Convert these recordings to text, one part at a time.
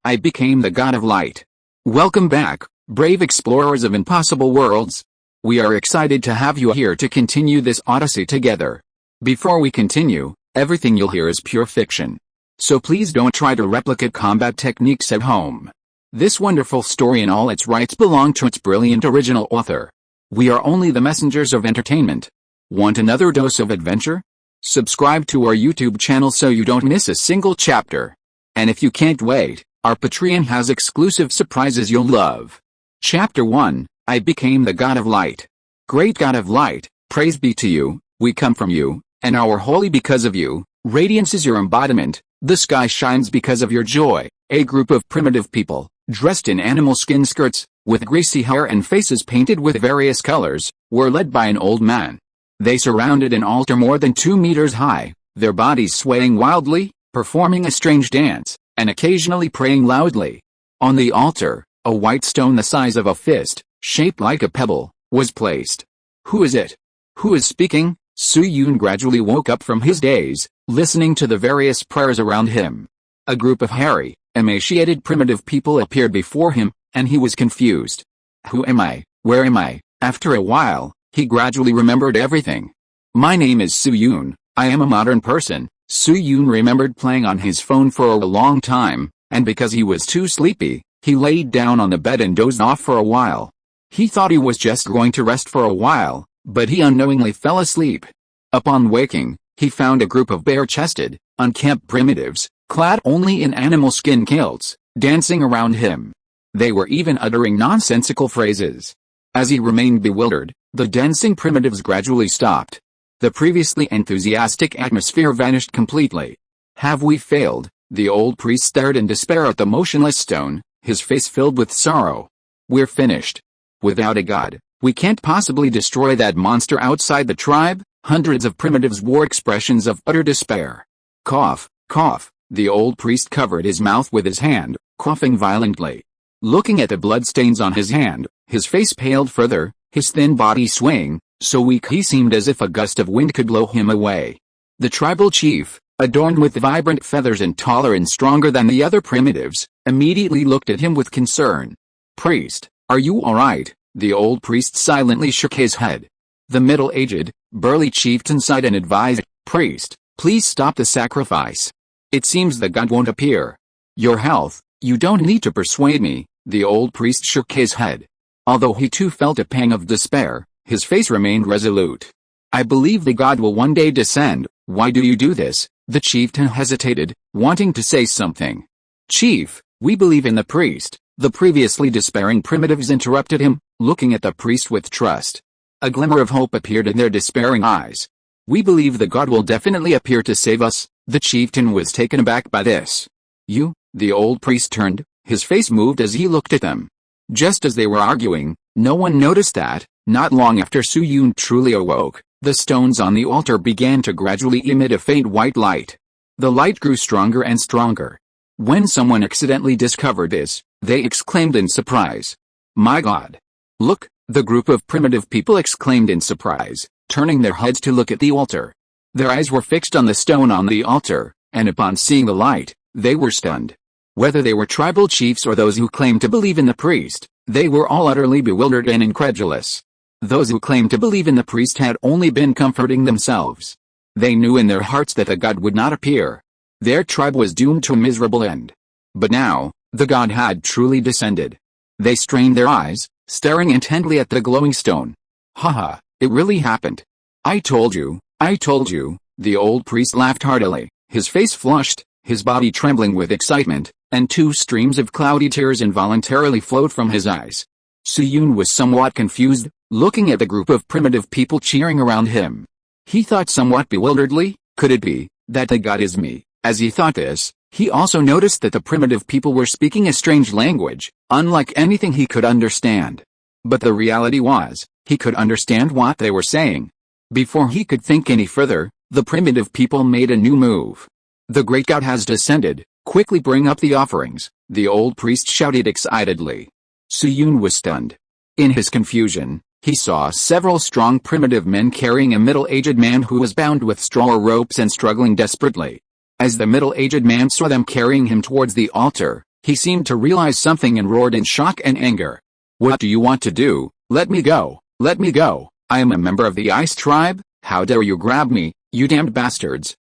I became the god of light. Welcome back, brave explorers of impossible worlds. We are excited to have you here to continue this odyssey together. Before we continue, everything you'll hear is pure fiction. So please don't try to replicate combat techniques at home. This wonderful story in all its rights belong to its brilliant original author. We are only the messengers of entertainment. Want another dose of adventure? Subscribe to our YouTube channel so you don't miss a single chapter. And if you can't wait, our Patreon has exclusive surprises you'll love. Chapter 1, I became the god of light. Great god of light, praise be to you, we come from you, and are holy because of you, radiance is your embodiment, the sky shines because of your joy. A group of primitive people, dressed in animal skin skirts, with greasy hair and faces painted with various colors, were led by an old man. They surrounded an altar more than 2 meters high, their bodies swaying wildly, performing a strange dance, and occasionally praying loudly. On the altar, a white stone the size of a fist, shaped like a pebble, was placed. Who is it? Who is speaking? Su-Yun gradually woke up from his daze, listening to the various prayers around him. A group of hairy, emaciated primitive people appeared before him, and he was confused. Who am I? Where am I? After a while, he gradually remembered everything. My name is Su-Yun, I am a modern person. Su-Yun remembered playing on his phone for a long time, and because he was too sleepy, he laid down on the bed and dozed off for a while. He thought he was just going to rest for a while, but he unknowingly fell asleep. Upon waking, he found a group of bare-chested, unkempt primitives, clad only in animal skin kilts, dancing around him. They were even uttering nonsensical phrases. As he remained bewildered, the dancing primitives gradually stopped. The previously enthusiastic atmosphere vanished completely. Have we failed? The old priest stared in despair at the motionless stone, his face filled with sorrow. We're finished. Without a god, we can't possibly destroy that monster outside the tribe. Hundreds of primitives wore expressions of utter despair. Cough, cough. The old priest covered his mouth with his hand, coughing violently. Looking at the bloodstains on his hand, his face paled further, his thin body swaying, so weak he seemed as if a gust of wind could blow him away. The tribal chief, adorned with vibrant feathers and taller and stronger than the other primitives, immediately looked at him with concern. Priest, are you alright? The old priest silently shook his head. The middle-aged, burly chieftain sighed and advised, Priest, please stop the sacrifice. It seems the god won't appear. Your health, you don't need to persuade me. The old priest shook his head. Although he too felt a pang of despair, his face remained resolute. I believe the god will one day descend. Why do you do this? The chieftain hesitated, wanting to say something. Chief, we believe in the priest. The previously despairing primitives interrupted him, looking at the priest with trust. A glimmer of hope appeared in their despairing eyes. We believe the god will definitely appear to save us. The chieftain was taken aback by this. You? The old priest turned, his face moved as he looked at them. Just as they were arguing, no one noticed that, not long after Su-Yun truly awoke, the stones on the altar began to gradually emit a faint white light. The light grew stronger and stronger. When someone accidentally discovered this, they exclaimed in surprise. My God! Look! The group of primitive people exclaimed in surprise, turning their heads to look at the altar. Their eyes were fixed on the stone on the altar, and upon seeing the light, they were stunned. Whether they were tribal chiefs or those who claimed to believe in the priest, they were all utterly bewildered and incredulous. Those who claimed to believe in the priest had only been comforting themselves. They knew in their hearts that the god would not appear. Their tribe was doomed to a miserable end. But now, the god had truly descended. They strained their eyes, staring intently at the glowing stone. Haha, it really happened. I told you, the old priest laughed heartily, his face flushed, his body trembling with excitement, and 2 streams of cloudy tears involuntarily flowed from his eyes. Su-Yun was somewhat confused, looking at the group of primitive people cheering around him. He thought somewhat bewilderedly, could it be, that the god is me? As he thought this, he also noticed that the primitive people were speaking a strange language, unlike anything he could understand. But the reality was, he could understand what they were saying. Before he could think any further, the primitive people made a new move. The great god has descended, quickly bring up the offerings, the old priest shouted excitedly. Su-Yun was stunned. In his confusion, he saw several strong primitive men carrying a middle-aged man who was bound with straw ropes and struggling desperately. As the middle-aged man saw them carrying him towards the altar, He seemed to realize something and roared in shock and anger. "What do you want to do? Let me go! Let me go! I am a member of the Ice Tribe. How dare you grab me, you damned bastards!"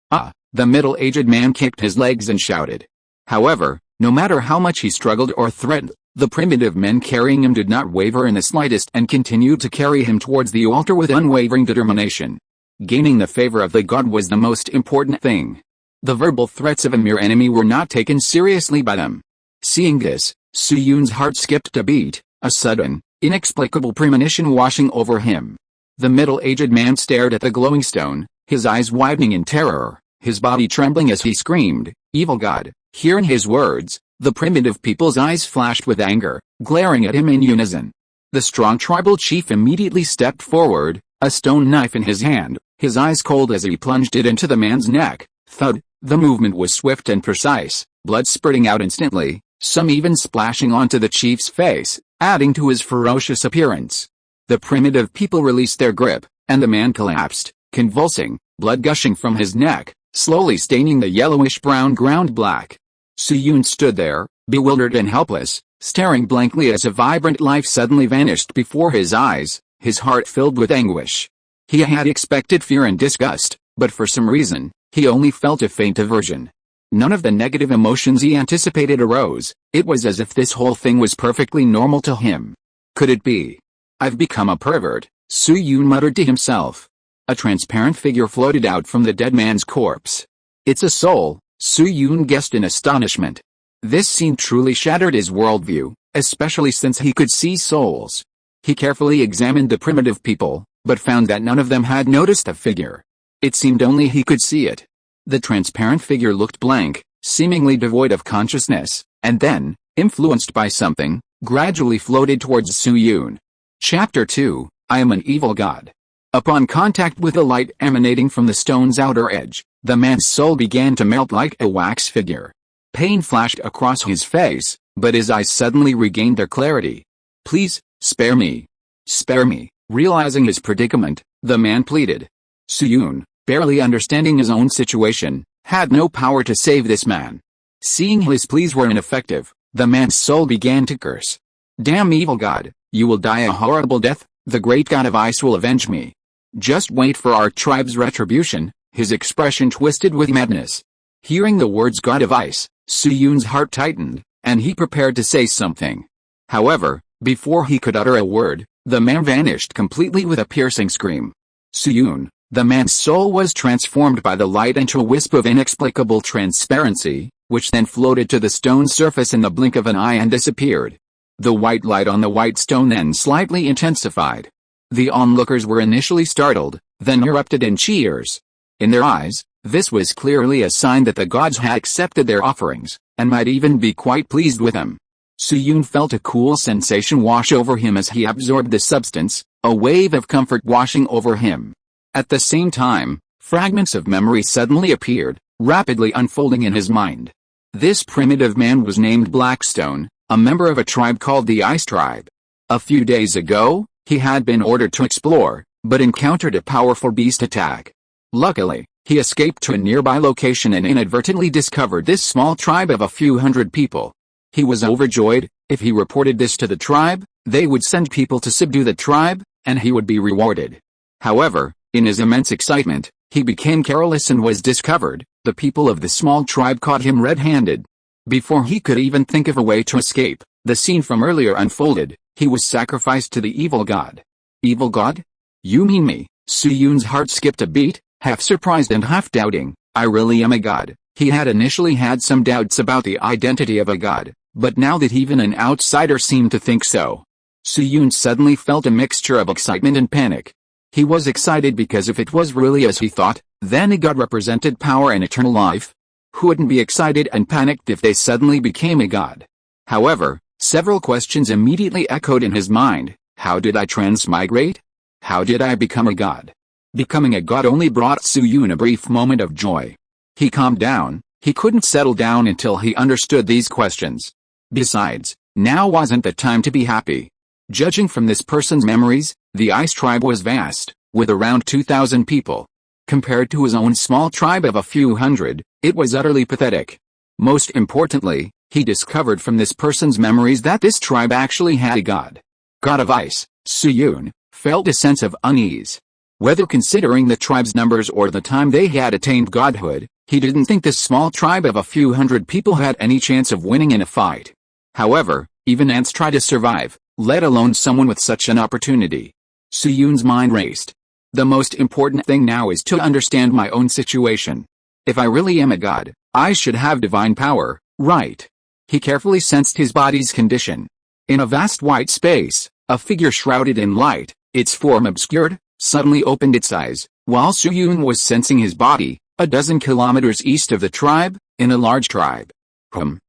The middle-aged man kicked his legs and shouted. However, no matter how much he struggled or threatened, the primitive men carrying him did not waver in the slightest and continued to carry him towards the altar with unwavering determination. Gaining the favor of the god was the most important thing. The verbal threats of a mere enemy were not taken seriously by them. Seeing this, Suyun's heart skipped a beat, a sudden, inexplicable premonition washing over him. The middle-aged man stared at the glowing stone, his eyes widening in terror, his body trembling as he screamed, "Evil god!" Hearing his words, the primitive people's eyes flashed with anger, glaring at him in unison. The strong tribal chief immediately stepped forward, a stone knife in his hand, his eyes cold as he plunged it into the man's neck. Thud! The movement was swift and precise, blood spurting out instantly, some even splashing onto the chief's face, adding to his ferocious appearance. The primitive people released their grip, and the man collapsed, convulsing, blood gushing from his neck, slowly staining the yellowish-brown ground black. Suyun stood there, bewildered and helpless, staring blankly as a vibrant life suddenly vanished before his eyes, his heart filled with anguish. He had expected fear and disgust, but for some reason, he only felt a faint aversion. None of the negative emotions he anticipated arose. It was as if this whole thing was perfectly normal to him. Could it be? "I've become a pervert," Suyun muttered to himself. A transparent figure floated out from the dead man's corpse. "It's a soul," Suyun guessed in astonishment. This scene truly shattered his worldview, especially since he could see souls. He carefully examined the primitive people, but found that none of them had noticed the figure. It seemed only he could see it. The transparent figure looked blank, seemingly devoid of consciousness, and then, influenced by something, gradually floated towards Suyun. Chapter 2, I Am an Evil God. Upon contact with the light emanating from the stone's outer edge, the man's soul began to melt like a wax figure. Pain flashed across his face, but his eyes suddenly regained their clarity. "Please, spare me. Spare me." Realizing his predicament, the man pleaded. Suyun, barely understanding his own situation, had no power to save this man. Seeing his pleas were ineffective, the man's soul began to curse. "Damn evil god, you will die a horrible death. The great god of ice will avenge me. Just wait for our tribe's retribution." His expression twisted with madness. Hearing the words god of ice, Suyun's heart tightened, and he prepared to say something. However, before he could utter a word, the man vanished completely with a piercing scream. Suyun, the man's soul was transformed by the light into a wisp of inexplicable transparency, which then floated to the stone's surface in the blink of an eye and disappeared. The white light on the white stone then slightly intensified. The onlookers were initially startled, then erupted in cheers. In their eyes, this was clearly a sign that the gods had accepted their offerings, and might even be quite pleased with them. Suyun felt a cool sensation wash over him as he absorbed the substance, a wave of comfort washing over him. At the same time, fragments of memory suddenly appeared, rapidly unfolding in his mind. This primitive man was named Blackstone, a member of a tribe called the Ice Tribe. A few days ago, he had been ordered to explore, but encountered a powerful beast attack. Luckily, he escaped to a nearby location and inadvertently discovered this small tribe of a few hundred people. He was overjoyed. If he reported this to the tribe, they would send people to subdue the tribe, and he would be rewarded. However, in his immense excitement, he became careless and was discovered. The people of the small tribe caught him red-handed. Before he could even think of a way to escape, the scene from earlier unfolded. He was sacrificed to the evil god. Evil god? You mean me? Suyun's heart skipped a beat, half surprised and half doubting. I really am a god. He had initially had some doubts about the identity of a god, but now that even an outsider seemed to think so. Suyun suddenly felt a mixture of excitement and panic. He was excited because if it was really as he thought, then a god represented power and eternal life. Who wouldn't be excited and panicked if they suddenly became a god? However, several questions immediately echoed in his mind. How did I transmigrate? How did I become a god? Becoming a god only brought Suyun a brief moment of joy. He calmed down. He couldn't settle down until he understood these questions. Besides, now wasn't the time to be happy. Judging from this person's memories, the Ice Tribe was vast, with around 2,000 people. Compared to his own small tribe of a few hundred, it was utterly pathetic. Most importantly, He discovered from this person's memories that this tribe actually had a god. God of Ice, Suyun, felt a sense of unease. Whether considering the tribe's numbers or the time they had attained godhood, he didn't think this small tribe of a few hundred people had any chance of winning in a fight. However, even ants try to survive, let alone someone with such an opportunity. Suyun's mind raced. The most important thing now is to understand my own situation. If I really am a god, I should have divine power, right? He carefully sensed his body's condition. In a vast white space, a figure shrouded in light, its form obscured, suddenly opened its eyes, while Suyun was sensing his body, a dozen kilometers east of the tribe, in a large tribe.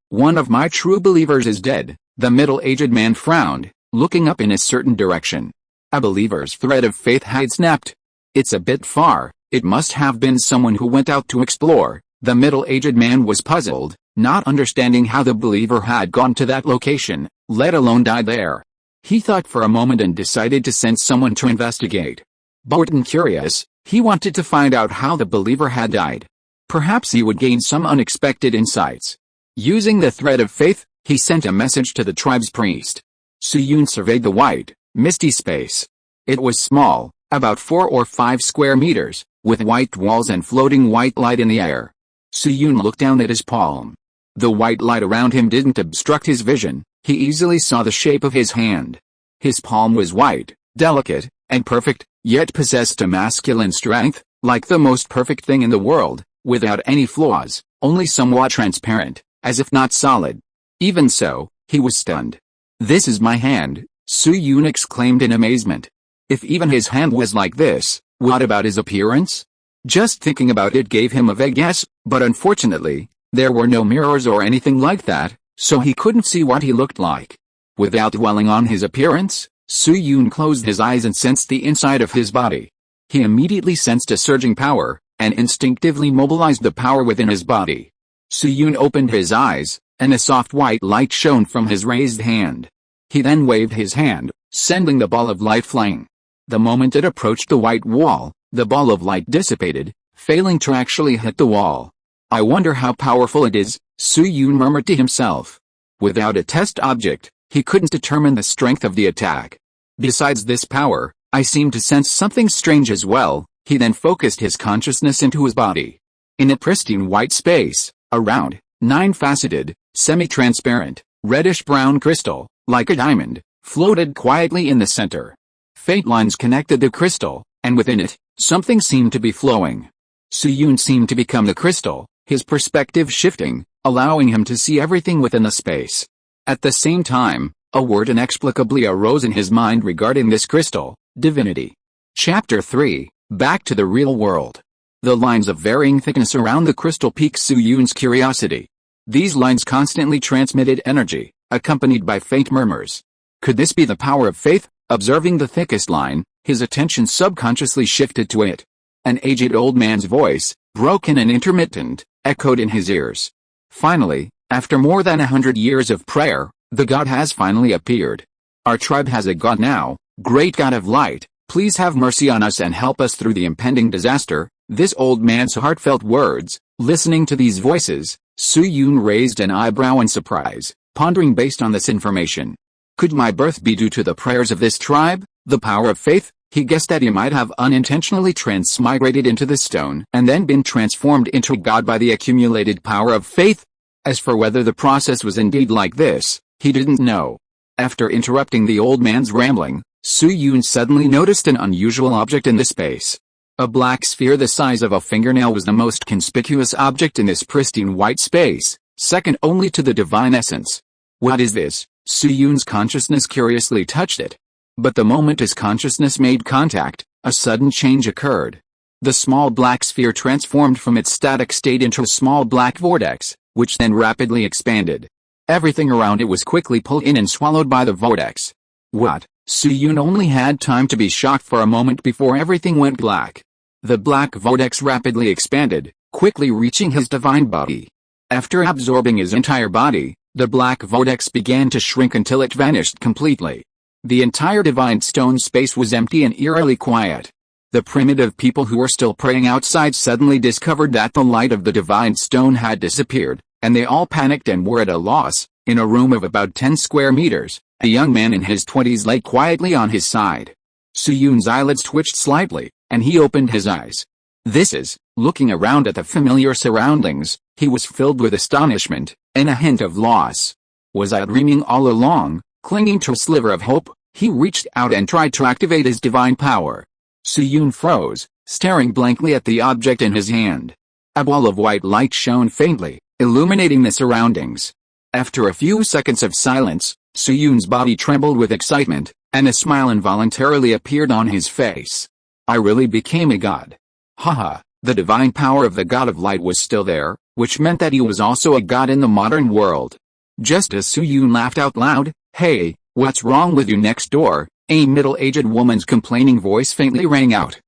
One of my true believers is dead, the middle-aged man frowned, looking up in a certain direction. A believer's thread of faith had snapped. It's a bit far, it must have been someone who went out to explore. The middle-aged man was puzzled, not understanding how the believer had gone to that location, let alone died there. He thought for a moment and decided to send someone to investigate. Bored and curious, he wanted to find out how the believer had died. Perhaps he would gain some unexpected insights. Using the thread of faith, he sent a message to the tribe's priest. Suyun surveyed the white, misty space. It was small, about 4 or 5 square meters, with white walls and floating white light in the air. Suyun looked down at his palm. The white light around him didn't obstruct his vision, he easily saw the shape of his hand. His palm was white, delicate, and perfect, yet possessed a masculine strength, like the most perfect thing in the world, without any flaws, only somewhat transparent, as if not solid. Even so, he was stunned. "This is my hand," Suyun exclaimed in amazement. If even his hand was like this, what about his appearance? Just thinking about it gave him a vague guess, but unfortunately, there were no mirrors or anything like that, so he couldn't see what he looked like. Without dwelling on his appearance, Suyun closed his eyes and sensed the inside of his body. He immediately sensed a surging power, and instinctively mobilized the power within his body. Suyun opened his eyes, and a soft white light shone from his raised hand. He then waved his hand, sending the ball of light flying. The moment it approached the white wall, the ball of light dissipated, failing to actually hit the wall. "I wonder how powerful it is," Suyun murmured to himself. Without a test object, he couldn't determine the strength of the attack. "Besides this power, I seem to sense something strange as well." He then focused his consciousness into his body. In a pristine white space, a round, 9-faceted, semi-transparent, reddish-brown crystal, like a diamond, floated quietly in the center. Faint lines connected the crystal, and within it, something seemed to be flowing. Suyun seemed to become the crystal, his perspective shifting, allowing him to see everything within the space. At the same time, a word inexplicably arose in his mind regarding this crystal: divinity. Chapter 3, Back to the Real World. The lines of varying thickness around the crystal piqued Suyun's curiosity. These lines constantly transmitted energy, accompanied by faint murmurs. Could this be the power of faith? Observing the thickest line, his attention subconsciously shifted to it. An aged old man's voice, broken and intermittent, echoed in his ears. "Finally, after more than 100 years of prayer, the God has finally appeared. Our tribe has a God now, great God of light, please have mercy on us and help us through the impending disaster." This old man's heartfelt words. Listening to these voices, Suyun raised an eyebrow in surprise, pondering based on this information. Could my birth be due to the prayers of this tribe, the power of faith? He guessed that he might have unintentionally transmigrated into the stone and then been transformed into God by the accumulated power of faith. As for whether the process was indeed like this, he didn't know. After interrupting the old man's rambling, Suyun suddenly noticed an unusual object in the space. A black sphere the size of a fingernail was the most conspicuous object in this pristine white space, second only to the divine essence. What is this? Suyun's consciousness curiously touched it. But the moment his consciousness made contact, a sudden change occurred. The small black sphere transformed from its static state into a small black vortex, which then rapidly expanded. Everything around it was quickly pulled in and swallowed by the vortex. What? Suyun only had time to be shocked for a moment before everything went black. The black vortex rapidly expanded, quickly reaching his divine body. After absorbing his entire body, the black vortex began to shrink until it vanished completely. The entire divine stone space was empty and eerily quiet. The primitive people who were still praying outside suddenly discovered that the light of the divine stone had disappeared, and they all panicked and were at a loss. In a room of about 10 square meters, a young man in his 20s lay quietly on his side. Suyun's eyelids twitched slightly, and he opened his eyes. Looking around at the familiar surroundings, he was filled with astonishment, and a hint of loss. Was I dreaming all along? Clinging to a sliver of hope, he reached out and tried to activate his divine power. Suyun froze, staring blankly at the object in his hand. A ball of white light shone faintly, illuminating the surroundings. After a few seconds of silence, Suyun's body trembled with excitement, and a smile involuntarily appeared on his face. I really became a god. Haha, the divine power of the god of light was still there, which meant that he was also a god in the modern world. Just as Suyun laughed out loud, "Hey, what's wrong with you next door?" a middle-aged woman's complaining voice faintly rang out.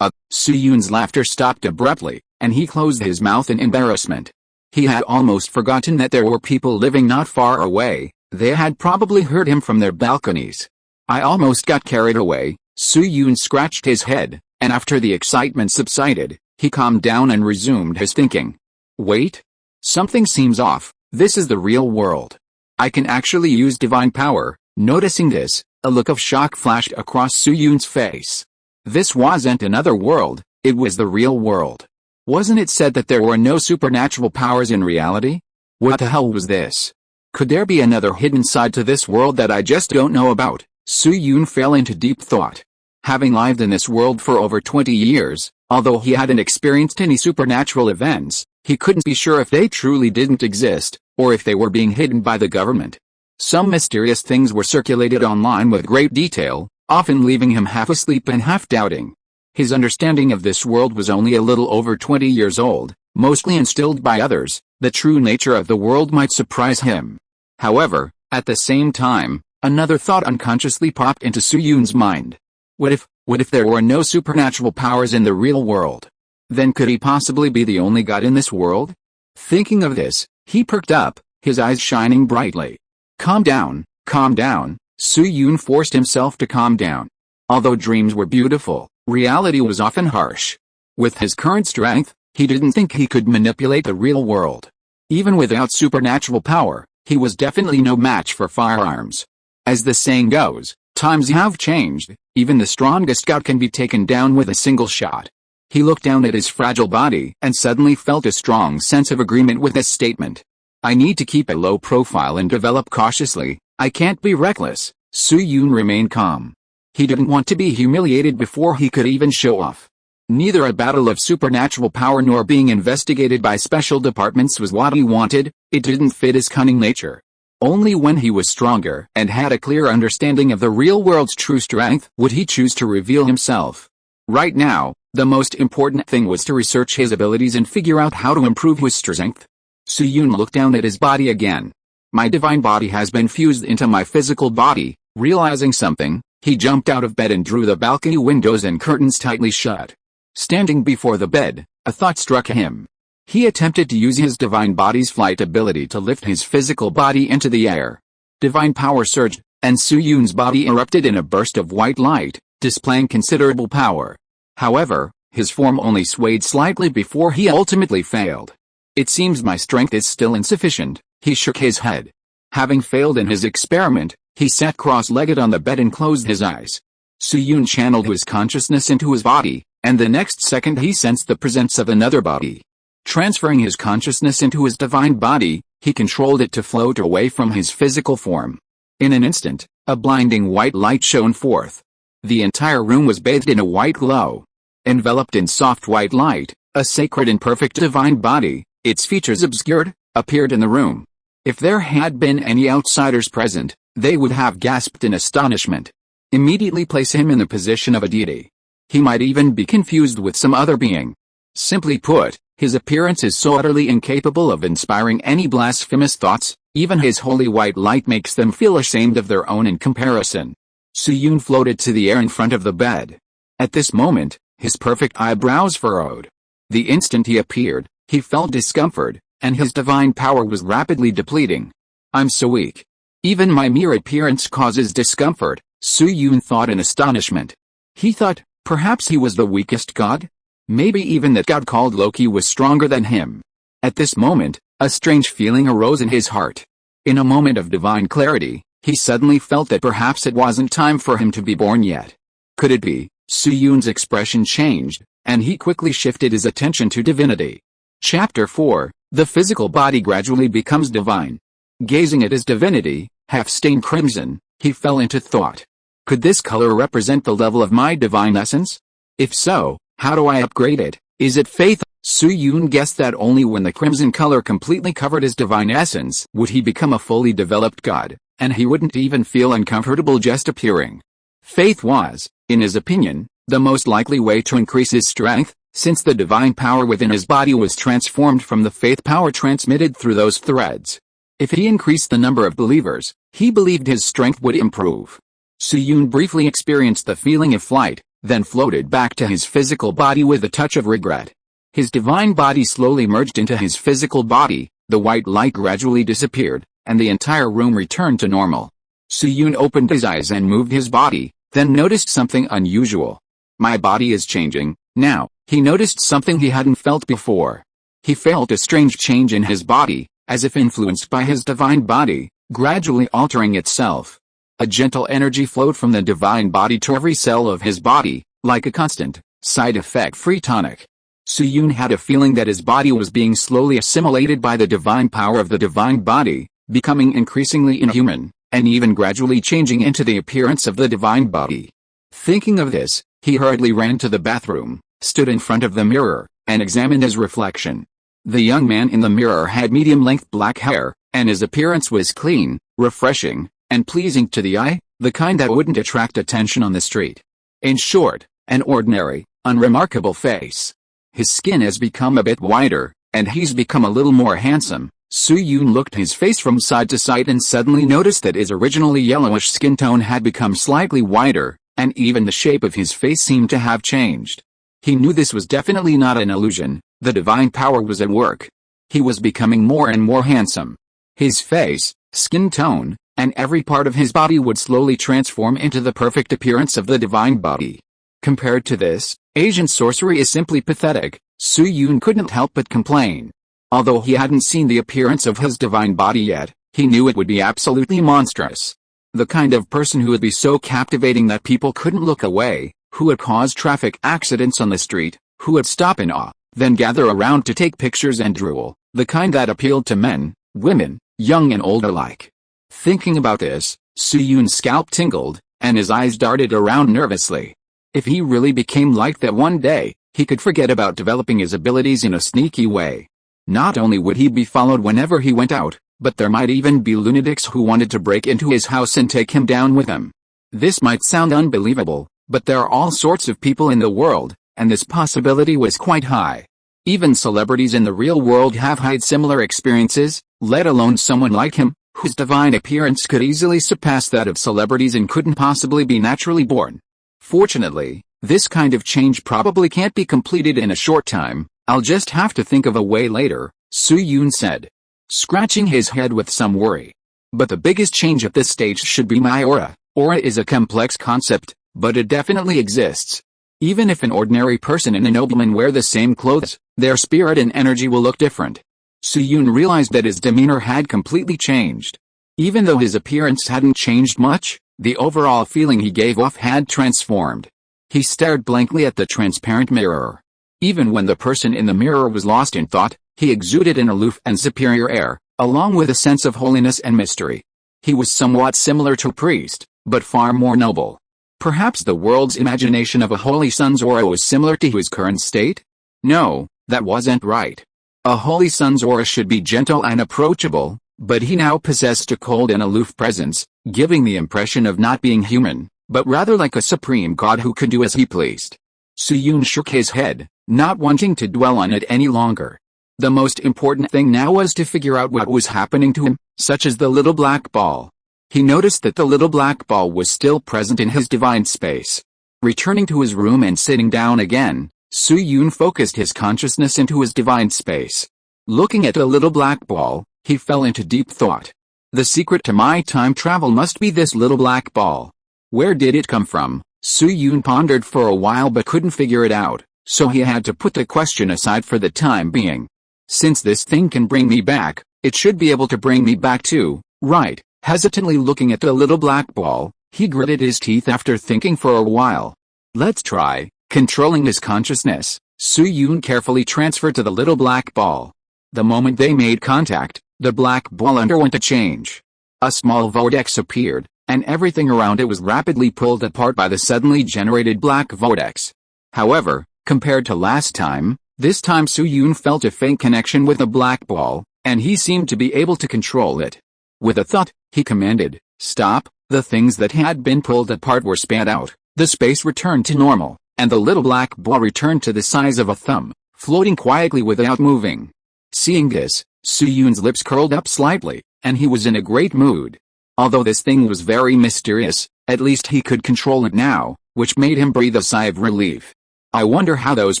Suyun's laughter stopped abruptly, and he closed his mouth in embarrassment. He had almost forgotten that there were people living not far away. They had probably heard him from their balconies. I almost got carried away. Suyun scratched his head, and after the excitement subsided, he calmed down and resumed his thinking. Wait. Something seems off. This is the real world. I can actually use divine power. Noticing this, a look of shock flashed across Suyun's face. This wasn't another world, it was the real world. Wasn't it said that there were no supernatural powers in reality? What the hell was this? Could there be another hidden side to this world that I just don't know about? Suyun fell into deep thought. Having lived in this world for over 20 years, although he hadn't experienced any supernatural events, he couldn't be sure if they truly didn't exist, or if they were being hidden by the government. Some mysterious things were circulated online with great detail, often leaving him half asleep and half doubting. His understanding of this world was only a little over 20 years old, mostly instilled by others. The true nature of the world might surprise him. However, at the same time, another thought unconsciously popped into Suyun's mind. What if there were no supernatural powers in the real world? Then could he possibly be the only god in this world? Thinking of this, he perked up, his eyes shining brightly. Calm down, calm down. Suyun forced himself to calm down. Although dreams were beautiful, reality was often harsh. With his current strength, he didn't think he could manipulate the real world. Even without supernatural power, he was definitely no match for firearms. As the saying goes, times have changed, even the strongest god can be taken down with a single shot. He looked down at his fragile body and suddenly felt a strong sense of agreement with this statement. I need to keep a low profile and develop cautiously. I can't be reckless. Suyun remained calm. He didn't want to be humiliated before he could even show off. Neither a battle of supernatural power nor being investigated by special departments was what he wanted. It didn't fit his cunning nature. Only when he was stronger and had a clear understanding of the real world's true strength would he choose to reveal himself. Right now, the most important thing was to research his abilities and figure out how to improve his strength. Suyun looked down at his body again. My divine body has been fused into my physical body. Realizing something, he jumped out of bed and drew the balcony windows and curtains tightly shut. Standing before the bed, a thought struck him. He attempted to use his divine body's flight ability to lift his physical body into the air. Divine power surged, and Suyun's body erupted in a burst of white light, displaying considerable power. However, his form only swayed slightly before he ultimately failed. It seems my strength is still insufficient, he shook his head. Having failed in his experiment, he sat cross-legged on the bed and closed his eyes. Suyun channeled his consciousness into his body, and the next second he sensed the presence of another body. Transferring his consciousness into his divine body, he controlled it to float away from his physical form. In an instant, a blinding white light shone forth. The entire room was bathed in a white glow. Enveloped in soft white light, a sacred and perfect divine body, its features obscured, appeared in the room. If there had been any outsiders present, they would have gasped in astonishment. Immediately place him in the position of a deity. He might even be confused with some other being. Simply put, his appearance is so utterly incapable of inspiring any blasphemous thoughts, even his holy white light makes them feel ashamed of their own in comparison. Suyun floated to the air in front of the bed. At this moment, his perfect eyebrows furrowed. The instant he appeared, he felt discomfort, and his divine power was rapidly depleting. I'm so weak. Even my mere appearance causes discomfort, Suyun thought in astonishment. He thought, perhaps he was the weakest god? Maybe even that god called Loki was stronger than him. At this moment, A strange feeling arose in his heart. In a moment of divine clarity, he suddenly felt that perhaps it wasn't time for him to be born yet. Could it be? Suyun's expression changed, and he quickly shifted his attention to divinity. Chapter 4, The physical body gradually becomes divine. Gazing at his divinity, half-stained crimson, he fell into thought. Could this color represent the level of my divine essence? If so, how do I upgrade it? Is it faith? Suyun guessed that only when the crimson color completely covered his divine essence would he become a fully developed god, and he wouldn't even feel uncomfortable just appearing. Faith was, in his opinion, the most likely way to increase his strength, since the divine power within his body was transformed from the faith power transmitted through those threads. If he increased the number of believers, he believed his strength would improve. Suyun briefly experienced the feeling of flight, then floated back to his physical body with a touch of regret. His divine body slowly merged into his physical body, the white light gradually disappeared, and the entire room returned to normal. Suyun opened his eyes and moved his body, then noticed something unusual. My body is changing, now. He noticed something he hadn't felt before. He felt a strange change in his body, as if influenced by his divine body, gradually altering itself. A gentle energy flowed from the divine body to every cell of his body, like a constant, side-effect-free tonic. Suyun had a feeling that his body was being slowly assimilated by the divine power of the divine body, becoming increasingly inhuman, and even gradually changing into the appearance of the divine body. Thinking of this, he hurriedly ran to the bathroom, stood in front of the mirror, and examined his reflection. The young man in the mirror had medium-length black hair, and his appearance was clean, refreshing, and pleasing to the eye, the kind that wouldn't attract attention on the street. In short, an ordinary, unremarkable face. His skin has become a bit whiter, and he's become a little more handsome. Suyun looked his face from side to side and suddenly noticed that his originally yellowish skin tone had become slightly whiter, and even the shape of his face seemed to have changed. He knew this was definitely not an illusion, the divine power was at work. He was becoming more and more handsome. His face, skin tone, and every part of his body would slowly transform into the perfect appearance of the divine body. Compared to this, Asian sorcery is simply pathetic. Suyun couldn't help but complain. Although he hadn't seen the appearance of his divine body yet, he knew it would be absolutely monstrous. The kind of person who would be so captivating that people couldn't look away, who would cause traffic accidents on the street, who would stop in awe, then gather around to take pictures and drool, the kind that appealed to men, women, young and old alike. Thinking about this, Suyun's scalp tingled, and his eyes darted around nervously. If he really became like that one day, he could forget about developing his abilities in a sneaky way. Not only would he be followed whenever he went out, but there might even be lunatics who wanted to break into his house and take him down with them. This might sound unbelievable, but there are all sorts of people in the world, and this possibility was quite high. Even celebrities in the real world have had similar experiences, let alone someone like him, whose divine appearance could easily surpass that of celebrities and couldn't possibly be naturally born. Fortunately, this kind of change probably can't be completed in a short time. I'll just have to think of a way later, Suyun said, scratching his head with some worry. But the biggest change at this stage should be my aura. Aura is a complex concept, but it definitely exists. Even if an ordinary person and a nobleman wear the same clothes, their spirit and energy will look different. Suyun realized that his demeanor had completely changed. Even though his appearance hadn't changed much, the overall feeling he gave off had transformed. He stared blankly at the transparent mirror. Even when the person in the mirror was lost in thought, he exuded an aloof and superior air, along with a sense of holiness and mystery. He was somewhat similar to a priest, but far more noble. Perhaps the world's imagination of a holy son's aura was similar to his current state? No, that wasn't right. A holy son's aura should be gentle and approachable, but he now possessed a cold and aloof presence, giving the impression of not being human, but rather like a supreme god who could do as he pleased. Suyun shook his head, not wanting to dwell on it any longer. The most important thing now was to figure out what was happening to him, such as the little black ball. He noticed that the little black ball was still present in his divine space. Returning to his room and sitting down again, Suyun focused his consciousness into his divine space. Looking at the little black ball, he fell into deep thought. The secret to my time travel must be this little black ball. Where did it come from? Suyun pondered for a while but couldn't figure it out, so he had to put the question aside for the time being. Since this thing can bring me back, it should be able to bring me back too, right? Hesitantly looking at the little black ball, he gritted his teeth after thinking for a while. Let's try. Controlling his consciousness, Su-Yun carefully transferred to the little black ball. The moment they made contact, the black ball underwent a change. A small vortex appeared, and everything around it was rapidly pulled apart by the suddenly generated black vortex. However, compared to last time, this time Su-Yun felt a faint connection with the black ball, and he seemed to be able to control it. With a thought, he commanded, "Stop." The things that had been pulled apart were spat out, the space returned to normal, and the little black ball returned to the size of a thumb, floating quietly without moving. Seeing this, Su-Yun's lips curled up slightly, and he was in a great mood. Although this thing was very mysterious, at least he could control it now, which made him breathe a sigh of relief. I wonder how those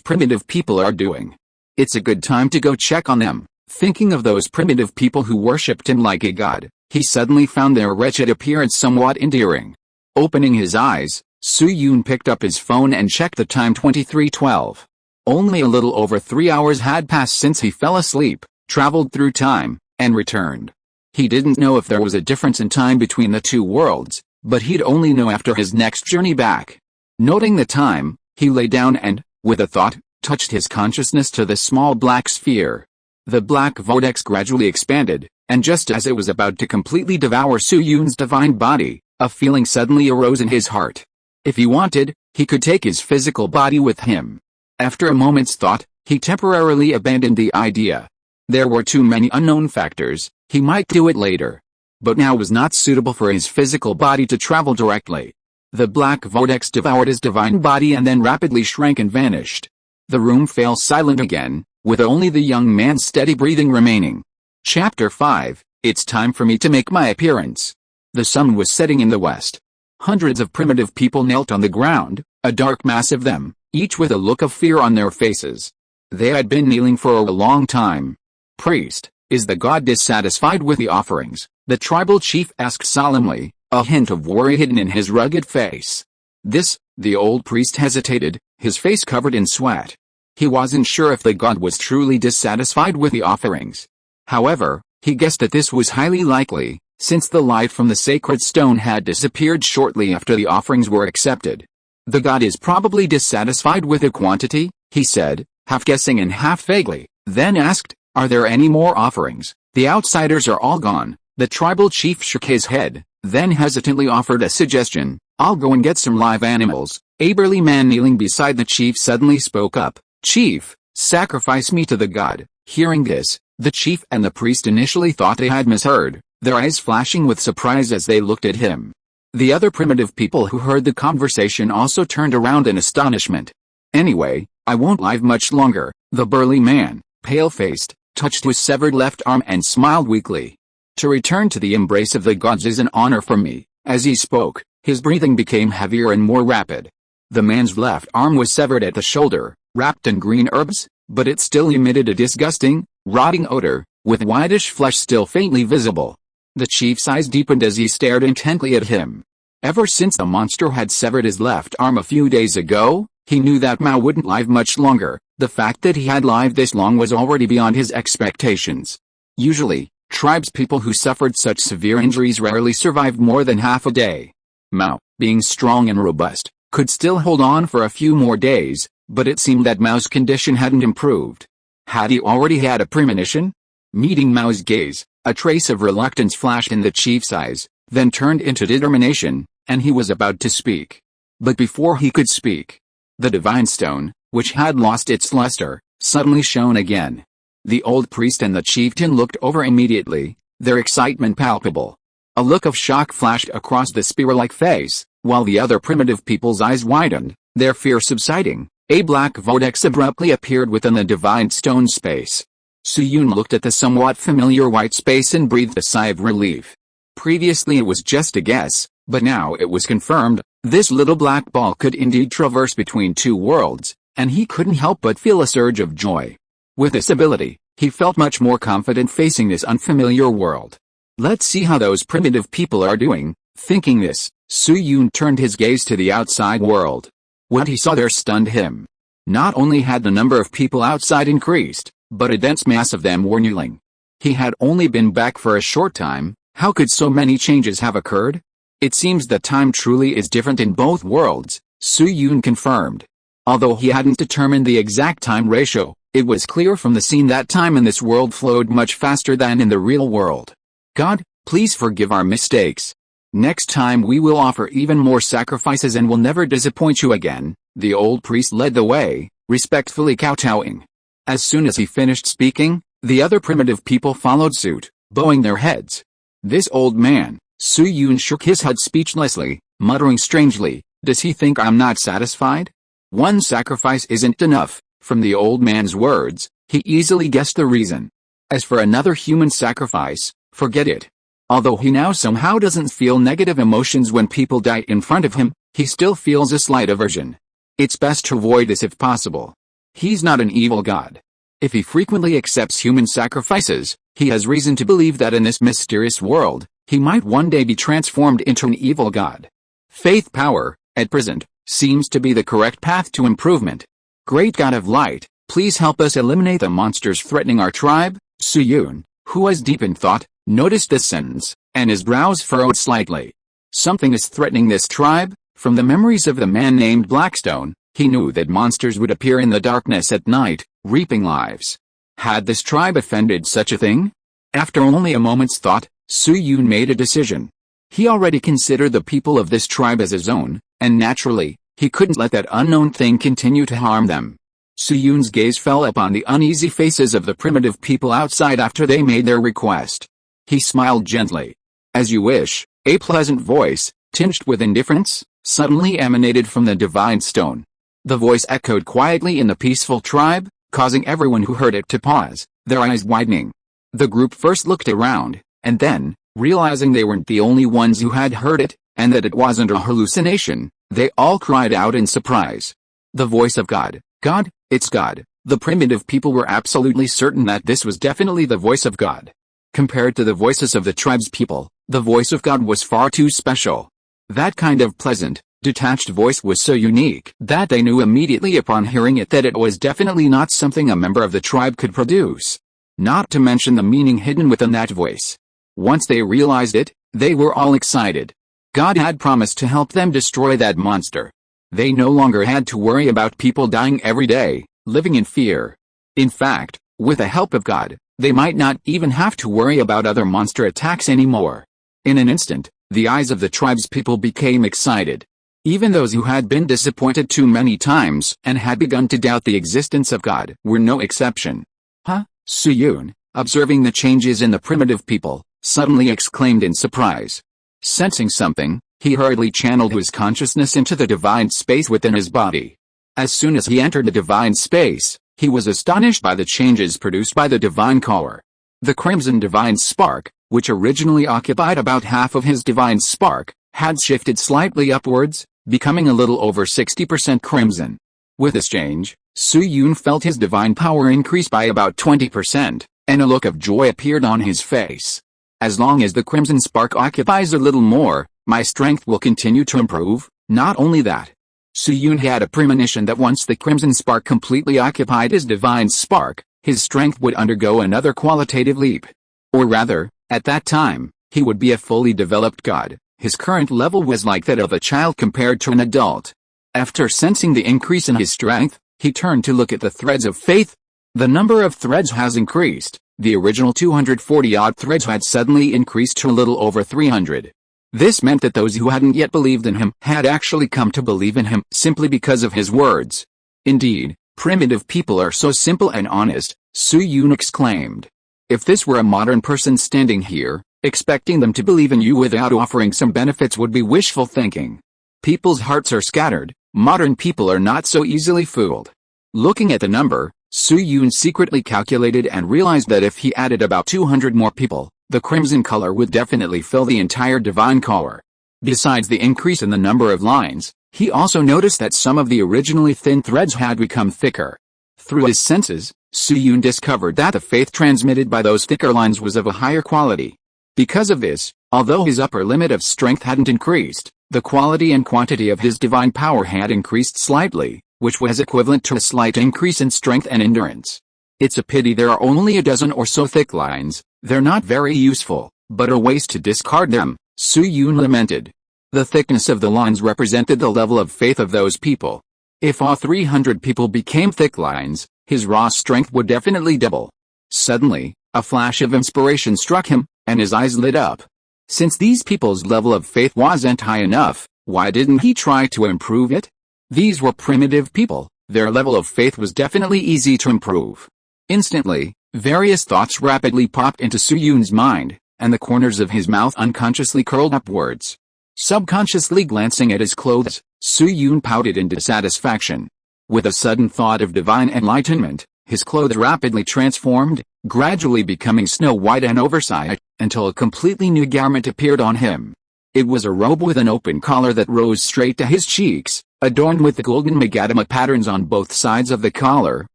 primitive people are doing. It's a good time to go check on them. Thinking of those primitive people who worshipped him like a god, he suddenly found their wretched appearance somewhat endearing. Opening his eyes, Su-Yun picked up his phone and checked the time 23:12. Only a little over 3 hours had passed since he fell asleep, traveled through time, and returned. He didn't know if there was a difference in time between the two worlds, but he'd only know after his next journey back. Noting the time, he lay down and, with a thought, touched his consciousness to the small black sphere. The black vortex gradually expanded, and just as it was about to completely devour Su-Yun's divine body, a feeling suddenly arose in his heart. If he wanted, he could take his physical body with him. After a moment's thought, he temporarily abandoned the idea. There were too many unknown factors. He might do it later. But now was not suitable for his physical body to travel directly. The black vortex devoured his divine body and then rapidly shrank and vanished. The room fell silent again, with only the young man's steady breathing remaining. Chapter 5, It's time for me to make my appearance. The sun was setting in the west. Hundreds of primitive people knelt on the ground, a dark mass of them, each with a look of fear on their faces. They had been kneeling for a long time. "Priest, is the god dissatisfied with the offerings?" the tribal chief asked solemnly, a hint of worry hidden in his rugged face. The old priest hesitated, his face covered in sweat. He wasn't sure if the god was truly dissatisfied with the offerings. However, he guessed that this was highly likely, since the light from the sacred stone had disappeared shortly after the offerings were accepted. "The god is probably dissatisfied with the quantity," he said, half guessing and half vaguely, then asked, "Are there any more offerings?" "The outsiders are all gone." The tribal chief shook his head, then hesitantly offered a suggestion, "I'll go and get some live animals." A burly man kneeling beside the chief suddenly spoke up, "Chief, sacrifice me to the god." Hearing this, the chief and the priest initially thought they had misheard, their eyes flashing with surprise as they looked at him. The other primitive people who heard the conversation also turned around in astonishment. "Anyway, I won't live much longer." The burly man, pale-faced, touched his severed left arm and smiled weakly. "To return to the embrace of the gods is an honor for me." As he spoke, his breathing became heavier and more rapid. The man's left arm was severed at the shoulder, wrapped in green herbs, but it still emitted a disgusting, rotting odor, with whitish flesh still faintly visible. The chief's eyes deepened as he stared intently at him. Ever since the monster had severed his left arm a few days ago, he knew that Mao wouldn't live much longer. The fact that he had lived this long was already beyond his expectations. Usually, tribespeople who suffered such severe injuries rarely survived more than half a day. Mao, being strong and robust, could still hold on for a few more days, but it seemed that Mao's condition hadn't improved. Had he already had a premonition? Meeting Mao's gaze, a trace of reluctance flashed in the chief's eyes, then turned into determination, and he was about to speak. But before he could speak, the divine stone, which had lost its luster, suddenly shone again. The old priest and the chieftain looked over immediately, their excitement palpable. A look of shock flashed across the spear-like face, while the other primitive people's eyes widened, their fear subsiding. A black vortex abruptly appeared within the divine stone space. Su-Yun looked at the somewhat familiar white space and breathed a sigh of relief. Previously it was just a guess, but now it was confirmed. This little black ball could indeed traverse between two worlds, and he couldn't help but feel a surge of joy. With this ability, he felt much more confident facing this unfamiliar world. Let's see how those primitive people are doing. Thinking this, Su-Yun turned his gaze to the outside world. What he saw there stunned him. Not only had the number of people outside increased, but a dense mass of them were kneeling. He had only been back for a short time. How could so many changes have occurred? It seems that time truly is different in both worlds, Su-Yun confirmed. Although he hadn't determined the exact time ratio, it was clear from the scene that time in this world flowed much faster than in the real world. God, please forgive our mistakes. Next time we will offer even more sacrifices and will never disappoint you again. The old priest led the way, respectfully kowtowing. As soon as he finished speaking, the other primitive people followed suit, bowing their heads. This old man, Su-Yun shook his head speechlessly, muttering strangely, "Does he think I'm not satisfied? One sacrifice isn't enough." From the old man's words, he easily guessed the reason. As for another human sacrifice, forget it. Although he now somehow doesn't feel negative emotions when people die in front of him, he still feels a slight aversion. It's best to avoid this if possible. He's not an evil god. If he frequently accepts human sacrifices, he has reason to believe that in this mysterious world, he might one day be transformed into an evil god. Faith power, at present, seems to be the correct path to improvement. Great God of Light, please help us eliminate the monsters threatening our tribe. Su-Yun, who was deep in thought, noticed this sentence, and his brows furrowed slightly. Something is threatening this tribe. From the memories of the man named Blackstone, he knew that monsters would appear in the darkness at night, reaping lives. Had this tribe offended such a thing? After only a moment's thought, Su-Yun made a decision. He already considered the people of this tribe as his own, and naturally, he couldn't let that unknown thing continue to harm them. Su-Yun's gaze fell upon the uneasy faces of the primitive people outside after they made their request. He smiled gently. "As you wish." A pleasant voice, tinged with indifference, suddenly emanated from the divine stone. The voice echoed quietly in the peaceful tribe, causing everyone who heard it to pause, their eyes widening. The group first looked around, and then, realizing they weren't the only ones who had heard it, and that it wasn't a hallucination, they all cried out in surprise. The voice of God. God, it's God. The primitive people were absolutely certain that this was definitely the voice of God. Compared to the voices of the tribe's people, the voice of God was far too special. That kind of pleasant, detached voice was so unique that they knew immediately upon hearing it that it was definitely not something a member of the tribe could produce. Not to mention the meaning hidden within that voice. Once they realized it, they were all excited. God had promised to help them destroy that monster. They no longer had to worry about people dying every day, living in fear. In fact, with the help of God, they might not even have to worry about other monster attacks anymore. In an instant, the eyes of the tribe's people became excited. Even those who had been disappointed too many times and had begun to doubt the existence of God were no exception. "Huh?" Su-Yun, observing the changes in the primitive people, suddenly exclaimed in surprise. Sensing something, he hurriedly channeled his consciousness into the divine space within his body. As soon as he entered the divine space, he was astonished by the changes produced by the divine core. The crimson divine spark, which originally occupied about half of his divine spark, had shifted slightly upwards, becoming a little over 60% crimson. With this change, Su-Yun felt his divine power increase by about 20%, and a look of joy appeared on his face. As long as the crimson spark occupies a little more, my strength will continue to improve. Not only that, Su-Yun had a premonition that once the crimson spark completely occupied his divine spark, his strength would undergo another qualitative leap. Or rather, at that time, he would be a fully developed god. His current level was like that of a child compared to an adult. After sensing the increase in his strength, he turned to look at the threads of faith. The number of threads has increased. The original 240-odd threads had suddenly increased to a little over 300. This meant that those who hadn't yet believed in him had actually come to believe in him simply because of his words. Indeed, primitive people are so simple and honest, Su-Yun exclaimed. If this were a modern person standing here, expecting them to believe in you without offering some benefits would be wishful thinking. People's hearts are scattered. Modern people are not so easily fooled. Looking at the number, Su-Yun secretly calculated and realized that if he added about 200 more people, the crimson color would definitely fill the entire divine core. Besides the increase in the number of lines, he also noticed that some of the originally thin threads had become thicker. Through his senses, Su-Yun discovered that the faith transmitted by those thicker lines was of a higher quality. Because of this, although his upper limit of strength hadn't increased, the quality and quantity of his divine power had increased slightly, which was equivalent to a slight increase in strength and endurance. It's a pity there are only a dozen or so thick lines. They're not very useful, but a waste to discard them, Su-Yun lamented. The thickness of the lines represented the level of faith of those people. If all 300 people became thick lines, his raw strength would definitely double. Suddenly, a flash of inspiration struck him, and his eyes lit up. Since these people's level of faith wasn't high enough, why didn't he try to improve it? These were primitive people, their level of faith was definitely easy to improve. Instantly, various thoughts rapidly popped into Su-Yun's mind, and the corners of his mouth unconsciously curled upwards. Subconsciously glancing at his clothes, Su-Yun pouted in dissatisfaction. With a sudden thought of divine enlightenment, his clothes rapidly transformed, gradually becoming snow-white and oversized, until a completely new garment appeared on him. It was a robe with an open collar that rose straight to his cheeks, adorned with the golden magadama patterns on both sides of the collar,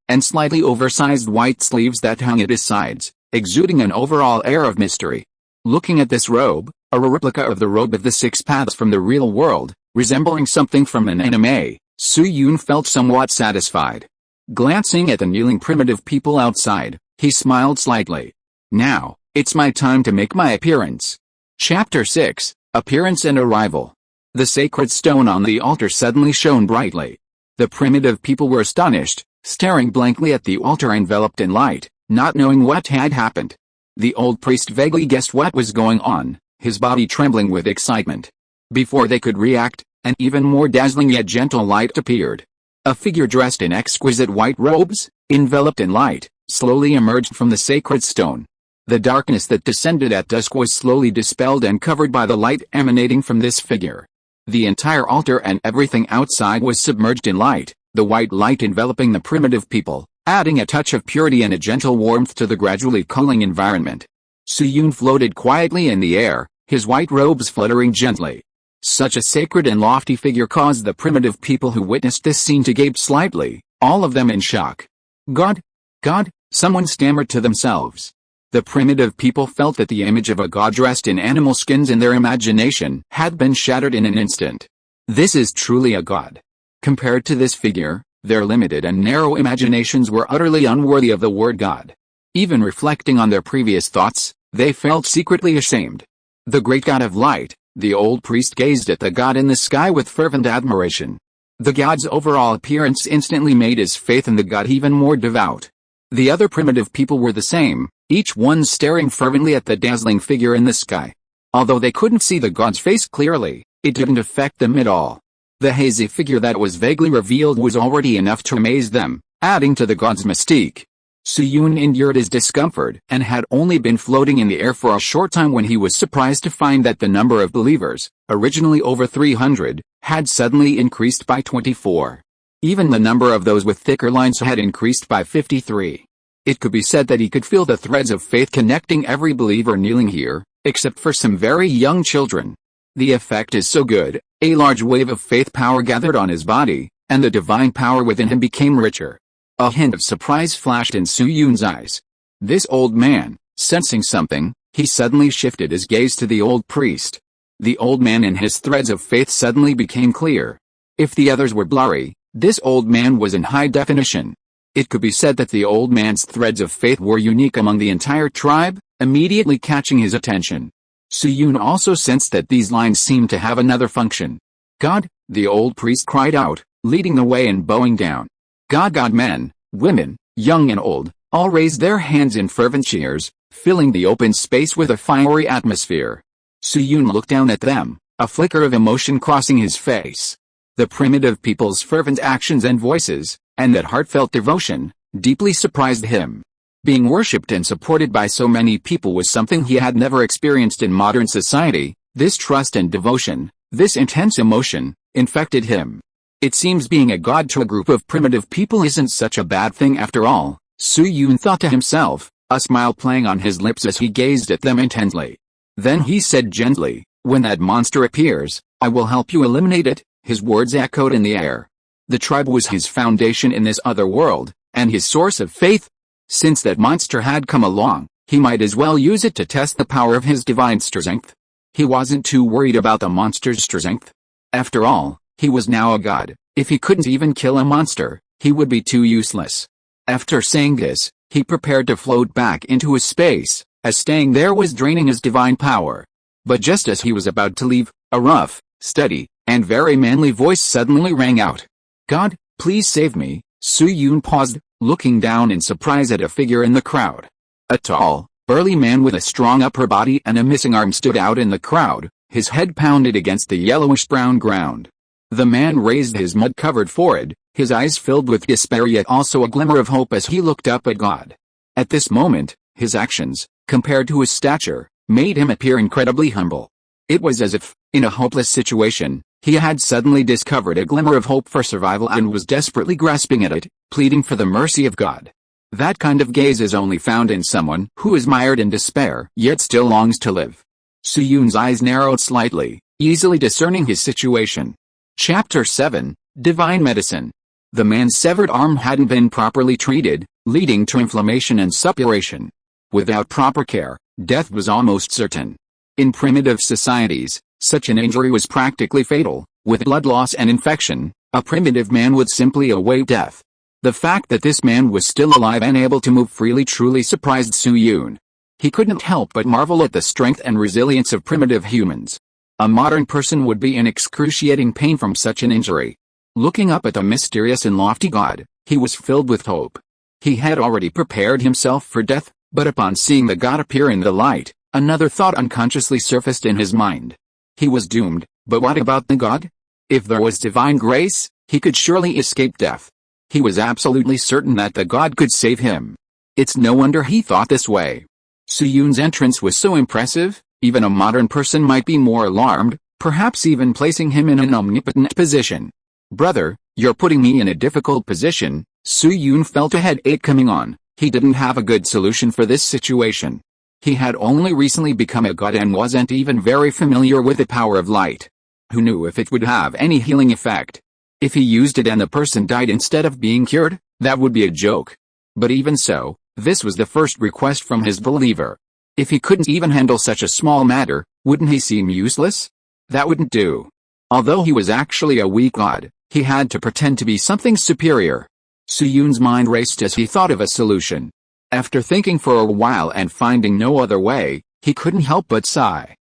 and slightly oversized white sleeves that hung at his sides, exuding an overall air of mystery. Looking at this robe, a replica of the robe of the six paths from the real world, resembling something from an anime, Su-Yun felt somewhat satisfied. Glancing at the kneeling primitive people outside, he smiled slightly. Now, it's my time to make my appearance. Chapter 6, Appearance and Arrival. The sacred stone on the altar suddenly shone brightly. The primitive people were astonished, staring blankly at the altar enveloped in light, not knowing what had happened. The old priest vaguely guessed what was going on, his body trembling with excitement. Before they could react, an even more dazzling yet gentle light appeared. A figure dressed in exquisite white robes, enveloped in light, slowly emerged from the sacred stone. The darkness that descended at dusk was slowly dispelled and covered by the light emanating from this figure. The entire altar and everything outside was submerged in light, the white light enveloping the primitive people, adding a touch of purity and a gentle warmth to the gradually cooling environment. Su-Yun floated quietly in the air, his white robes fluttering gently. Such a sacred and lofty figure caused the primitive people who witnessed this scene to gape slightly, all of them in shock. God! God! Someone stammered to themselves. The primitive people felt that the image of a god dressed in animal skins in their imagination had been shattered in an instant. This is truly a god. Compared to this figure, their limited and narrow imaginations were utterly unworthy of the word God. Even reflecting on their previous thoughts, they felt secretly ashamed. The great god of light, the old priest gazed at the god in the sky with fervent admiration. The god's overall appearance instantly made his faith in the god even more devout. The other primitive people were the same, each one staring fervently at the dazzling figure in the sky. Although they couldn't see the god's face clearly, it didn't affect them at all. The hazy figure that was vaguely revealed was already enough to amaze them, adding to the god's mystique. Su-Yun endured his discomfort and had only been floating in the air for a short time when he was surprised to find that the number of believers, originally over 300, had suddenly increased by 24. Even the number of those with thicker lines had increased by 53. It could be said that he could feel the threads of faith connecting every believer kneeling here, except for some very young children. The effect is so good, a large wave of faith power gathered on his body, and the divine power within him became richer. A hint of surprise flashed in Su-Yun's eyes. This old man, sensing something, he suddenly shifted his gaze to the old priest. The old man and his threads of faith suddenly became clear. If the others were blurry, this old man was in high definition. It could be said that the old man's threads of faith were unique among the entire tribe, immediately catching his attention. Su-Yun also sensed that these lines seemed to have another function. God, the old priest cried out, leading the way and bowing down. God, men, women, young and old, all raised their hands in fervent cheers, filling the open space with a fiery atmosphere. Su-Yun looked down at them, a flicker of emotion crossing his face. The primitive people's fervent actions and voices, and that heartfelt devotion, deeply surprised him. Being worshipped and supported by so many people was something he had never experienced in modern society. This trust and devotion, this intense emotion, infected him. It seems being a god to a group of primitive people isn't such a bad thing after all, Su-Yun thought to himself, a smile playing on his lips as he gazed at them intently. Then he said gently, "When that monster appears, I will help you eliminate it." His words echoed in the air. The tribe was his foundation in this other world, and his source of faith. Since that monster had come along, he might as well use it to test the power of his divine strength. He wasn't too worried about the monster's strength. After all, he was now a god. If he couldn't even kill a monster, he would be too useless. After saying this, he prepared to float back into his space, as staying there was draining his divine power. But just as he was about to leave, a rough, steady, and very manly voice suddenly rang out. "God, please save me." Su-yoon paused, looking down in surprise at a figure in the crowd. A tall, burly man with a strong upper body and a missing arm stood out in the crowd, his head pounded against the yellowish-brown ground. The man raised his mud-covered forehead, his eyes filled with despair yet also a glimmer of hope as he looked up at God. At this moment, his actions, compared to his stature, made him appear incredibly humble. It was as if, in a hopeless situation, he had suddenly discovered a glimmer of hope for survival and was desperately grasping at it, pleading for the mercy of God. That kind of gaze is only found in someone who is mired in despair yet still longs to live. Su-yoon's eyes narrowed slightly, easily discerning his situation. Chapter 7, Divine Medicine. The man's severed arm hadn't been properly treated, leading to inflammation and suppuration. Without proper care, death was almost certain. In primitive societies, such an injury was practically fatal. With blood loss and infection, a primitive man would simply await death. The fact that this man was still alive and able to move freely truly surprised Su-yoon. He couldn't help but marvel at the strength and resilience of primitive humans. A modern person would be in excruciating pain from such an injury. Looking up at the mysterious and lofty God, he was filled with hope. He had already prepared himself for death, but upon seeing the God appear in the light, another thought unconsciously surfaced in his mind. He was doomed, but what about the God? If there was divine grace, he could surely escape death. He was absolutely certain that the God could save him. It's no wonder he thought this way. Su-yoon's entrance was so impressive, even a modern person might be more alarmed, perhaps even placing him in an omnipotent position. "Brother, you're putting me in a difficult position." Su-yoon felt a headache coming on. He didn't have a good solution for this situation. He had only recently become a god and wasn't even very familiar with the power of light. Who knew if it would have any healing effect? If he used it and the person died instead of being cured, that would be a joke. But even so, this was the first request from his believer. If he couldn't even handle such a small matter, wouldn't he seem useless? That wouldn't do. Although he was actually a weak god, he had to pretend to be something superior. Su-yoon's mind raced as he thought of a solution. After thinking for a while and finding no other way, he couldn't help but sigh.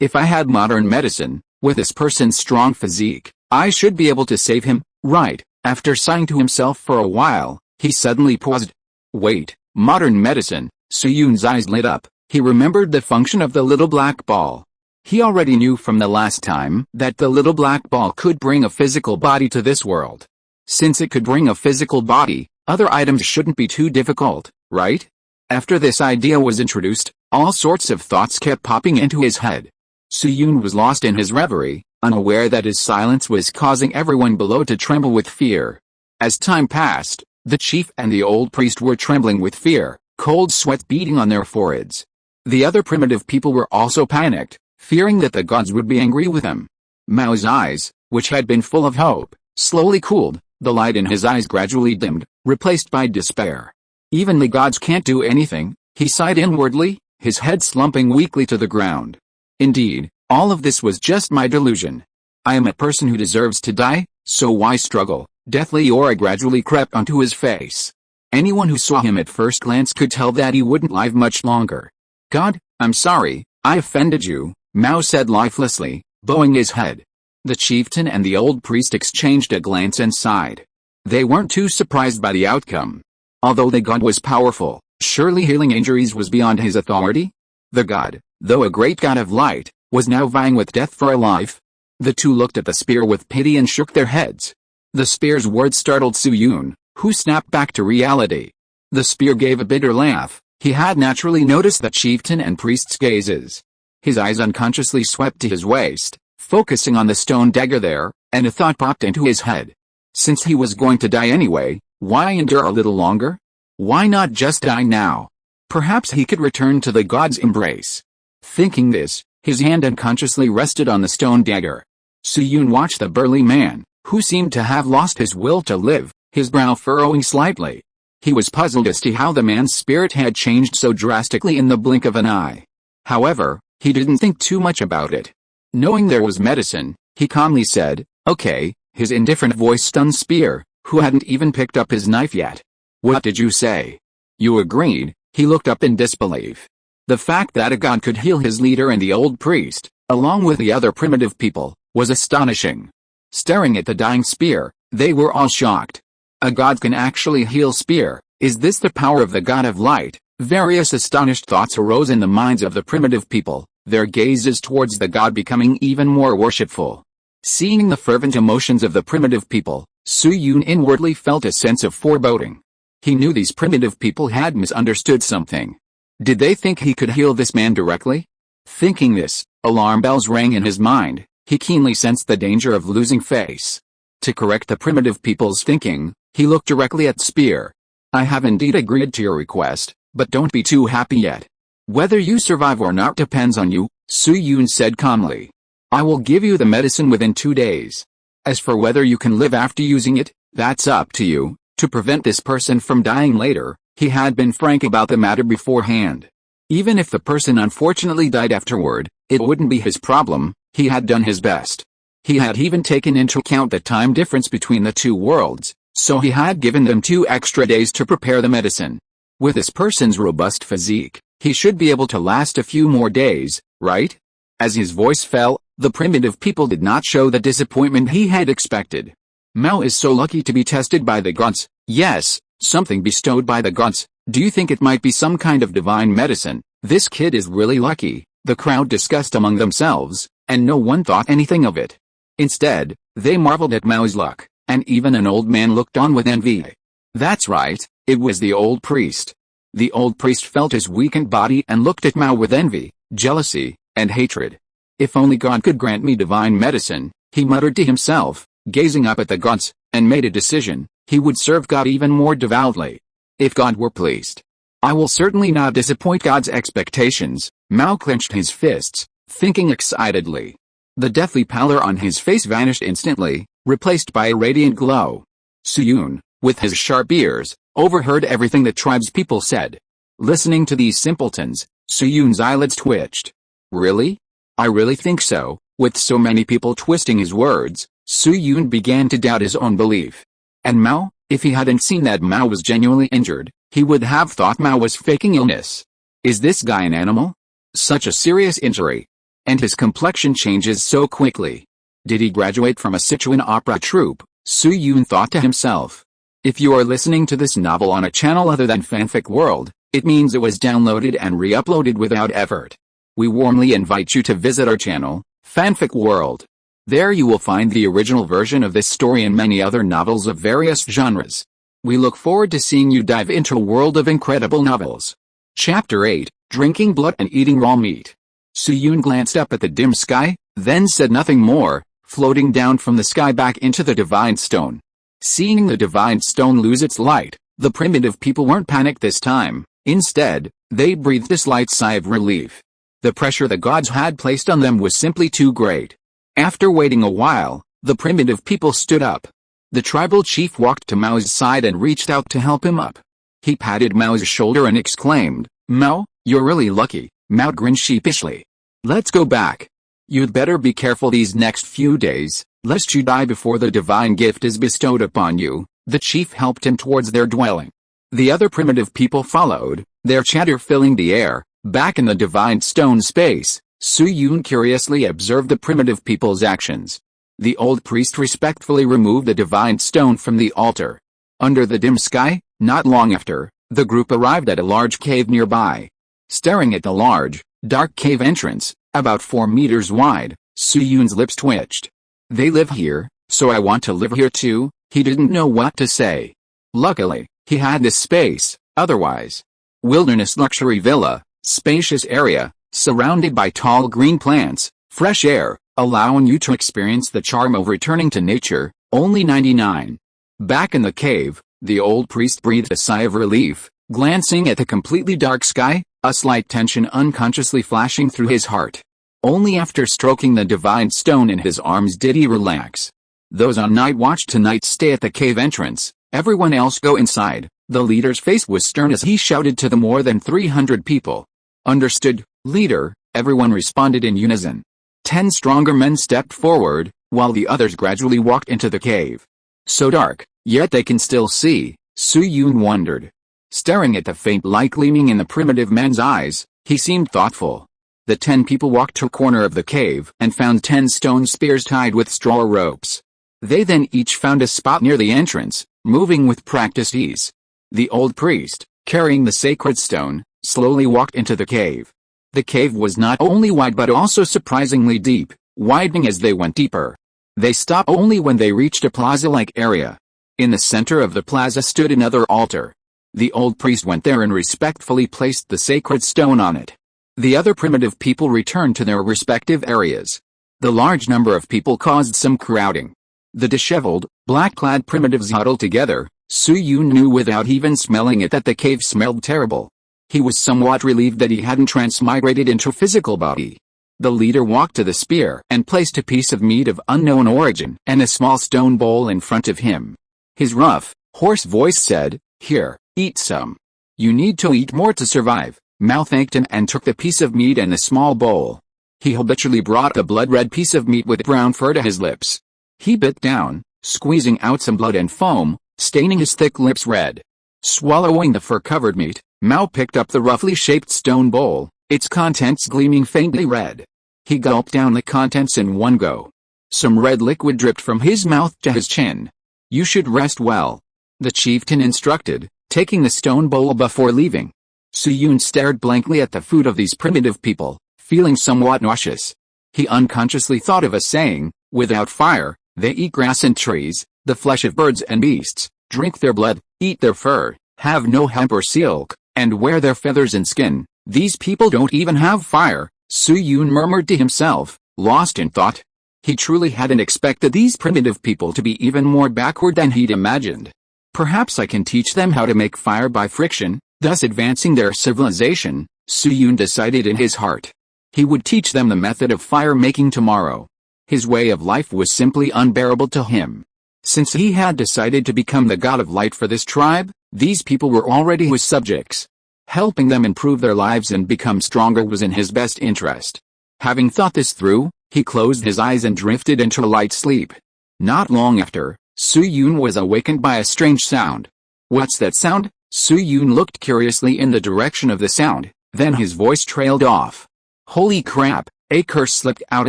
If I had modern medicine, with this person's strong physique, I should be able to save him, right? After sighing to himself for a while, he suddenly paused. Wait, modern medicine? Su-yoon's eyes lit up. He remembered the function of the little black ball. He already knew from the last time that the little black ball could bring a physical body to this world. Since it could bring a physical body, other items shouldn't be too difficult, right? After this idea was introduced, all sorts of thoughts kept popping into his head. Su-yoon was lost in his reverie, unaware that his silence was causing everyone below to tremble with fear. As time passed, the chief and the old priest were trembling with fear, cold sweat beading on their foreheads. The other primitive people were also panicked, fearing that the gods would be angry with them. Mao's eyes, which had been full of hope, slowly cooled, the light in his eyes gradually dimmed, replaced by despair. Even the gods can't do anything, he sighed inwardly, his head slumping weakly to the ground. Indeed, all of this was just my delusion. I am a person who deserves to die, so why struggle? Deathly aura gradually crept onto his face. Anyone who saw him at first glance could tell that he wouldn't live much longer. God, I'm sorry, I offended you, Mao said lifelessly, bowing his head. The chieftain and the old priest exchanged a glance and sighed. They weren't too surprised by the outcome. Although the god was powerful, surely healing injuries was beyond his authority? The god, though a great god of light, was now vying with death for a life. The two looked at the spear with pity and shook their heads. The spear's words startled Su-yoon, who snapped back to reality. The spear gave a bitter laugh. He had naturally noticed the chieftain and priest's gazes. His eyes unconsciously swept to his waist, focusing on the stone dagger there, and a thought popped into his head. Since he was going to die anyway, why endure a little longer? Why not just die now? Perhaps he could return to the god's embrace. Thinking this, his hand unconsciously rested on the stone dagger. Su-yoon watched the burly man, who seemed to have lost his will to live, his brow furrowing slightly. He was puzzled as to how the man's spirit had changed so drastically in the blink of an eye. However, he didn't think too much about it. Knowing there was medicine, he calmly said, "Okay," his indifferent voice stunned Spear, who hadn't even picked up his knife yet. What did you say? You agreed. He looked up in disbelief. The fact that a god could heal his leader and the old priest, along with the other primitive people, was astonishing. Staring at the dying spear, they were all shocked. A god can actually heal spear. Is this the power of the god of light? Various astonished thoughts arose in the minds of the primitive people, their gazes towards the god becoming even more worshipful. Seeing the fervent emotions of the primitive people, Su-Yun inwardly felt a sense of foreboding. He knew these primitive people had misunderstood something. Did they think he could heal this man directly? Thinking this, alarm bells rang in his mind. He keenly sensed the danger of losing face. To correct the primitive people's thinking, he looked directly at Spear. I have indeed agreed to your request, but don't be too happy yet. Whether you survive or not depends on you, Su-Yun said calmly. I will give you the medicine within 2 days. As for whether you can live after using it, that's up to you. To prevent this person from dying later, he had been frank about the matter beforehand. Even if the person unfortunately died afterward, it wouldn't be his problem. He had done his best. He had even taken into account the time difference between the two worlds, so he had given them 2 extra days to prepare the medicine. With this person's robust physique, he should be able to last a few more days, right? As his voice fell, the primitive people did not show the disappointment he had expected. Mao is so lucky to be tested by the gods. Yes, something bestowed by the gods. Do you think it might be some kind of divine medicine? This kid is really lucky, the crowd discussed among themselves, and no one thought anything of it. Instead, they marveled at Mao's luck, and even an old man looked on with envy. That's right, it was the old priest. The old priest felt his weakened body and looked at Mao with envy, jealousy, and hatred. If only God could grant me divine medicine, he muttered to himself, gazing up at the gods, and made a decision. He would serve God even more devoutly. If God were pleased, I will certainly not disappoint God's expectations. Mao clenched his fists, thinking excitedly. The deathly pallor on his face vanished instantly, replaced by a radiant glow. Su-Yun, with his sharp ears, overheard everything the tribe's people said. Listening to these simpletons, Su-Yun's eyelids twitched. Really? I really think so. With so many people twisting his words, Su-Yun began to doubt his own belief. And Mao? If he hadn't seen that Mao was genuinely injured, he would have thought Mao was faking illness. Is this guy an animal? Such a serious injury. And his complexion changes so quickly. Did he graduate from a Sichuan opera troupe? Su-Yun thought to himself. If you are listening to this novel on a channel other than Fanfic World, it means it was downloaded and re-uploaded without effort. We warmly invite you to visit our channel, Fanfic World. There you will find the original version of this story and many other novels of various genres. We look forward to seeing you dive into a world of incredible novels. Chapter 8, Drinking Blood and Eating Raw Meat. Su-Yun glanced up at the dim sky, then said nothing more, floating down from the sky back into the divine stone. Seeing the divine stone lose its light, the primitive people weren't panicked this time. Instead, they breathed a slight sigh of relief. The pressure the gods had placed on them was simply too great. After waiting a while, the primitive people stood up. The tribal chief walked to Mao's side and reached out to help him up. He patted Mao's shoulder and exclaimed, Mao, you're really lucky. Mao grinned sheepishly. Let's go back. You'd better be careful these next few days, lest you die before the divine gift is bestowed upon you. The chief helped him towards their dwelling. The other primitive people followed, their chatter filling the air. Back in the divine stone space, Su-Yun curiously observed the primitive people's actions. The old priest respectfully removed the divine stone from the altar. Under the dim sky, not long after, the group arrived at a large cave nearby. Staring at the large, dark cave entrance, about 4 meters wide, Su-Yun's lips twitched. They live here, so I want to live here too. He didn't know what to say. Luckily, he had this space, otherwise. Wilderness luxury villa, spacious area, surrounded by tall green plants, fresh air, allowing you to experience the charm of returning to nature, only 99. Back in the cave, the old priest breathed a sigh of relief, glancing at the completely dark sky, a slight tension unconsciously flashing through his heart. Only after stroking the divine stone in his arms did he relax. Those on night watch tonight stay at the cave entrance, everyone else go inside. The leader's face was stern as he shouted to the more than 300 people. Understood, leader, everyone responded in unison. 10 stronger men stepped forward, while the others gradually walked into the cave. So dark, yet they can still see. Su-Yun wondered. Staring at the faint light gleaming in the primitive man's eyes, he seemed thoughtful. The 10 people walked to a corner of the cave and found 10 stone spears tied with straw ropes. They then each found a spot near the entrance, moving with practiced ease. The old priest, carrying the sacred stone, slowly walked into the cave. The cave was not only wide but also surprisingly deep, widening as they went deeper. They stopped only when they reached a plaza-like area. In the center of the plaza stood another altar. The old priest went there and respectfully placed the sacred stone on it. The other primitive people returned to their respective areas. The large number of people caused some crowding. The disheveled, black-clad primitives huddled together. Su-Yun knew without even smelling it that the cave smelled terrible. He was somewhat relieved that he hadn't transmigrated into a physical body. The leader walked to the spear and placed a piece of meat of unknown origin and a small stone bowl in front of him. His rough, hoarse voice said, "Here, eat some. You need to eat more to survive." Mao thanked him and took the piece of meat and the small bowl. He habitually brought a blood-red piece of meat with brown fur to his lips. He bit down, squeezing out some blood and foam, staining his thick lips red. Swallowing the fur-covered meat, Mao picked up the roughly shaped stone bowl, its contents gleaming faintly red. He gulped down the contents in one go. Some red liquid dripped from his mouth to his chin. "You should rest well," the chieftain instructed, taking the stone bowl before leaving. Su-Yun stared blankly at the food of these primitive people, feeling somewhat nauseous. He unconsciously thought of a saying, "Without fire, they eat grass and trees, the flesh of birds and beasts, drink their blood, eat their fur, have no hemp or silk, and wear their feathers and skin. These people don't even have fire," Su-Yun murmured to himself, lost in thought. He truly hadn't expected these primitive people to be even more backward than he'd imagined. "Perhaps I can teach them how to make fire by friction, thus advancing their civilization," Su-Yun decided in his heart. He would teach them the method of fire-making tomorrow. His way of life was simply unbearable to him. Since he had decided to become the god of light for this tribe, these people were already his subjects. Helping them improve their lives and become stronger was in his best interest. Having thought this through, he closed his eyes and drifted into a light sleep. Not long after, Su-Yun was awakened by a strange sound. "What's that sound?" Su-Yun looked curiously in the direction of the sound, then his voice trailed off. Holy crap, a curse slipped out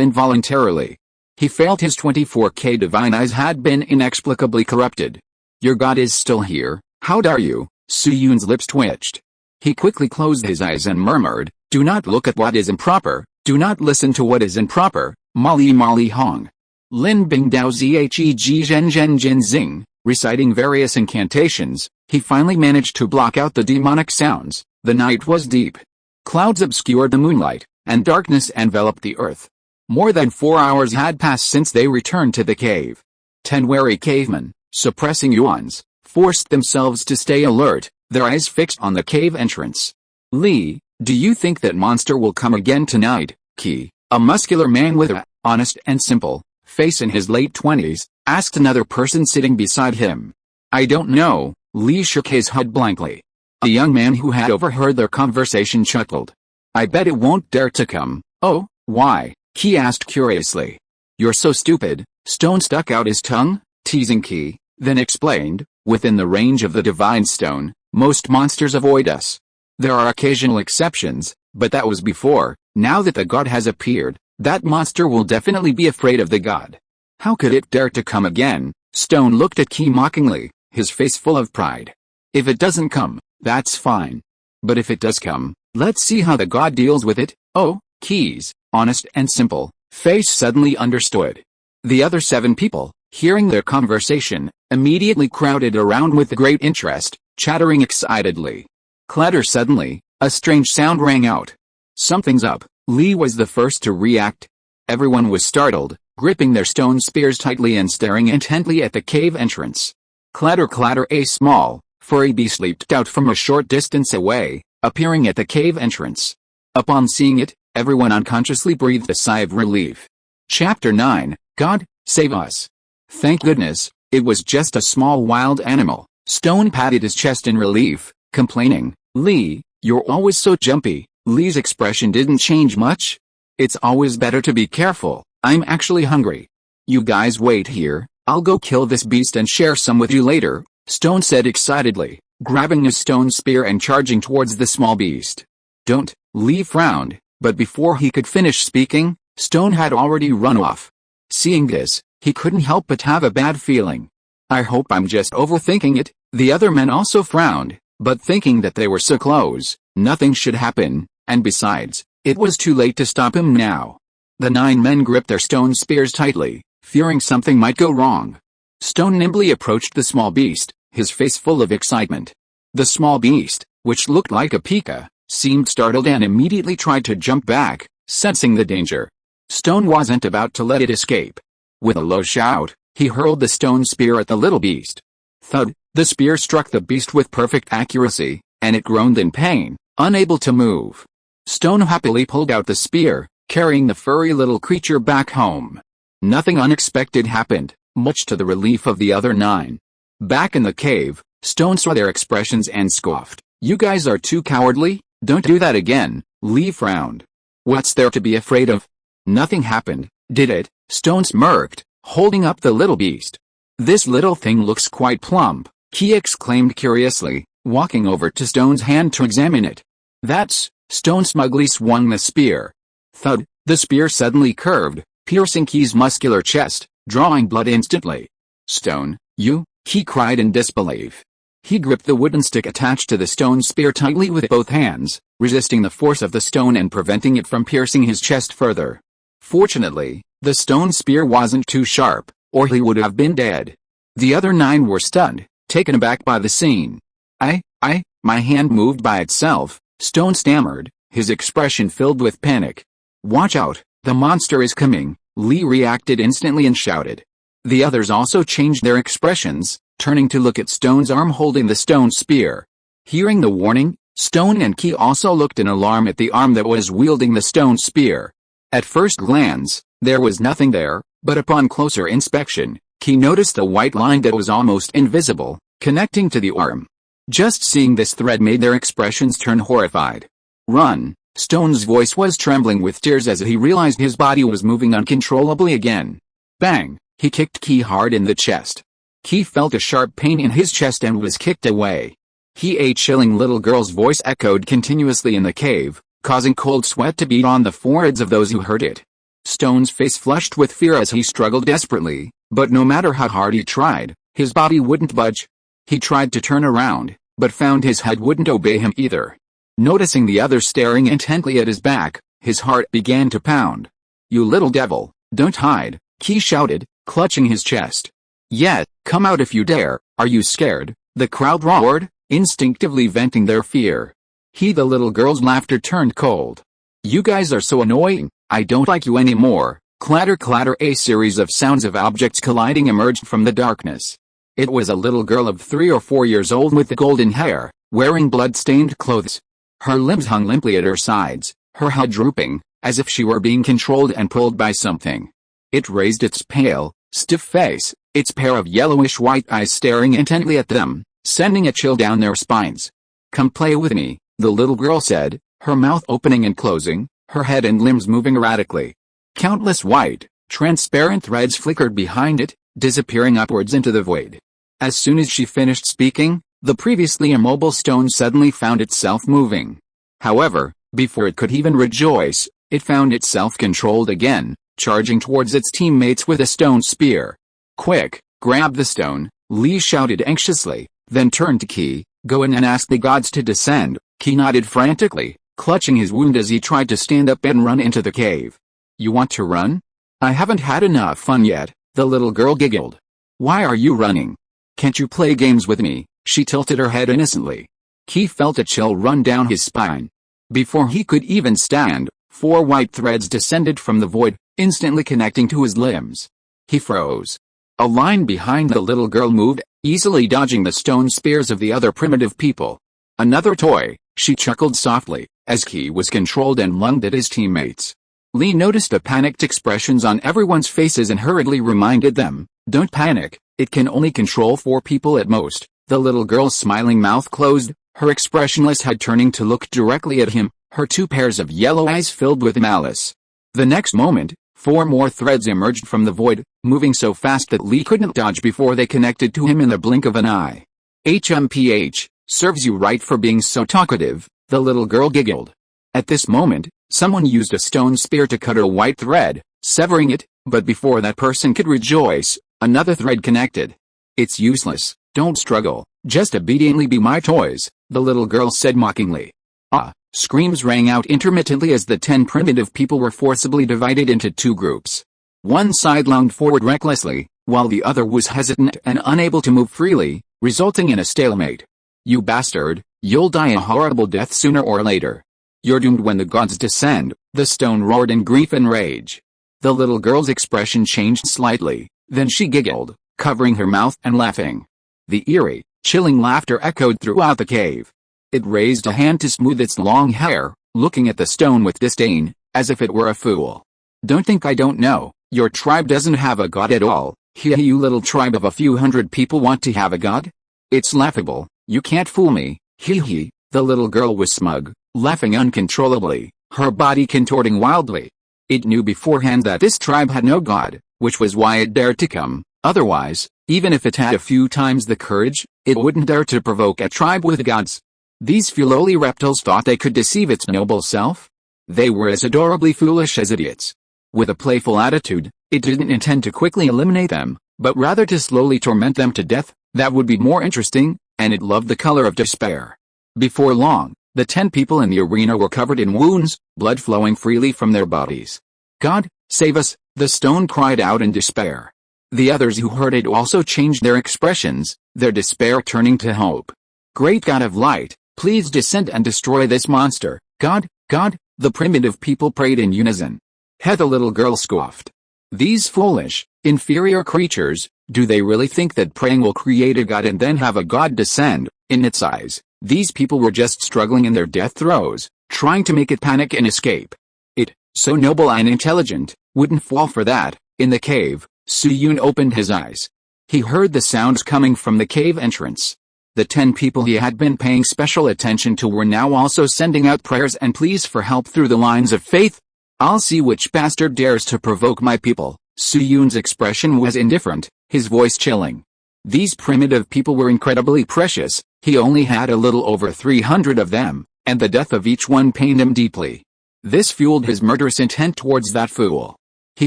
involuntarily. He felt his 24K divine eyes had been inexplicably corrupted. "Your god is still here, how dare you?" Su-Yun's lips twitched. He quickly closed his eyes and murmured, "Do not look at what is improper, do not listen to what is improper, Mali Mali Hong. Lin Bing Dao Zheg Zhen Zhen Jin Zing." Reciting various incantations, he finally managed to block out the demonic sounds. The night was deep. Clouds obscured the moonlight, and darkness enveloped the earth. More than 4 hours had passed since they returned to the cave. 10 wary cavemen, suppressing yawns, forced themselves to stay alert, their eyes fixed on the cave entrance. "Li, do you think that monster will come again tonight?" Ki, a muscular man with a honest and simple face in his late 20s, asked another person sitting beside him. "I don't know," Li shook his head blankly. A young man who had overheard their conversation chuckled. "I bet it won't dare to come." "Oh, why?" Ki asked curiously. "You're so stupid." Stone stuck out his tongue, teasing Ki, then explained, "Within the range of the divine stone, most monsters avoid us. There are occasional exceptions, but that was before. Now that the god has appeared, that monster will definitely be afraid of the god. How could it dare to come again?" Stone looked at Ki mockingly, his face full of pride. "If it doesn't come, that's fine. But if it does come, let's see how the god deals with it." "Oh," Ki's honest and simple face suddenly understood. The other 7 people, hearing their conversation, immediately crowded around with great interest, chattering excitedly. Clatter suddenly, a strange sound rang out. "Something's up." Li was the first to react. Everyone was startled, gripping their stone spears tightly and staring intently at the cave entrance. Clatter clatter, a small, furry beast leaped out from a short distance away, appearing at the cave entrance. Upon seeing it, everyone unconsciously breathed a sigh of relief. Chapter 9, God, Save Us. Thank goodness, it was just a small wild animal. Stone patted his chest in relief, complaining, "Li, you're always so jumpy." Li's expression didn't change much. "It's always better to be careful, I'm actually hungry. You guys wait here, I'll go kill this beast and share some with you later." Stone said excitedly, grabbing a stone spear and charging towards the small beast. Don't, Lee frowned, but before he could finish speaking, Stone had already run off. Seeing this, he couldn't help but have a bad feeling. I hope I'm just overthinking it. The other men also frowned, but thinking that they were so close, nothing should happen, and besides, it was too late to stop him now. The 9 men gripped their stone spears tightly, fearing something might go wrong. Stone nimbly approached the small beast, his face full of excitement. The small beast, which looked like a pika, seemed startled and immediately tried to jump back, sensing the danger. Stone wasn't about to let it escape. With a low shout, he hurled the stone spear at the little beast. Thud, the spear struck the beast with perfect accuracy, and it groaned in pain, unable to move. Stone happily pulled out the spear, carrying the furry little creature back home. Nothing unexpected happened, much to the relief of the other 9. Back in the cave, Stone saw their expressions and scoffed. You guys are too cowardly, don't do that again. Lee frowned. What's there to be afraid of? Nothing happened, did it? Stone smirked, holding up the little beast. This little thing looks quite plump, Key exclaimed curiously, walking over to Stone's hand to examine it. That's, Stone smugly swung the spear. Thud, the spear suddenly curved, piercing Key's muscular chest, drawing blood instantly. Stone, you, Key cried in disbelief. He gripped the wooden stick attached to the stone spear tightly with both hands, resisting the force of the stone and preventing it from piercing his chest further. Fortunately, the stone spear wasn't too sharp, or he would have been dead. The other 9 were stunned, taken aback by the scene. My hand moved by itself, Stone stammered, his expression filled with panic. Watch out, the monster is coming, Lee reacted instantly and shouted. The others also changed their expressions, turning to look at Stone's arm holding the stone spear. Hearing the warning, Stone and Key also looked in alarm at the arm that was wielding the stone spear. At first glance, there was nothing there, but upon closer inspection, Key noticed a white line that was almost invisible, connecting to the arm. Just seeing this thread made their expressions turn horrified. Run! Stone's voice was trembling with tears as he realized his body was moving uncontrollably again. Bang! He kicked Key hard in the chest. Key felt a sharp pain in his chest and was kicked away. A chilling little girl's voice echoed continuously in the cave, causing cold sweat to bead on the foreheads of those who heard it. Stone's face flushed with fear as he struggled desperately, but no matter how hard he tried, his body wouldn't budge. He tried to turn around, but found his head wouldn't obey him either. Noticing the others staring intently at his back, his heart began to pound. You little devil, don't hide, Key shouted, clutching his chest. Yeah, come out if you dare, are you scared? The crowd roared, instinctively venting their fear. The little girl's laughter turned cold. You guys are so annoying, I don't like you anymore. Clatter clatter, a series of sounds of objects colliding emerged from the darkness. It was a little girl of 3 or 4 years old with golden hair, wearing blood-stained clothes. Her limbs hung limply at her sides, her head drooping, as if she were being controlled and pulled by something. It raised its pale, stiff face, its pair of yellowish-white eyes staring intently at them, sending a chill down their spines. Come play with me, the little girl said, her mouth opening and closing, her head and limbs moving erratically. Countless white, transparent threads flickered behind it, disappearing upwards into the void. As soon as she finished speaking, the previously immobile stone suddenly found itself moving. However, before it could even rejoice, it found itself controlled again, charging towards its teammates with a stone spear. Quick, grab the stone, Lee shouted anxiously, then turned to Key, go in and ask the gods to descend. Key nodded frantically, clutching his wound as he tried to stand up and run into the cave. You want to run? I haven't had enough fun yet, the little girl giggled. Why are you running? Can't you play games with me? She tilted her head innocently. Key felt a chill run down his spine. Before he could even stand, 4 white threads descended from the void, instantly connecting to his limbs. He froze. A line behind the little girl moved, easily dodging the stone spears of the other primitive people. Another toy, she chuckled softly, as Key was controlled and lunged at his teammates. Lee noticed the panicked expressions on everyone's faces and hurriedly reminded them, don't panic, it can only control 4 people at most. The little girl's smiling mouth closed, her expressionless head turning to look directly at him, her 2 pairs of yellow eyes filled with malice. The next moment, 4 more threads emerged from the void, moving so fast that Lee couldn't dodge before they connected to him in the blink of an eye. HMPH, serves you right for being so talkative, the little girl giggled. At this moment, someone used a stone spear to cut a white thread, severing it, but before that person could rejoice, another thread connected. It's useless, don't struggle, just obediently be my toys, the little girl said mockingly. Ah! Screams rang out intermittently as the 10 primitive people were forcibly divided into 2 groups. One side lunged forward recklessly, while the other was hesitant and unable to move freely, resulting in a stalemate. You bastard, you'll die a horrible death sooner or later. You're doomed when the gods descend, the stone roared in grief and rage. The little girl's expression changed slightly, then she giggled, covering her mouth and laughing. The eerie, chilling laughter echoed throughout the cave. It raised a hand to smooth its long hair, looking at the stone with disdain, as if it were a fool. Don't think I don't know, your tribe doesn't have a god at all. You little tribe of a few hundred people want to have a god? It's laughable, you can't fool me, the little girl was smug, laughing uncontrollably, her body contorting wildly. It knew beforehand that this tribe had no god, which was why it dared to come, otherwise, even if it had a few times the courage, it wouldn't dare to provoke a tribe with gods. These few lowly reptiles thought they could deceive its noble self? They were as adorably foolish as idiots. With a playful attitude, it didn't intend to quickly eliminate them, but rather to slowly torment them to death. That would be more interesting, and it loved the color of despair. Before long, the 10 people in the arena were covered in wounds, blood flowing freely from their bodies. God, save us, the stone cried out in despair. The others who heard it also changed their expressions, their despair turning to hope. Great God of light, please descend and destroy this monster. God, the primitive people prayed in unison. The little girl scoffed. These foolish, inferior creatures, do they really think that praying will create a god and then have a god descend? In its eyes, these people were just struggling in their death throes, trying to make it panic and escape. It, so noble and intelligent, wouldn't fall for that. In the cave, Suyun opened his eyes. He heard the sounds coming from the cave entrance. The 10 people he had been paying special attention to were now also sending out prayers and pleas for help through the lines of faith. I'll see which bastard dares to provoke my people. Suyun's expression was indifferent, his voice chilling. These primitive people were incredibly precious, he only had a little over 300 of them, and the death of each one pained him deeply. This fueled his murderous intent towards that fool. He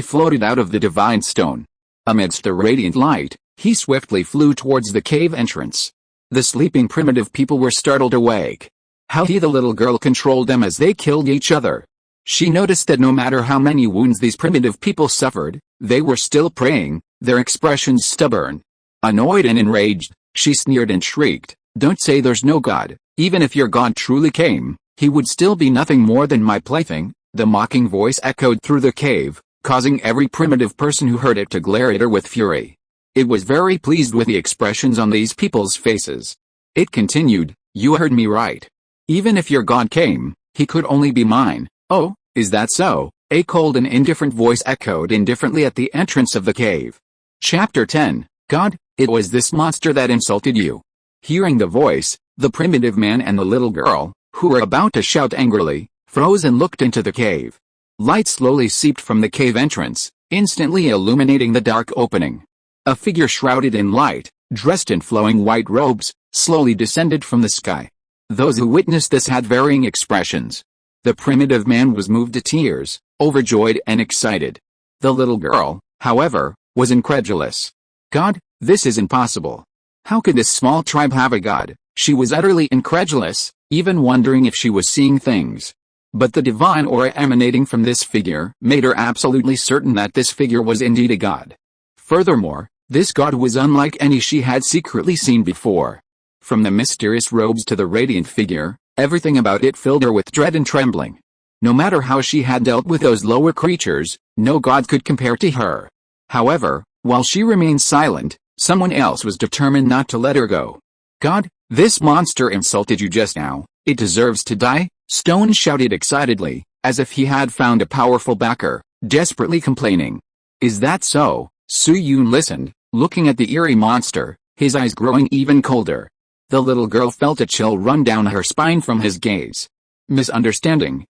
floated out of the divine stone. Amidst the radiant light, he swiftly flew towards the cave entrance. The sleeping primitive people were startled awake. The little girl controlled them as they killed each other. She noticed that no matter how many wounds these primitive people suffered, they were still praying, their expressions stubborn. Annoyed and enraged, she sneered and shrieked, "Don't say there's no God, even if your God truly came, he would still be nothing more than my plaything." The mocking voice echoed through the cave, causing every primitive person who heard it to glare at her with fury. It was very pleased with the expressions on these people's faces. It continued, "You heard me right. Even if your God came, he could only be mine." "Oh, is that so?" A cold and indifferent voice echoed indifferently at the entrance of the cave. Chapter 10, God, it was this monster that insulted you. Hearing the voice, the primitive man and the little girl, who were about to shout angrily, froze and looked into the cave. Light slowly seeped from the cave entrance, instantly illuminating the dark opening. A figure shrouded in light, dressed in flowing white robes, slowly descended from the sky. Those who witnessed this had varying expressions. The primitive man was moved to tears, overjoyed and excited. The little girl, however, was incredulous. God, this is impossible. How could this small tribe have a god? She was utterly incredulous, even wondering if she was seeing things. But the divine aura emanating from this figure made her absolutely certain that this figure was indeed a god. Furthermore, this god was unlike any she had secretly seen before. From the mysterious robes to the radiant figure, everything about it filled her with dread and trembling. No matter how she had dealt with those lower creatures, no god could compare to her. However, while she remained silent, someone else was determined not to let her go. God, this monster insulted you just now, it deserves to die, Stone shouted excitedly, as if he had found a powerful backer, desperately complaining. Is that so? Suyun listened, looking at the eerie monster, his eyes growing even colder. The little girl felt a chill run down her spine from his gaze. Misunderstanding,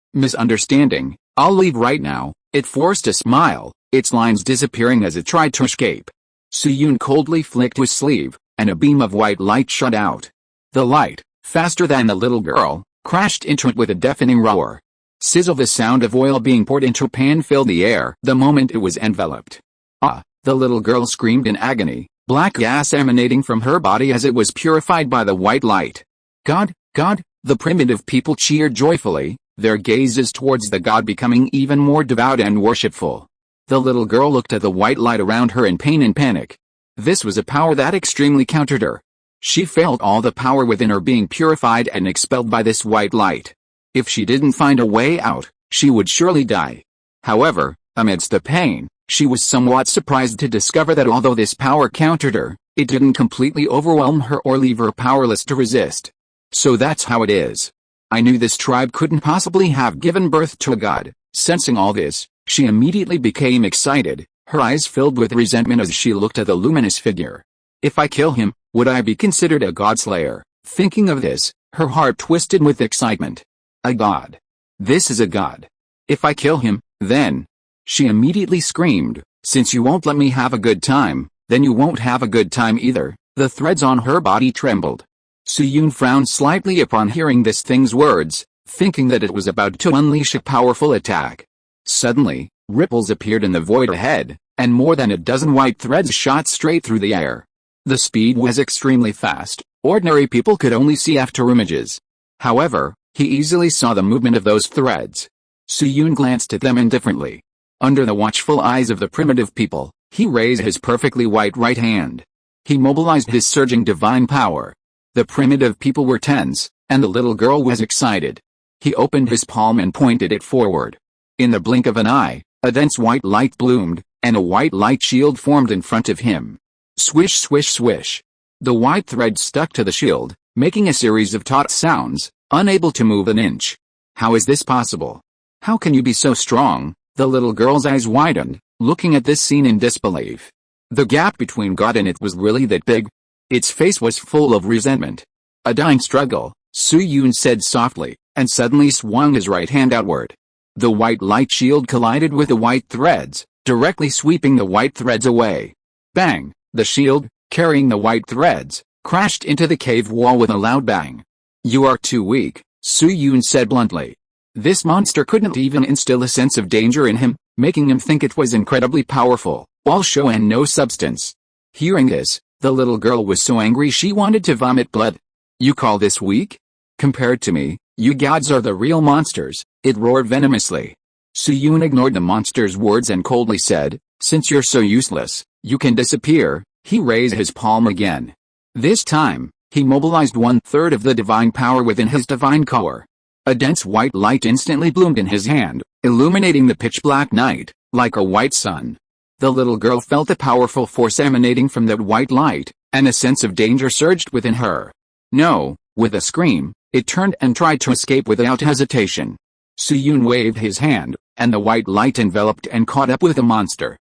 I'll leave right now. It forced a smile, its lines disappearing as it tried to escape. Suyun coldly flicked his sleeve, and a beam of white light shot out. The light, faster than the little girl, crashed into it with a deafening roar. Sizzle! The sound of oil being poured into a pan filled the air the moment it was enveloped. Ah! The little girl screamed in agony, black gas emanating from her body as it was purified by the white light. God, God! The primitive people cheered joyfully, their gazes towards the god becoming even more devout and worshipful. The little girl looked at the white light around her in pain and panic. This was a power that extremely countered her. She felt all the power within her being purified and expelled by this white light. If she didn't find a way out, she would surely die. However, amidst the pain, she was somewhat surprised to discover that although this power countered her, it didn't completely overwhelm her or leave her powerless to resist. So that's how it is. I knew this tribe couldn't possibly have given birth to a god. Sensing all this, she immediately became excited, her eyes filled with resentment as she looked at the luminous figure. If I kill him, would I be considered a godslayer? Thinking of this, her heart twisted with excitement. A god. This is a god. If I kill him, then... She immediately screamed, since you won't let me have a good time, then you won't have a good time either. The threads on her body trembled. Suyun frowned slightly upon hearing this thing's words, thinking that it was about to unleash a powerful attack. Suddenly, ripples appeared in the void ahead, and more than a dozen white threads shot straight through the air. The speed was extremely fast, ordinary people could only see after images. However, he easily saw the movement of those threads. Suyun glanced at them indifferently. Under the watchful eyes of the primitive people, he raised his perfectly white right hand. He mobilized his surging divine power. The primitive people were tense, and the little girl was excited. He opened his palm and pointed it forward. In the blink of an eye, a dense white light bloomed, and a white light shield formed in front of him. Swish, swish, swish. The white thread stuck to the shield, making a series of taut sounds, unable to move an inch. How is this possible? How can you be so strong? The little girl's eyes widened, looking at this scene in disbelief. The gap between God and it was really that big? Its face was full of resentment. A dying struggle, Suyun said softly, and suddenly swung his right hand outward. The white light shield collided with the white threads, directly sweeping the white threads away. Bang! The shield, carrying the white threads, crashed into the cave wall with a loud bang. You are too weak, Suyun said bluntly. This monster couldn't even instill a sense of danger in him, making him think it was incredibly powerful, all show and no substance. Hearing this, the little girl was so angry she wanted to vomit blood. You call this weak? Compared to me, you gods are the real monsters, it roared venomously. Suyun ignored the monster's words and coldly said, since you're so useless, you can disappear. He raised his palm again. This time, he mobilized 1/3 of the divine power within his divine core. A dense white light instantly bloomed in his hand, illuminating the pitch-black night, like a white sun. The little girl felt a powerful force emanating from that white light, and a sense of danger surged within her. No, with a scream, it turned and tried to escape without hesitation. Suyun waved his hand, and the white light enveloped and caught up with the monster.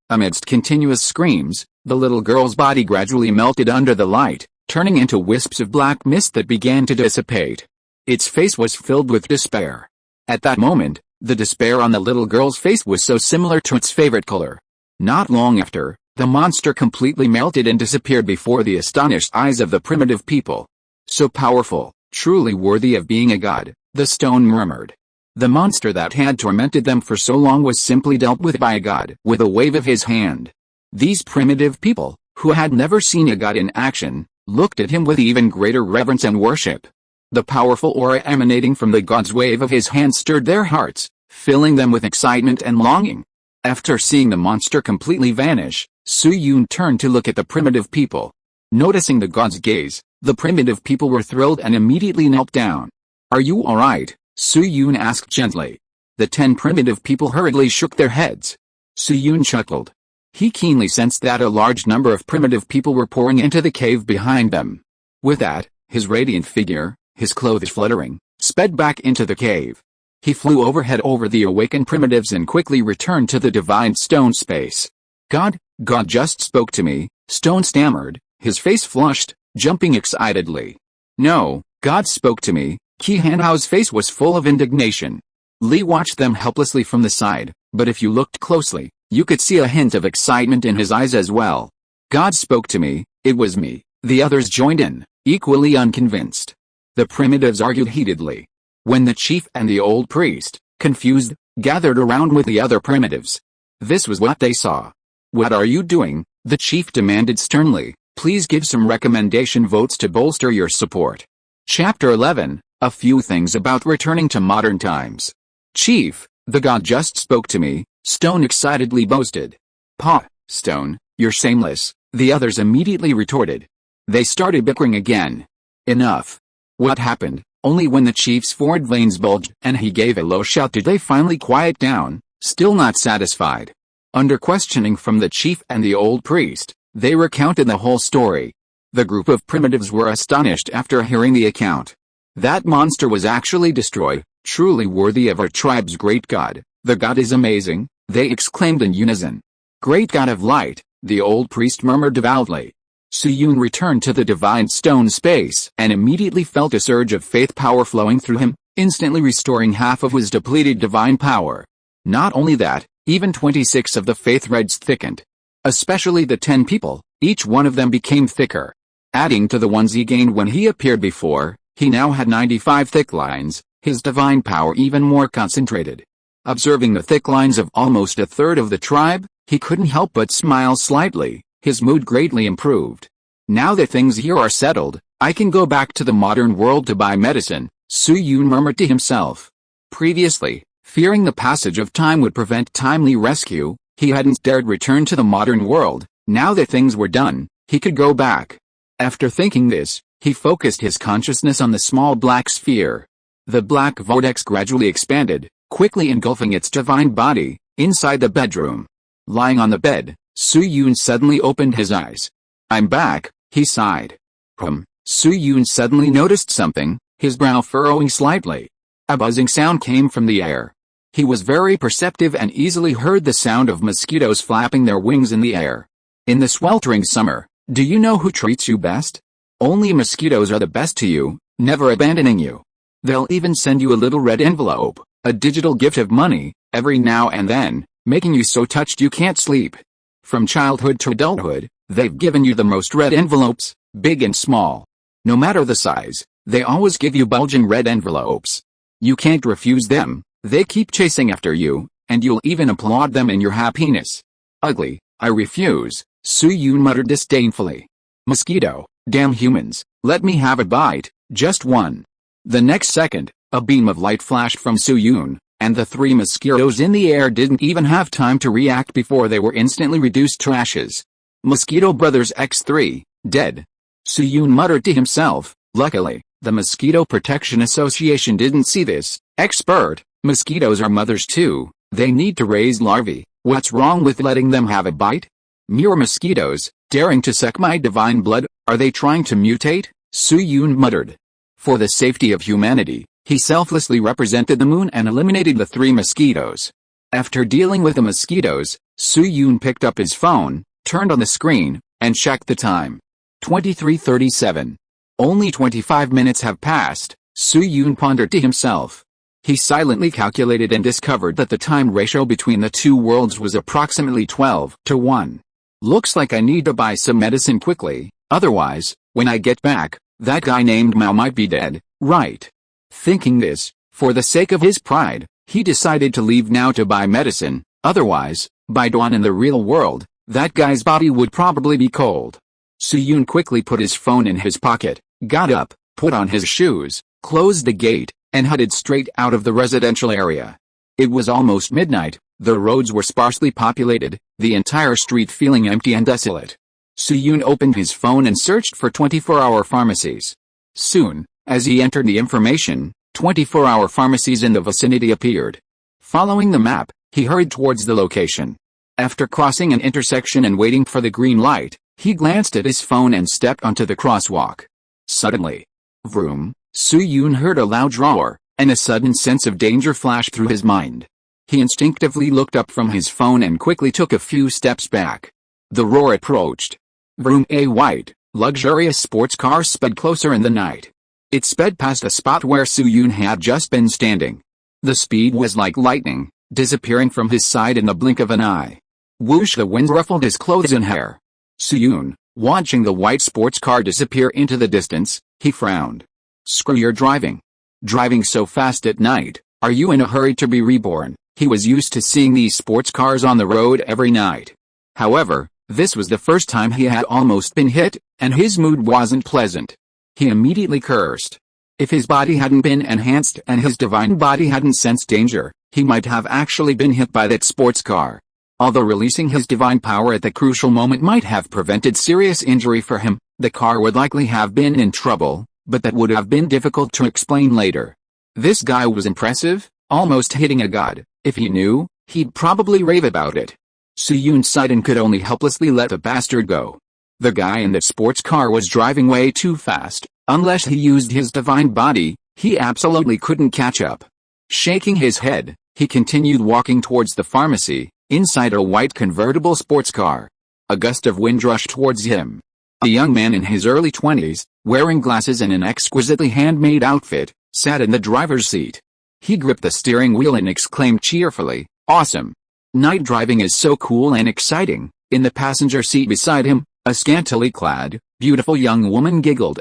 Amidst continuous screams, the little girl's body gradually melted under the light, turning into wisps of black mist that began to dissipate. Its face was filled with despair. At that moment, the despair on the little girl's face was so similar to its favorite color. Not long after, the monster completely melted and disappeared before the astonished eyes of the primitive people. So powerful, truly worthy of being a god, the stone murmured. The monster that had tormented them for so long was simply dealt with by a god with a wave of his hand. These primitive people, who had never seen a god in action, looked at him with even greater reverence and worship. The powerful aura emanating from the god's wave of his hand stirred their hearts, filling them with excitement and longing. After seeing the monster completely vanish, Suyun turned to look at the primitive people. Noticing the god's gaze, the primitive people were thrilled and immediately knelt down. Are you alright? Suyun asked gently. The 10 primitive people hurriedly shook their heads. Suyun chuckled. He keenly sensed that a large number of primitive people were pouring into the cave behind them. With that, his radiant figure, his clothes fluttering, sped back into the cave. He flew overhead over the awakened primitives and quickly returned to the divine stone space. God just spoke to me, Stone stammered, his face flushed, jumping excitedly. No, God spoke to me. Qi Hanhao's face was full of indignation. Li watched them helplessly from the side, but if you looked closely, you could see a hint of excitement in his eyes as well. God spoke to me, it was me. The others joined in, equally unconvinced. The primitives argued heatedly. When the chief and the old priest, confused, gathered around with the other primitives, this was what they saw. "What are you doing?" the chief demanded sternly. "Please give some recommendation votes to bolster your support." Chapter 11, A Few Things About Returning to Modern Times. "Chief, the god just spoke to me," Stone excitedly boasted. "Pah, Stone, you're shameless," the others immediately retorted. They started bickering again. Enough. What happened? Only when the chief's forward veins bulged and he gave a low shout did they finally quiet down, still not satisfied. Under questioning from the chief and the old priest, they recounted the whole story. The group of primitives were astonished after hearing the account. That monster was actually destroyed, truly worthy of our tribe's great god. "The god is amazing," they exclaimed in unison. "Great god of light," the old priest murmured devoutly. Suyun returned to the divine stone space and immediately felt a surge of faith power flowing through him, instantly restoring half of his depleted divine power. Not only that, even 26 of the faith threads thickened. Especially the 10 people, each one of them became thicker. Adding to the ones he gained when he appeared before, he now had 95 thick lines, his divine power even more concentrated. Observing the thick lines of almost a third of the tribe, he couldn't help but smile slightly. His mood greatly improved. "Now that things here are settled, I can go back to the modern world to buy medicine," Suyun murmured to himself. Previously, fearing the passage of time would prevent timely rescue, he hadn't dared return to the modern world. Now that things were done, he could go back. After thinking this, he focused his consciousness on the small black sphere. The black vortex gradually expanded, quickly engulfing its divine body, inside the bedroom. Lying on the bed, Suyun suddenly opened his eyes. "I'm back," he sighed. Suyun suddenly noticed something, his brow furrowing slightly. A buzzing sound came from the air. He was very perceptive and easily heard the sound of mosquitoes flapping their wings in the air. In the sweltering summer, do you know who treats you best? Only mosquitoes are the best to you, never abandoning you. They'll even send you a little red envelope, a digital gift of money, every now and then, making you so touched you can't sleep. From childhood to adulthood, they've given you the most red envelopes, big and small. No matter the size, they always give you bulging red envelopes. You can't refuse them, they keep chasing after you, and you'll even applaud them in your happiness. Ugly, I refuse, Suyun muttered disdainfully. Mosquito, damn humans, let me have a bite, just one. The next second, a beam of light flashed from Suyun, and the 3 mosquitoes in the air didn't even have time to react before they were instantly reduced to ashes. Mosquito Brothers X3, dead. Suyun muttered to himself. Luckily, the Mosquito Protection Association didn't see this. Expert, mosquitoes are mothers too, they need to raise larvae, what's wrong with letting them have a bite? Mere mosquitoes, daring to suck my divine blood, are they trying to mutate? Suyun muttered. For the safety of humanity, he selflessly represented the moon and eliminated the 3 mosquitoes. After dealing with the mosquitoes, Suyun picked up his phone, turned on the screen, and checked the time. 23:37. Only 25 minutes have passed, Suyun pondered to himself. He silently calculated and discovered that the time ratio between the 2 worlds was approximately 12-1. Looks like I need to buy some medicine quickly, otherwise, when I get back, that guy named Mao might be dead, right? Thinking this, for the sake of his pride, he decided to leave now to buy medicine, otherwise, by dawn in the real world, that guy's body would probably be cold. Suyun quickly put his phone in his pocket, got up, put on his shoes, closed the gate, and headed straight out of the residential area. It was almost midnight, the roads were sparsely populated, the entire street feeling empty and desolate. Suyun opened his phone and searched for 24-hour pharmacies. Soon, as he entered the information, 24-hour pharmacies in the vicinity appeared. Following the map, he hurried towards the location. After crossing an intersection and waiting for the green light, he glanced at his phone and stepped onto the crosswalk. Suddenly, vroom, Suyun heard a loud roar, and a sudden sense of danger flashed through his mind. He instinctively looked up from his phone and quickly took a few steps back. The roar approached. Vroom, a white, luxurious sports car sped closer in the night. It sped past a spot where Suyun had just been standing. The speed was like lightning, disappearing from his side in the blink of an eye. Whoosh, the wind ruffled his clothes and hair. Suyun, Watching the white sports car disappear into the distance, he frowned. Screw your driving. Driving so fast at night, are you in a hurry to be reborn? He was used to seeing these sports cars on the road every night. However, this was the first time he had almost been hit, and his mood wasn't pleasant. He immediately cursed. If his body hadn't been enhanced and his divine body hadn't sensed danger, he might have actually been hit by that sports car. Although releasing his divine power at the crucial moment might have prevented serious injury for him, the car would likely have been in trouble, but that would have been difficult to explain later. This guy was impressive, almost hitting a god. If he knew, he'd probably rave about it. Soo-yoon sighed and could only helplessly let the bastard go. The guy in the sports car was driving way too fast. Unless he used his divine body, he absolutely couldn't catch up. Shaking his head, he continued walking towards the pharmacy, inside a white convertible sports car. A gust of wind rushed towards him. A young man in his early 20s, wearing glasses and an exquisitely handmade outfit, sat in the driver's seat. He gripped the steering wheel and exclaimed cheerfully, "Awesome! Night driving is so cool and exciting." In the passenger seat beside him, a scantily clad, beautiful young woman giggled.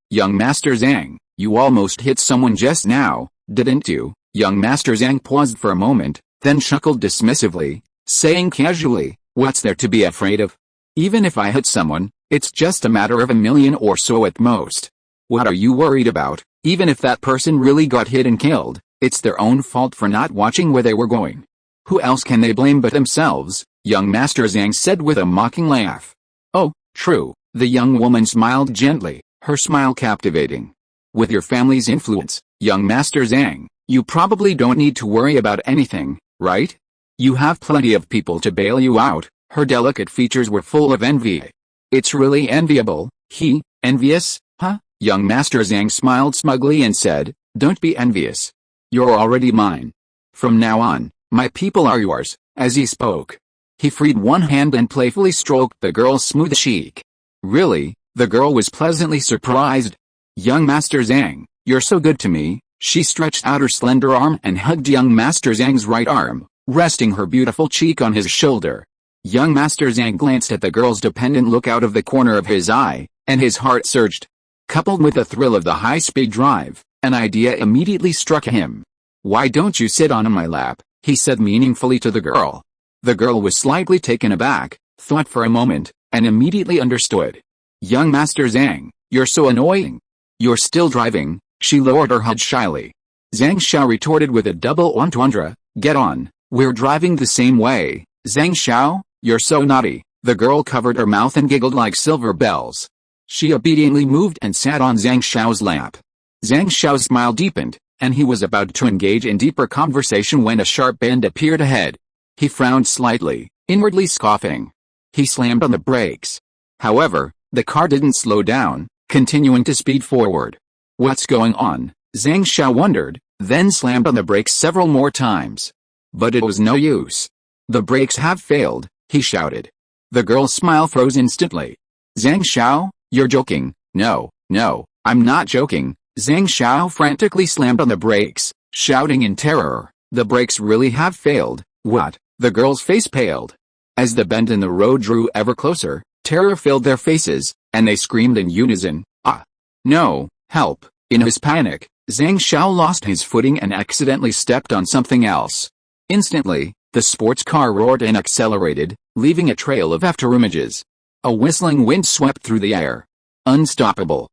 Young Master Zhang, you almost hit someone just now, didn't you?" Young Master Zhang paused for a moment, then chuckled dismissively, saying casually, "What's there to be afraid of? Even if I hit someone, it's just a matter of a million or so at most. What are you worried about? Even if that person really got hit and killed, it's their own fault for not watching where they were going. Who else can they blame but themselves?" Young Master Zhang said with a mocking laugh. "Oh, true," the young woman smiled gently, her smile captivating. "With your family's influence, young Master Zhang, you probably don't need to worry about anything, right? You have plenty of people to bail you out." Her delicate features were full of envy. "It's really enviable." Envious, huh?" Young Master Zhang smiled smugly and said, "Don't be envious. You're already mine. From now on, my people are yours." As he spoke, he freed one hand and playfully stroked the girl's smooth cheek. "Really?" The girl was pleasantly surprised. "Young Master Zhang, you're so good to me." She stretched out her slender arm and hugged young Master Zhang's right arm, resting her beautiful cheek on his shoulder. Young Master Zhang glanced at the girl's dependent look out of the corner of his eye, and his heart surged. Coupled with the thrill of the high-speed drive, an idea immediately struck him. "Why don't you sit on my lap?" he said meaningfully to the girl. The girl was slightly taken aback, thought for a moment, and immediately understood. "Young Master Zhang, you're so annoying. You're still driving." She lowered her head shyly. Zhang Xiao retorted with a double entendre, "Get on, we're driving the same way." "Zhang Xiao, you're so naughty." The girl covered her mouth and giggled like silver bells. She obediently moved and sat on Zhang Xiao's lap. Zhang Xiao's smile deepened, and he was about to engage in deeper conversation when a sharp bend appeared ahead. He frowned slightly, inwardly scoffing. He slammed on the brakes. However, the car didn't slow down, continuing to speed forward. "What's going on?" Zhang Xiao wondered, then slammed on the brakes several more times. But it was no use. "The brakes have failed," he shouted. The girl's smile froze instantly. "Zhang Xiao, you're joking." No, I'm not joking." Zhang Xiao frantically slammed on the brakes, shouting in terror, "The brakes really have failed." "What?" The girl's face paled. As the bend in the road drew ever closer, terror filled their faces, and they screamed in unison, "Ah! No, help!" In his panic, Zhang Xiao lost his footing and accidentally stepped on something else. Instantly, the sports car roared and accelerated, leaving a trail of afterimages. A whistling wind swept through the air. Unstoppable.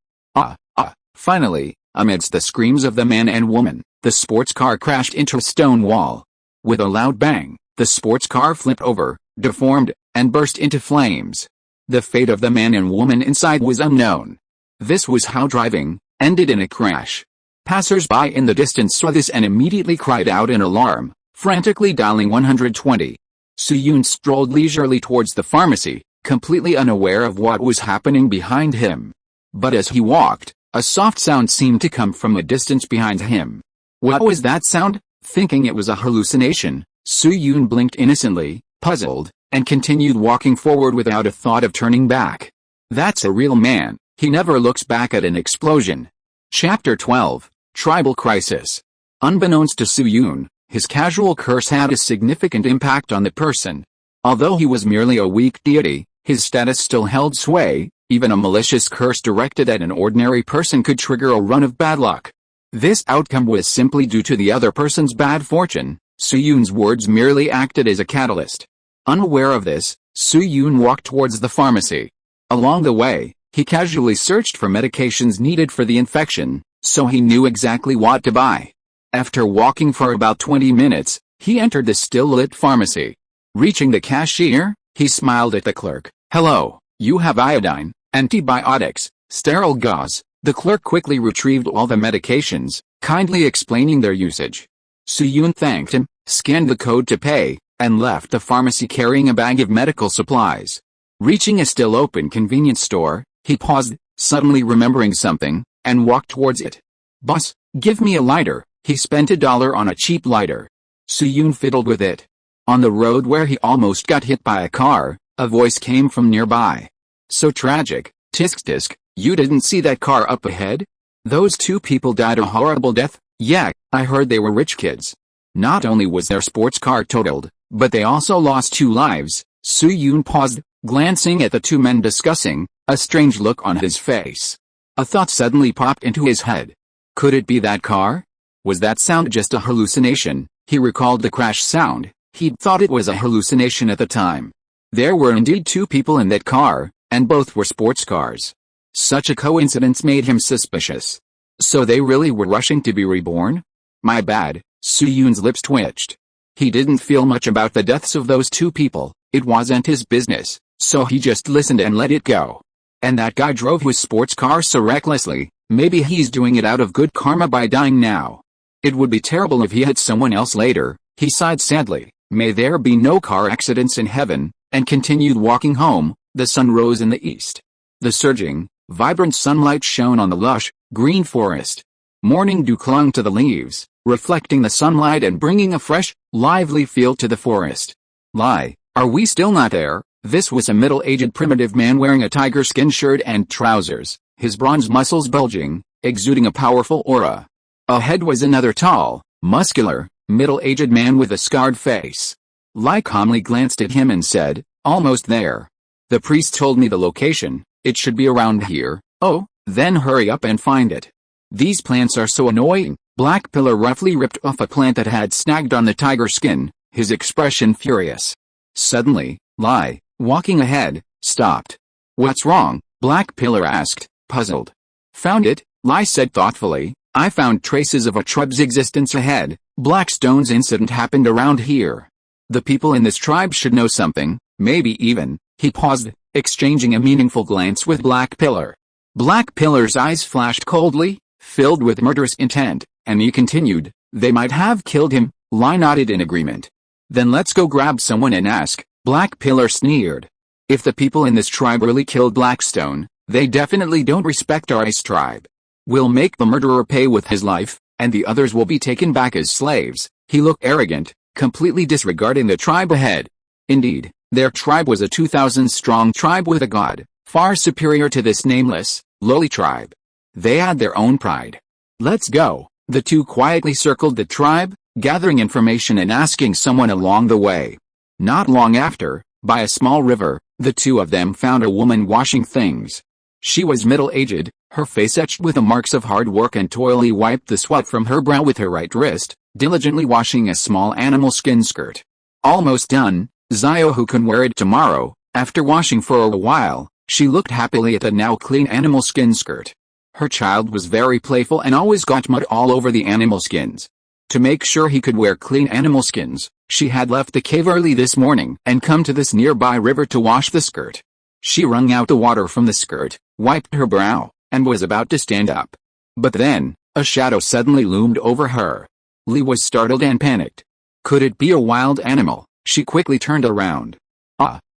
Finally, amidst the screams of the man and woman, the sports car crashed into a stone wall. With a loud bang, the sports car flipped over, deformed, and burst into flames. The fate of the man and woman inside was unknown. This was how driving ended in a crash. Passers-by in the distance saw this and immediately cried out in alarm, frantically dialing 120. Soo-yoon strolled leisurely towards the pharmacy, completely unaware of what was happening behind him. But as he walked, a soft sound seemed to come from a distance behind him. What was that sound? Thinking it was a hallucination, Soo-yoon blinked innocently, puzzled, and continued walking forward without a thought of turning back. That's a real man, he never looks back at an explosion. Chapter 12, Tribal Crisis. Unbeknownst to Soo-yoon, his casual curse had a significant impact on the person. Although he was merely a weak deity, His status still held sway. Even a malicious curse directed at an ordinary person could trigger a run of bad luck. This outcome was simply due to the other person's bad fortune. Soo-yoon's words merely acted as a catalyst. Unaware of this, Soo-yoon walked towards the pharmacy. Along the way, he casually searched for medications needed for the infection, so he knew exactly what to buy. After walking for about 20 minutes, he entered the still-lit pharmacy. Reaching the cashier, he smiled at the clerk. "Hello, you have iodine, antibiotics, sterile gauze." The clerk quickly retrieved all the medications, kindly explaining their usage. Soo-yoon thanked him, scanned the code to pay, and left the pharmacy carrying a bag of medical supplies. Reaching a still-open convenience store, he paused, suddenly remembering something, and walked towards it. "Boss, give me a lighter." He spent $1 on a cheap lighter. Soo-yoon fiddled with it. On the road where he almost got hit by a car, a voice came from nearby. "So tragic, tisk tisk, you didn't see that car up ahead? Those 2 people died a horrible death." "Yeah, I heard they were rich kids." Not only was their sports car totaled, but they also lost 2 lives. Soo-yoon paused, glancing at the 2 men discussing, a strange look on his face. A thought suddenly popped into his head. Could it be that car? Was that sound just a hallucination? He recalled the crash sound. He'd thought it was a hallucination at the time. There were indeed 2 people in that car, and both were sports cars. Such a coincidence made him suspicious. So they really were rushing to be reborn? My bad. Soo-yoon's lips twitched. He didn't feel much about the deaths of those 2 people. It wasn't his business, so he just listened and let it go. And that guy drove his sports car so recklessly. Maybe he's doing it out of good karma by dying now. It would be terrible if he hit someone else later. He sighed sadly. May there be no car accidents in heaven, and continued walking home. The sun rose in the east. The surging, vibrant sunlight shone on the lush, green forest. Morning dew clung to the leaves, reflecting the sunlight and bringing a fresh, lively feel to the forest. Lie, are we still not there? This was a middle-aged primitive man wearing a tiger skin shirt and trousers, his bronze muscles bulging, exuding a powerful aura. Ahead was another tall, muscular, middle-aged man with a scarred face. Lai calmly glanced at him and said, "Almost there. The priest told me the location. It should be around here." "Oh, then hurry up and find it. These plants are so annoying." Black Pillar roughly ripped off a plant that had snagged on the tiger skin, his expression furious. Suddenly, Lai, walking ahead, stopped. "What's wrong?" Black Pillar asked, puzzled. "Found it," Lai said thoughtfully. "I found traces of a tribe's existence ahead. Blackstone's incident happened around here. The people in this tribe should know something, maybe even." He paused, exchanging a meaningful glance with Black Pillar. Black Pillar's eyes flashed coldly, filled with murderous intent, and he continued, "They might have killed him." Lai nodded in agreement. "Then let's go grab someone and ask." Black Pillar sneered. "If the people in this tribe really killed Blackstone, they definitely don't respect our Ice tribe. We'll make the murderer pay with his life, and the others will be taken back as slaves." He looked arrogant, completely disregarding the tribe ahead. Indeed, their tribe was a 2,000-strong tribe with a god, far superior to this nameless, lowly tribe. They had their own pride. "Let's go." The 2 quietly circled the tribe, gathering information and asking someone along the way. Not long after, by a small river, the 2 of them found a woman washing things. She was middle-aged, her face etched with the marks of hard work and toil. He wiped the sweat from her brow with her right wrist, diligently washing a small animal skin skirt. "Almost done, Zio who can wear it tomorrow." After washing for a while, she looked happily at the now clean animal skin skirt. Her child was very playful and always got mud all over the animal skins. To make sure he could wear clean animal skins, she had left the cave early this morning and come to this nearby river to wash the skirt. She wrung out the water from the skirt, wiped her brow, and was about to stand up. But then, a shadow suddenly loomed over her. Lee was startled and panicked. Could it be a wild animal? She quickly turned around.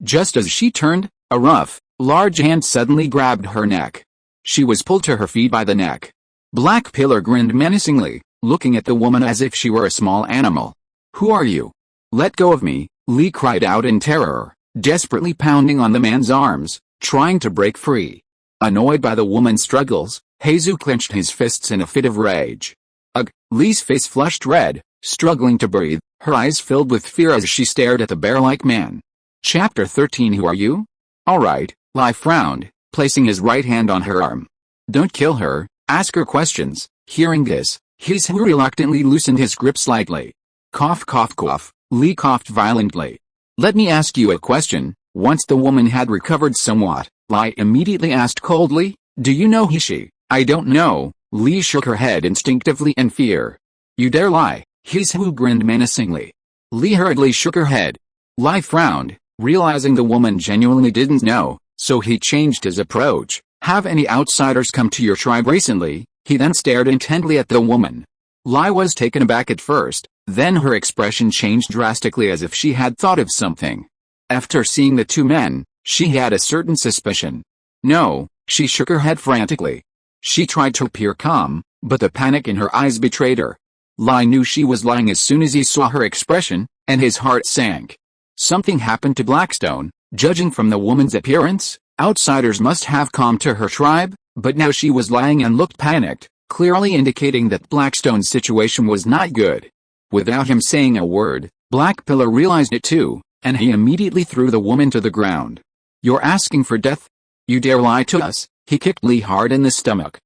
Just as she turned, a rough, large hand suddenly grabbed her neck. She was pulled to her feet by the neck. Black Pillar grinned menacingly, looking at the woman as if she were a small animal. "Who are you? Let go of me," Lee cried out in terror, desperately pounding on the man's arms, trying to break free. Annoyed by the woman's struggles, Jesus clenched his fists in a fit of rage. Ugh! Lee's face flushed red, struggling to breathe, her eyes filled with fear as she stared at the bear-like man. Chapter 13. Who are you? Alright, Lai frowned, placing his right hand on her arm. Don't kill her, ask her questions. Hearing this, He's who reluctantly loosened his grip slightly. Cough cough cough, Li coughed violently. Let me ask you a question. Once the woman had recovered somewhat, Lai immediately asked coldly, do you know she? I don't know. Li shook her head instinctively in fear. You dare lie? He's who grinned menacingly. Li hurriedly shook her head. Lai frowned, realizing the woman genuinely didn't know, so he changed his approach. Have any outsiders come to your tribe recently? He then stared intently at the woman. Lai was taken aback at first, then her expression changed drastically as if she had thought of something. After seeing the two men, she had a certain suspicion. No, she shook her head frantically. She tried to appear calm, but the panic in her eyes betrayed her. Lai knew she was lying as soon as he saw her expression, and his heart sank. Something happened to Blackstone. Judging from the woman's appearance, outsiders must have come to her tribe, but now she was lying and looked panicked, clearly indicating that Blackstone's situation was not good. Without him saying a word, Black Pillar realized it too, and he immediately threw the woman to the ground. You're asking for death? You dare lie to us? He kicked Li hard in the stomach.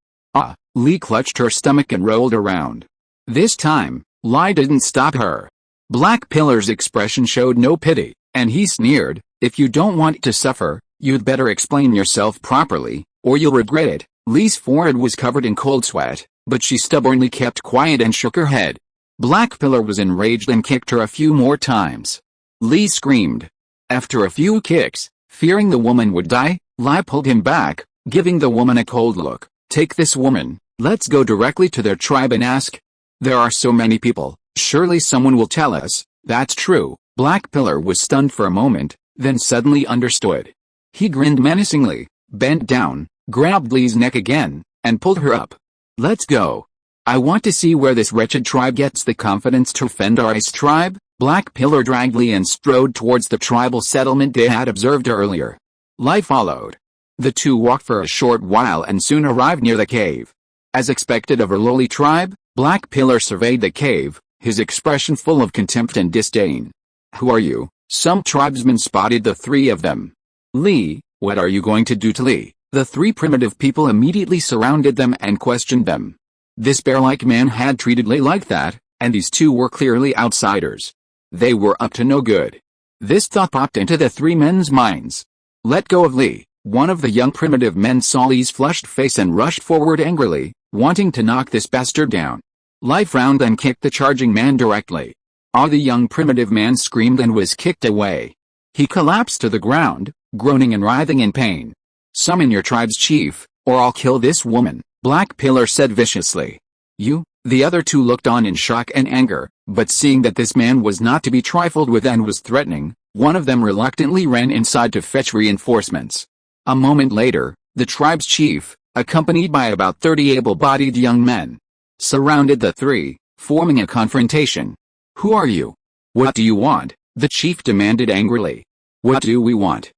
Li clutched her stomach and rolled around. This time, Lai didn't stop her. Black Pillar's expression showed no pity, and he sneered, if you don't want to suffer, you'd better explain yourself properly, or you'll regret it. Li's forehead was covered in cold sweat, but she stubbornly kept quiet and shook her head. Black Pillar was enraged and kicked her a few more times. Li screamed. After a few kicks, fearing the woman would die, Lai pulled him back, giving the woman a cold look. Take this woman, let's go directly to their tribe and ask. There are so many people, surely someone will tell us. That's true. Black Pillar was stunned for a moment, then suddenly understood. He grinned menacingly, bent down, grabbed Li's neck again, and pulled her up. Let's go. I want to see where this wretched tribe gets the confidence to offend our ice tribe. Black Pillar dragged Li and strode towards the tribal settlement they had observed earlier. Lai followed. The two walked for a short while and soon arrived near the cave. As expected of her lowly tribe, Black Pillar surveyed the cave, his expression full of contempt and disdain. Who are you? Some tribesmen spotted the three of them. Li, what are you going to do to Li? The three primitive people immediately surrounded them and questioned them. This bear-like man had treated Li like that, and these two were clearly outsiders. They were up to no good. This thought popped into the three men's minds. Let go of Li. One of the young primitive men saw Li's flushed face and rushed forward angrily, wanting to knock this bastard down. Li frowned and kicked the charging man directly. The young primitive man screamed and was kicked away. He collapsed to the ground, groaning and writhing in pain. Summon your tribe's chief, or I'll kill this woman, Black Pillar said viciously. You? The other two looked on in shock and anger, but seeing that this man was not to be trifled with and was threatening, one of them reluctantly ran inside to fetch reinforcements. A moment later, the tribe's chief, accompanied by about 30 able-bodied young men, surrounded the three, forming a confrontation. Who are you? What do you want? The chief demanded angrily. What do we want?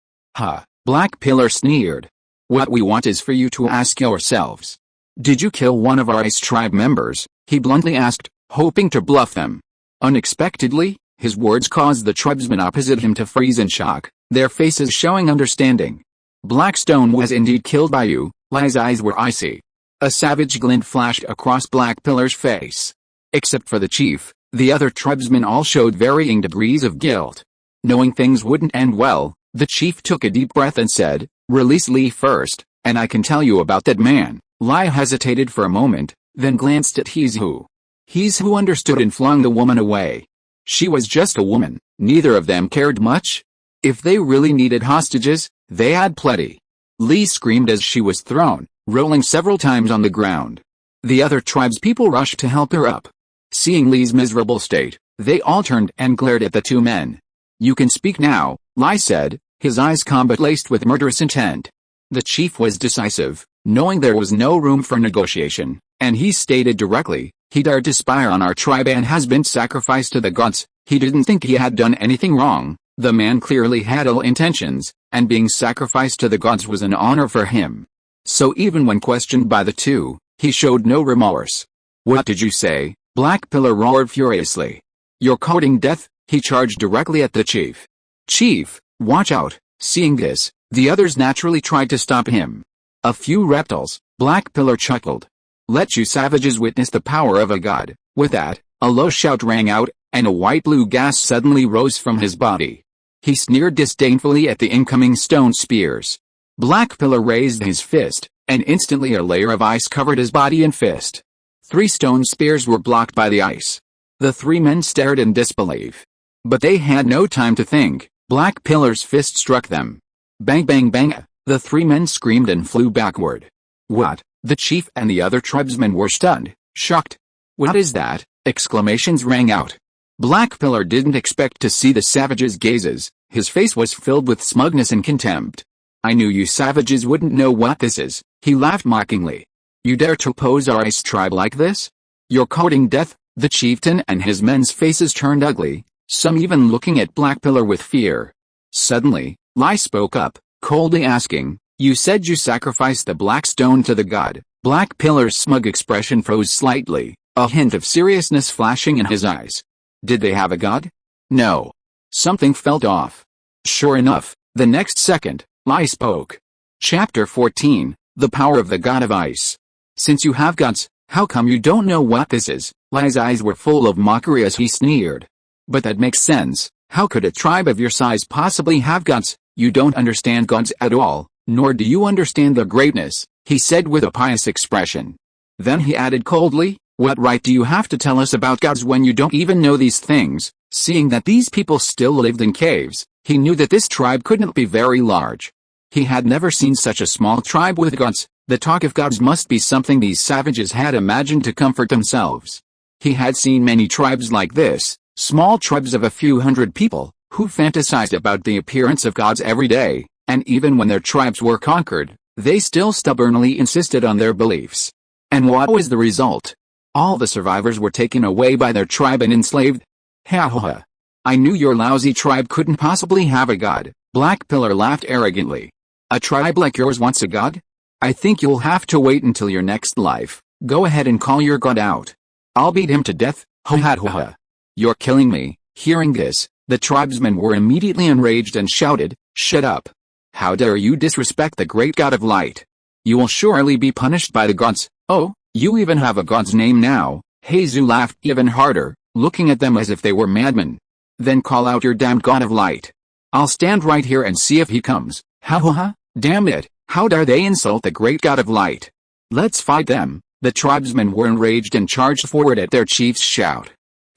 Black Pillar sneered. What we want is for you to ask yourselves. Did you kill one of our ice tribe members? He bluntly asked, hoping to bluff them. Unexpectedly, his words caused the tribesmen opposite him to freeze in shock, their faces showing understanding. Blackstone was indeed killed by you. Li's eyes were icy. A savage glint flashed across Black Pillar's face. Except for the chief, the other tribesmen all showed varying degrees of guilt. Knowing things wouldn't end well, the chief took a deep breath and said, release Li first, and I can tell you about that man. Li hesitated for a moment, then glanced at He's Who. He's Who understood and flung the woman away. She was just a woman, neither of them cared much. If they really needed hostages, they had plenty. Li screamed as she was thrown, rolling several times on the ground. The other tribespeople rushed to help her up. Seeing Li's miserable state, they all turned and glared at the two men. You can speak now, Li said, his eyes combat-laced with murderous intent. The chief was decisive, knowing there was no room for negotiation, and he stated directly, he dared to spy on our tribe and has been sacrificed to the gods. He didn't think he had done anything wrong. The man clearly had ill intentions, and being sacrificed to the gods was an honor for him. So even when questioned by the two, he showed no remorse. What did you say? Black Pillar roared furiously. You're courting death? He charged directly at the chief. Chief, watch out. Seeing this, The others naturally tried to stop him. A few reptiles, Black Pillar chuckled. Let you savages witness the power of a god. With that, a low shout rang out, and a white-blue gas suddenly rose from his body. He sneered disdainfully at the incoming stone spears. Black Pillar raised his fist, and instantly a layer of ice covered his body and fist. 3 stone spears were blocked by the ice. The 3 men stared in disbelief. But they had no time to think. Black Pillar's fist struck them. Bang bang bang, the 3 men screamed and flew backward. What? The chief and the other tribesmen were stunned, shocked. What is that? Exclamations rang out. Black Pillar didn't expect to see the savages' gazes. His face was filled with smugness and contempt. I knew you savages wouldn't know what this is, he laughed mockingly. You dare to oppose our ice tribe like this? You're courting death. The chieftain and his men's faces turned ugly, some even looking at Black Pillar with fear. Suddenly, Lai spoke up, coldly asking, you said you sacrificed the black stone to the god. Black Pillar's smug expression froze slightly, a hint of seriousness flashing in his eyes. Did they have a god? No. Something felt off. Sure enough, the next second, Lai spoke. Chapter 14, The Power of the God of Ice. Since you have gods, how come you don't know what this is? Lai's eyes were full of mockery as he sneered. But that makes sense. How could a tribe of your size possibly have gods? You don't understand gods at all, nor do you understand their greatness, he said with a pious expression. Then he added coldly, what right do you have to tell us about gods when you don't even know these things? Seeing that these people still lived in caves, he knew that this tribe couldn't be very large. He had never seen such a small tribe with gods. The talk of gods must be something these savages had imagined to comfort themselves. He had seen many tribes like this, small tribes of a few hundred people, who fantasized about the appearance of gods every day, and even when their tribes were conquered, they still stubbornly insisted on their beliefs. And what was the result? All the survivors were taken away by their tribe and enslaved. Ha ha ha. I knew your lousy tribe couldn't possibly have a god. Black Pillar laughed arrogantly. A tribe like yours wants a god? I think you'll have to wait until your next life. Go ahead and call your god out. I'll beat him to death. Ho ha ha ha. You're killing me. Hearing this, the tribesmen were immediately enraged and shouted, shut up. How dare you disrespect the great god of light? You will surely be punished by the gods. Oh, you even have a god's name now. Jesus laughed even harder, looking at them as if they were madmen. Then call out your damned god of light. I'll stand right here and see if he comes. Ha ha ha, damn it, how dare they insult the great god of light? Let's fight them. The tribesmen were enraged and charged forward at their chief's shout.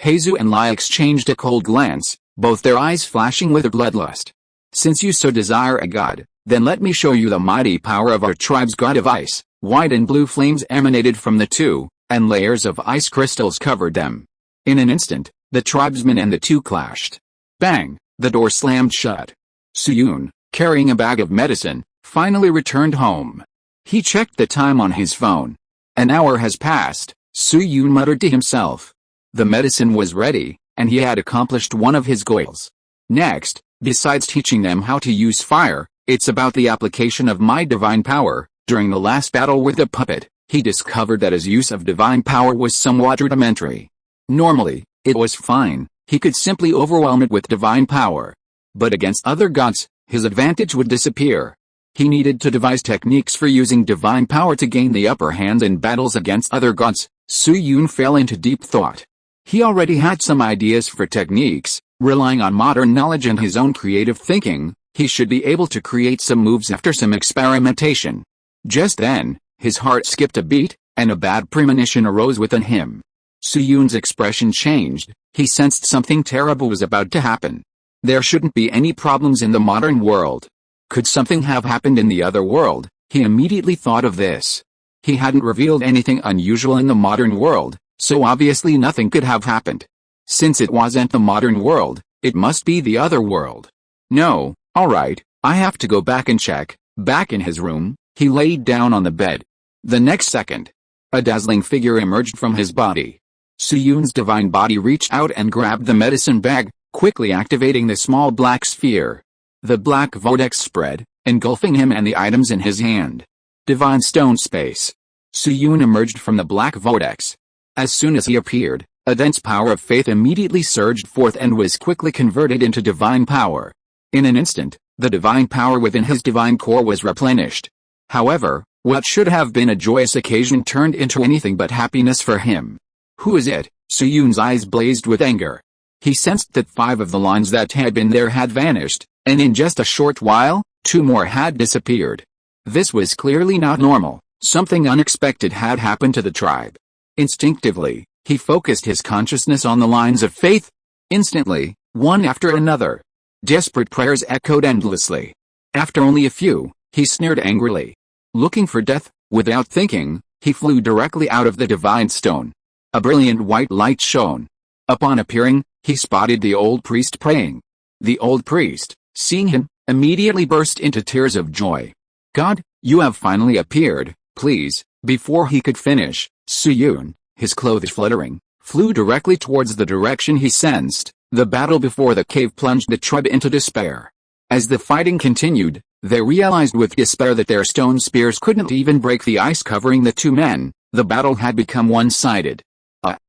Jesus and Lai exchanged a cold glance, both their eyes flashing with bloodlust. Since you so desire a god, then let me show you the mighty power of our tribe's god of ice. White and blue flames emanated from the two, and layers of ice crystals covered them. In an instant, the tribesmen and the two clashed. Bang! The door slammed shut. Suyun, carrying a bag of medicine, finally returned home. He checked the time on his phone. An hour has passed, Suyun muttered to himself. The medicine was ready, and he had accomplished one of his goals. Next, besides teaching them how to use fire, it's about the application of my divine power. During the last battle with the puppet, he discovered that his use of divine power was somewhat rudimentary. Normally, it was fine, he could simply overwhelm it with divine power. But against other gods, his advantage would disappear. He needed to devise techniques for using divine power to gain the upper hand in battles against other gods. Suyun fell into deep thought. He already had some ideas for techniques, relying on modern knowledge and his own creative thinking. He should be able to create some moves after some experimentation. Just then, his heart skipped a beat, and a bad premonition arose within him. Suyun's expression changed. He sensed something terrible was about to happen. There shouldn't be any problems in the modern world. Could something have happened in the other world? He immediately thought of this. He hadn't revealed anything unusual in the modern world, so obviously nothing could have happened. Since it wasn't the modern world, it must be the other world. No, alright, I have to go back and check. Back in his room, he laid down on the bed. The next second, a dazzling figure emerged from his body. Suyun's divine body reached out and grabbed the medicine bag, quickly activating the small black sphere. The black vortex spread, engulfing him and the items in his hand. Divine stone space. Suyun emerged from the black vortex. As soon as he appeared, a dense power of faith immediately surged forth and was quickly converted into divine power. In an instant, The divine power within his divine core was replenished. However, what should have been a joyous occasion turned into anything but happiness for him. Who is it? Suyun's eyes blazed with anger. He sensed that 5 of the lines that had been there had vanished, and in just a short while, 2 more had disappeared. This was clearly not normal. Something unexpected had happened to the tribe. Instinctively, he focused his consciousness on the lines of faith. Instantly, one after another, desperate prayers echoed endlessly. After only a few, he sneered angrily. Looking for death, without thinking, he flew directly out of the divine stone. A brilliant white light shone. Upon appearing, he spotted the old priest praying. The old priest, seeing him, immediately burst into tears of joy. God, you have finally appeared, please. Before he could finish, Suyun, his clothes fluttering, flew directly towards the direction he sensed. The battle before the cave plunged the tribe into despair. As the fighting continued, they realized with despair that their stone spears couldn't even break the ice covering the 2 men. The battle had become one-sided.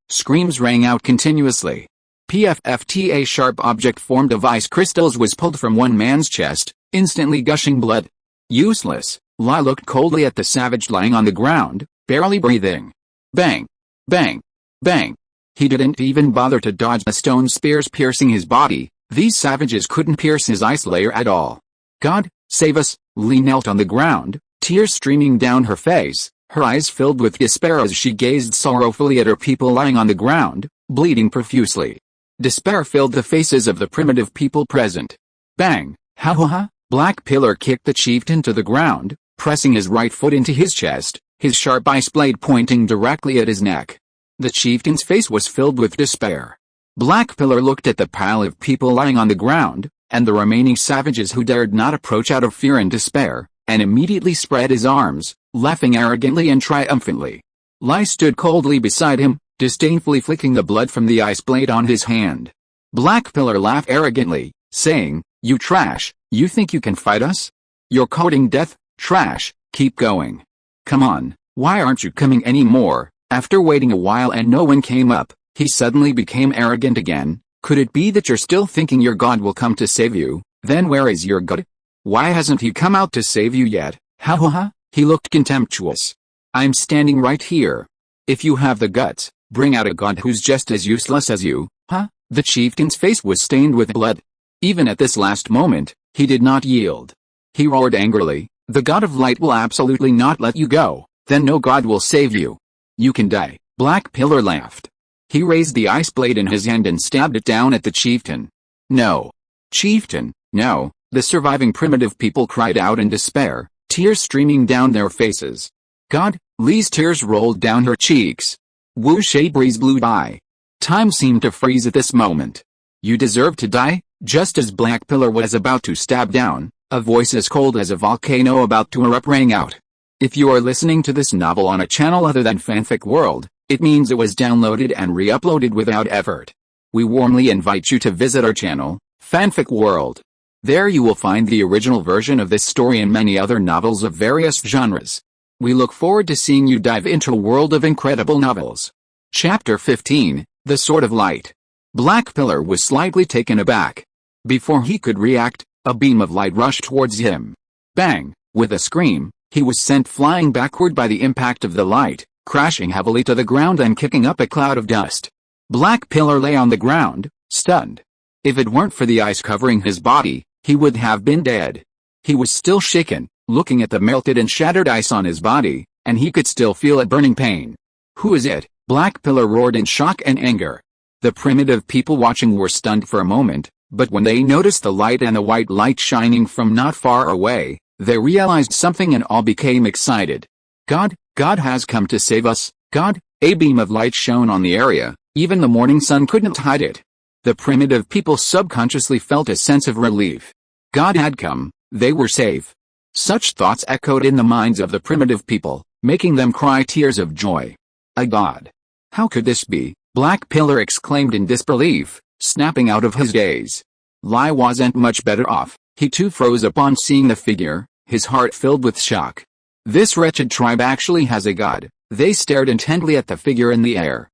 Screams rang out continuously. PFFT, a sharp object formed of ice crystals was pulled from one man's chest, instantly gushing blood. Useless. Lai looked coldly at the savage lying on the ground, barely breathing. Bang! Bang! Bang! He didn't even bother to dodge the stone spears piercing his body. These savages couldn't pierce his ice layer at all. God, save us! Li knelt on the ground, tears streaming down her face, her eyes filled with despair as she gazed sorrowfully at her people lying on the ground, bleeding profusely. Despair filled the faces of the primitive people present. Bang! Ha ha ha! Black Pillar kicked the chieftain to the ground, pressing his right foot into his chest, his sharp ice blade pointing directly at his neck. The chieftain's face was filled with despair. Black Pillar looked at the pile of people lying on the ground, and the remaining savages who dared not approach out of fear and despair, and immediately spread his arms, laughing arrogantly and triumphantly. Lai stood coldly beside him, disdainfully flicking the blood from the ice blade on his hand. Black Pillar laughed arrogantly, saying, "You trash, you think you can fight us? You're courting death, trash, keep going. Come on, why aren't you coming anymore?" After waiting a while and no one came up, he suddenly became arrogant again. "Could it be that you're still thinking your God will come to save you? Then where is your God? Why hasn't he come out to save you yet? Ha ha ha!" He looked contemptuous. "I'm standing right here. If you have the guts, bring out a God who's just as useless as you, huh?" The chieftain's face was stained with blood. Even at this last moment, he did not yield. He roared angrily, "The God of light will absolutely not let you go, then no God will save you. You can die." Black Pillar laughed. He raised the ice blade in his hand and stabbed it down at the chieftain. "No. Chieftain, no," the surviving primitive people cried out in despair, tears streaming down their faces. God, Li's tears rolled down her cheeks. Wu Shabri's blew by. Time seemed to freeze at this moment. "You deserve to die." Just as Black Pillar was about to stab down, a voice as cold as a volcano about to erupt rang out. If you are listening to this novel on a channel other than Fanfic World, it means it was downloaded and re-uploaded without effort. We warmly invite you to visit our channel, Fanfic World. There you will find the original version of this story and many other novels of various genres. We look forward to seeing you dive into a world of incredible novels. Chapter 15, The Sword of Light. Black Pillar was slightly taken aback. Before he could react, a beam of light rushed towards him. Bang! With a scream, he was sent flying backward by the impact of the light, crashing heavily to the ground and kicking up a cloud of dust. Black Pillar lay on the ground, stunned. If it weren't for the ice covering his body, he would have been dead. He was still shaken, looking at the melted and shattered ice on his body, and he could still feel a burning pain. "Who is it?" Black Pillar roared in shock and anger. The primitive people watching were stunned for a moment, but when they noticed the light and the white light shining from not far away, they realized something and all became excited. God has come to save us, God!" A beam of light shone on the area, even the morning sun couldn't hide it. The primitive people subconsciously felt a sense of relief. God had come, they were safe. Such thoughts echoed in the minds of the primitive people, making them cry tears of joy. A god. How could this be? Black Pillar exclaimed in disbelief, snapping out of his daze. Lai wasn't much better off. He too froze upon seeing the figure, his heart filled with shock. This wretched tribe actually has a god. They stared intently at the figure in the air.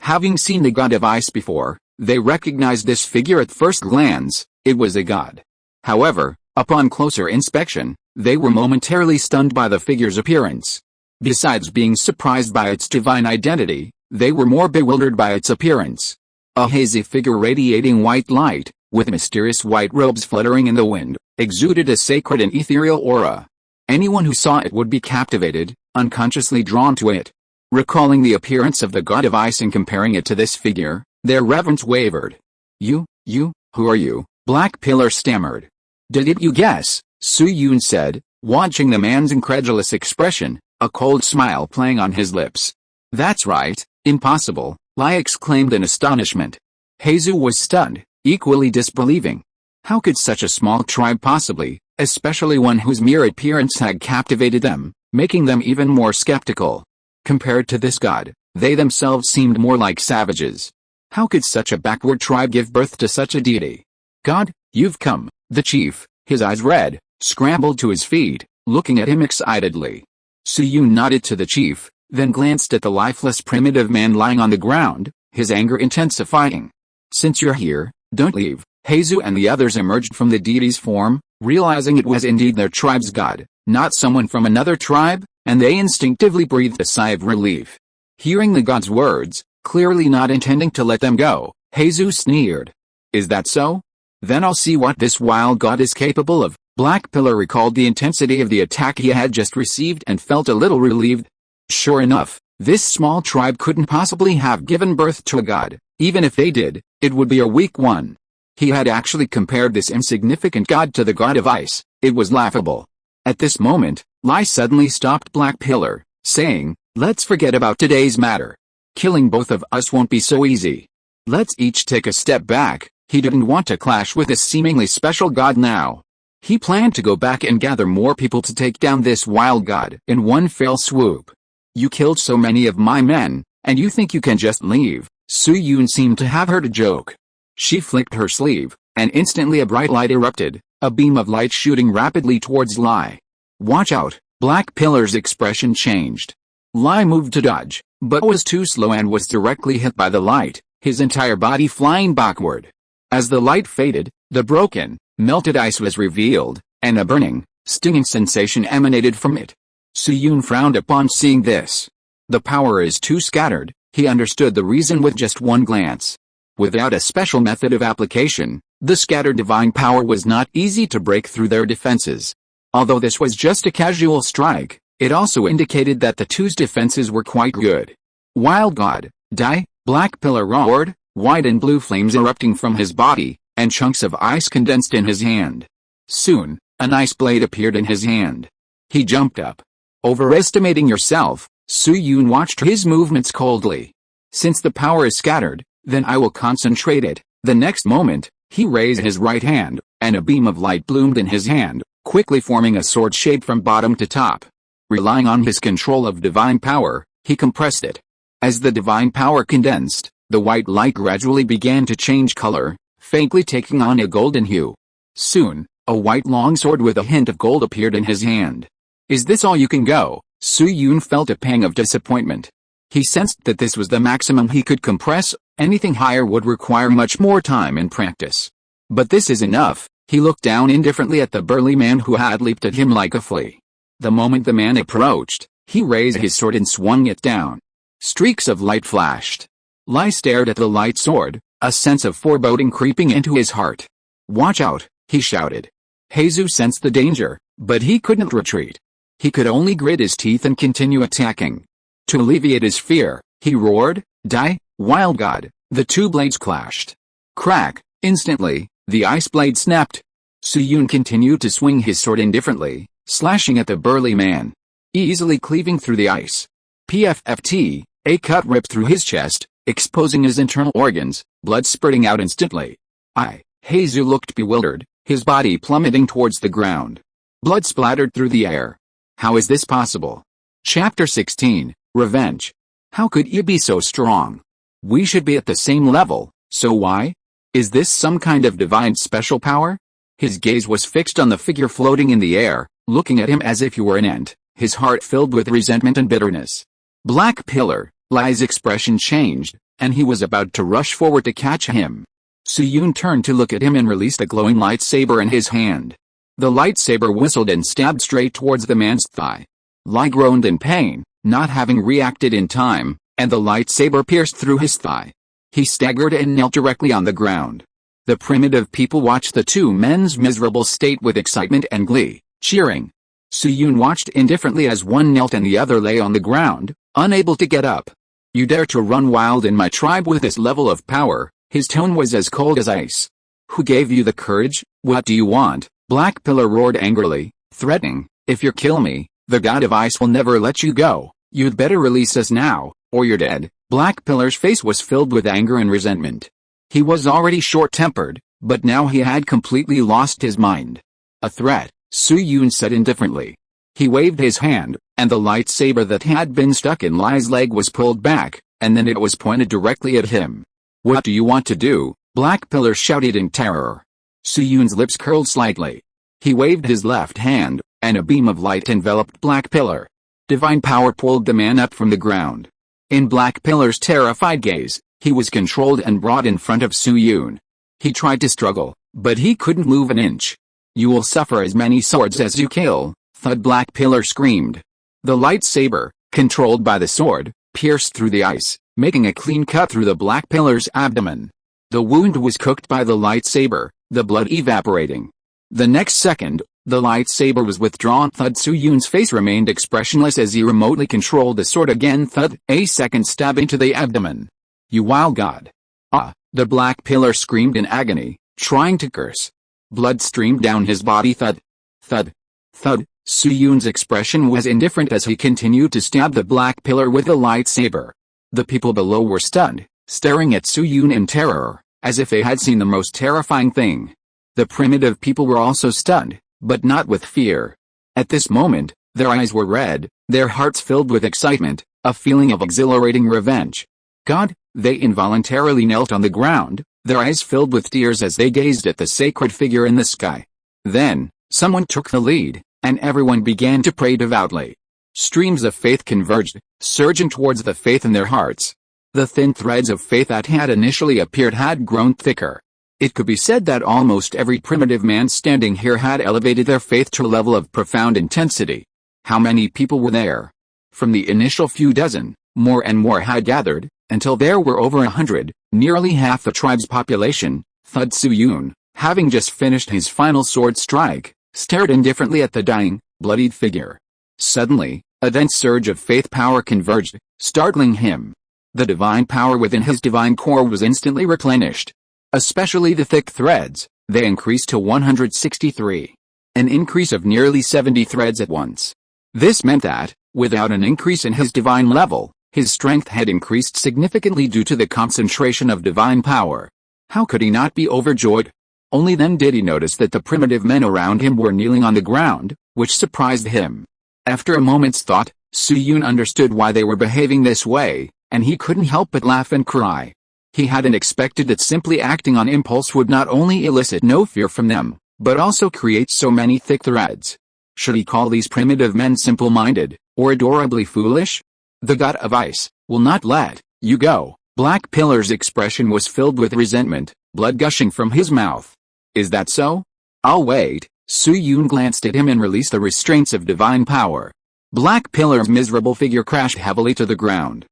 Having seen the god of ice before, they recognized this figure at first glance. It was a god. However, Upon closer inspection, they were momentarily stunned by the figure's appearance. Besides being surprised by its divine identity, they were more bewildered by its appearance. A hazy figure radiating white light, with mysterious white robes fluttering in the wind, exuded a sacred and ethereal aura. Anyone who saw it would be captivated, unconsciously drawn to it. Recalling the appearance of the god of ice and comparing it to this figure, their reverence wavered. You, who are you? Black Pillar stammered. Did you guess? Su-Yun said, watching the man's incredulous expression, a cold smile playing on his lips. That's right, impossible, Lai exclaimed in astonishment. Heizu was stunned, equally disbelieving. How could such a small tribe possibly, especially one whose mere appearance had captivated them, making them even more skeptical? Compared to this god, they themselves seemed more like savages. How could such a backward tribe give birth to such a deity? God, you've come. The chief, his eyes red, scrambled to his feet, looking at him excitedly. Su-Yun nodded to the chief, then glanced at the lifeless primitive man lying on the ground, his anger intensifying. Since you're here, don't leave. Heizu and the others emerged from the deity's form, realizing it was indeed their tribe's god, not someone from another tribe, and they instinctively breathed a sigh of relief. Hearing the god's words, clearly not intending to let them go, Heizu sneered. Is that so? Then I'll see what this wild god is capable of. Black Pillar recalled the intensity of the attack he had just received and felt a little relieved. Sure enough, this small tribe couldn't possibly have given birth to a god. Even if they did, it would be a weak one. He had actually compared this insignificant god to the god of ice. It was laughable. At this moment, Lai suddenly stopped Black Pillar, saying, let's forget about today's matter. Killing both of us won't be so easy. Let's each take a step back. He didn't want to clash with this seemingly special god now. He planned to go back and gather more people to take down this wild god in one fell swoop. You killed so many of my men, and you think you can just leave? Su-Yun seemed to have heard a joke. She flicked her sleeve, and instantly a bright light erupted, a beam of light shooting rapidly towards Lai. Watch out! Black Pillar's expression changed. Lai moved to dodge, but was too slow and was directly hit by the light, his entire body flying backward. As the light faded, the broken, melted ice was revealed, and a burning, stinging sensation emanated from it. Su-Yun frowned upon seeing this. The power is too scattered, he understood the reason with just one glance. Without a special method of application, the scattered divine power was not easy to break through their defenses. Although this was just a casual strike, it also indicated that the two's defenses were quite good. Wild god, die! Black Pillar roared, white and blue flames erupting from his body, and chunks of ice condensed in his hand. Soon, an ice blade appeared in his hand. He jumped up. Overestimating yourself, Su-Yun watched his movements coldly. Since the power is scattered, then I will concentrate it. The next moment, he raised his right hand, and a beam of light bloomed in his hand, quickly forming a sword shape from bottom to top. Relying on his control of divine power, he compressed it. As the divine power condensed, the white light gradually began to change color, faintly taking on a golden hue. Soon, a white longsword with a hint of gold appeared in his hand. Is this all you can go? Su-Yun felt a pang of disappointment. He sensed that this was the maximum he could compress, anything higher would require much more time and practice. But this is enough. He looked down indifferently at the burly man who had leaped at him like a flea. The moment the man approached, he raised his sword and swung it down. Streaks of light flashed. Lai stared at the light sword, a sense of foreboding creeping into his heart. Watch out, he shouted. Heizu sensed the danger, but he couldn't retreat. He could only grit his teeth and continue attacking. To alleviate his fear, he roared, die, wild god. The two blades clashed. Crack! Instantly, the ice blade snapped. Su-Yun continued to swing his sword indifferently, slashing at the burly man. Easily cleaving through the ice. PFFT, a cut ripped through his chest, exposing his internal organs, blood spurting out instantly. Heizu looked bewildered, his body plummeting towards the ground. Blood splattered through the air. How is this possible? Chapter 16, Revenge. How could you be so strong? We should be at the same level, so why? Is this some kind of divine special power? His gaze was fixed on the figure floating in the air, looking at him as if he were an ant, his heart filled with resentment and bitterness. Black Pillar, Lai's expression changed, and he was about to rush forward to catch him. Su-Yun turned to look at him and released a glowing lightsaber in his hand. The lightsaber whistled and stabbed straight towards the man's thigh. Lai groaned in pain, not having reacted in time, and the lightsaber pierced through his thigh. He staggered and knelt directly on the ground. The primitive people watched the two men's miserable state with excitement and glee, cheering. Suyun watched indifferently as one knelt and the other lay on the ground, unable to get up. "You dare to run wild in my tribe with this level of power?" His tone was as cold as ice. "Who gave you the courage? What do you want?" Black Pillar roared angrily, threatening, "If you kill me, the God of Ice will never let you go. You'd better release us now, or you're dead." Black Pillar's face was filled with anger and resentment. He was already short-tempered, but now he had completely lost his mind. "A threat," Suyun said indifferently. He waved his hand, and the lightsaber that had been stuck in Lai's leg was pulled back, and then it was pointed directly at him. "What do you want to do?" Black Pillar shouted in terror. Suyun's lips curled slightly. He waved his left hand, and a beam of light enveloped Black Pillar. Divine power pulled the man up from the ground. In Black Pillar's terrified gaze, he was controlled and brought in front of Suyun. He tried to struggle, but he couldn't move an inch. "You will suffer as many swords as you kill," Thud. Black Pillar screamed. The lightsaber, controlled by the sword, pierced through the ice, making a clean cut through the Black Pillar's abdomen. The wound was cooked by the lightsaber, the blood evaporating. The next second, the lightsaber was withdrawn. Thud. Suyun's face remained expressionless as he remotely controlled the sword again. Thud. A second stab into the abdomen. "You wild god!" "Ah!" The Black Pillar screamed in agony, trying to curse. Blood streamed down his body. Thud. Thud. Thud. Suyun's expression was indifferent as he continued to stab the Black Pillar with the lightsaber. The people below were stunned, staring at Suyun in terror, as if they had seen the most terrifying thing. The primitive people were also stunned, but not with fear. At this moment, their eyes were red, their hearts filled with excitement, a feeling of exhilarating revenge. "God!" They involuntarily knelt on the ground, their eyes filled with tears as they gazed at the sacred figure in the sky. Then, someone took the lead, and everyone began to pray devoutly. Streams of faith converged, surging towards the faith in their hearts. The thin threads of faith that had initially appeared had grown thicker. It could be said that almost every primitive man standing here had elevated their faith to a level of profound intensity. How many people were there? From the initial few dozen, more and more had gathered, until there were over 100, nearly half the tribe's population. Thud. Suyun, having just finished his final sword strike, stared indifferently at the dying, bloodied figure. Suddenly, a dense surge of faith power converged, startling him. The divine power within his divine core was instantly replenished. Especially the thick threads, they increased to 163. An increase of nearly 70 threads at once. This meant that, without an increase in his divine level, his strength had increased significantly due to the concentration of divine power. How could he not be overjoyed? Only then did he notice that the primitive men around him were kneeling on the ground, which surprised him. After a moment's thought, Suyun understood why they were behaving this way, and he couldn't help but laugh and cry. He hadn't expected that simply acting on impulse would not only elicit no fear from them, but also create so many thick threads. Should he call these primitive men simple-minded, or adorably foolish? "The God of Ice will not let you go." Black Pillar's expression was filled with resentment, blood gushing from his mouth. "Is that so? I'll wait." Suyun glanced at him and released the restraints of divine power. Black Pillar's miserable figure crashed heavily to the ground.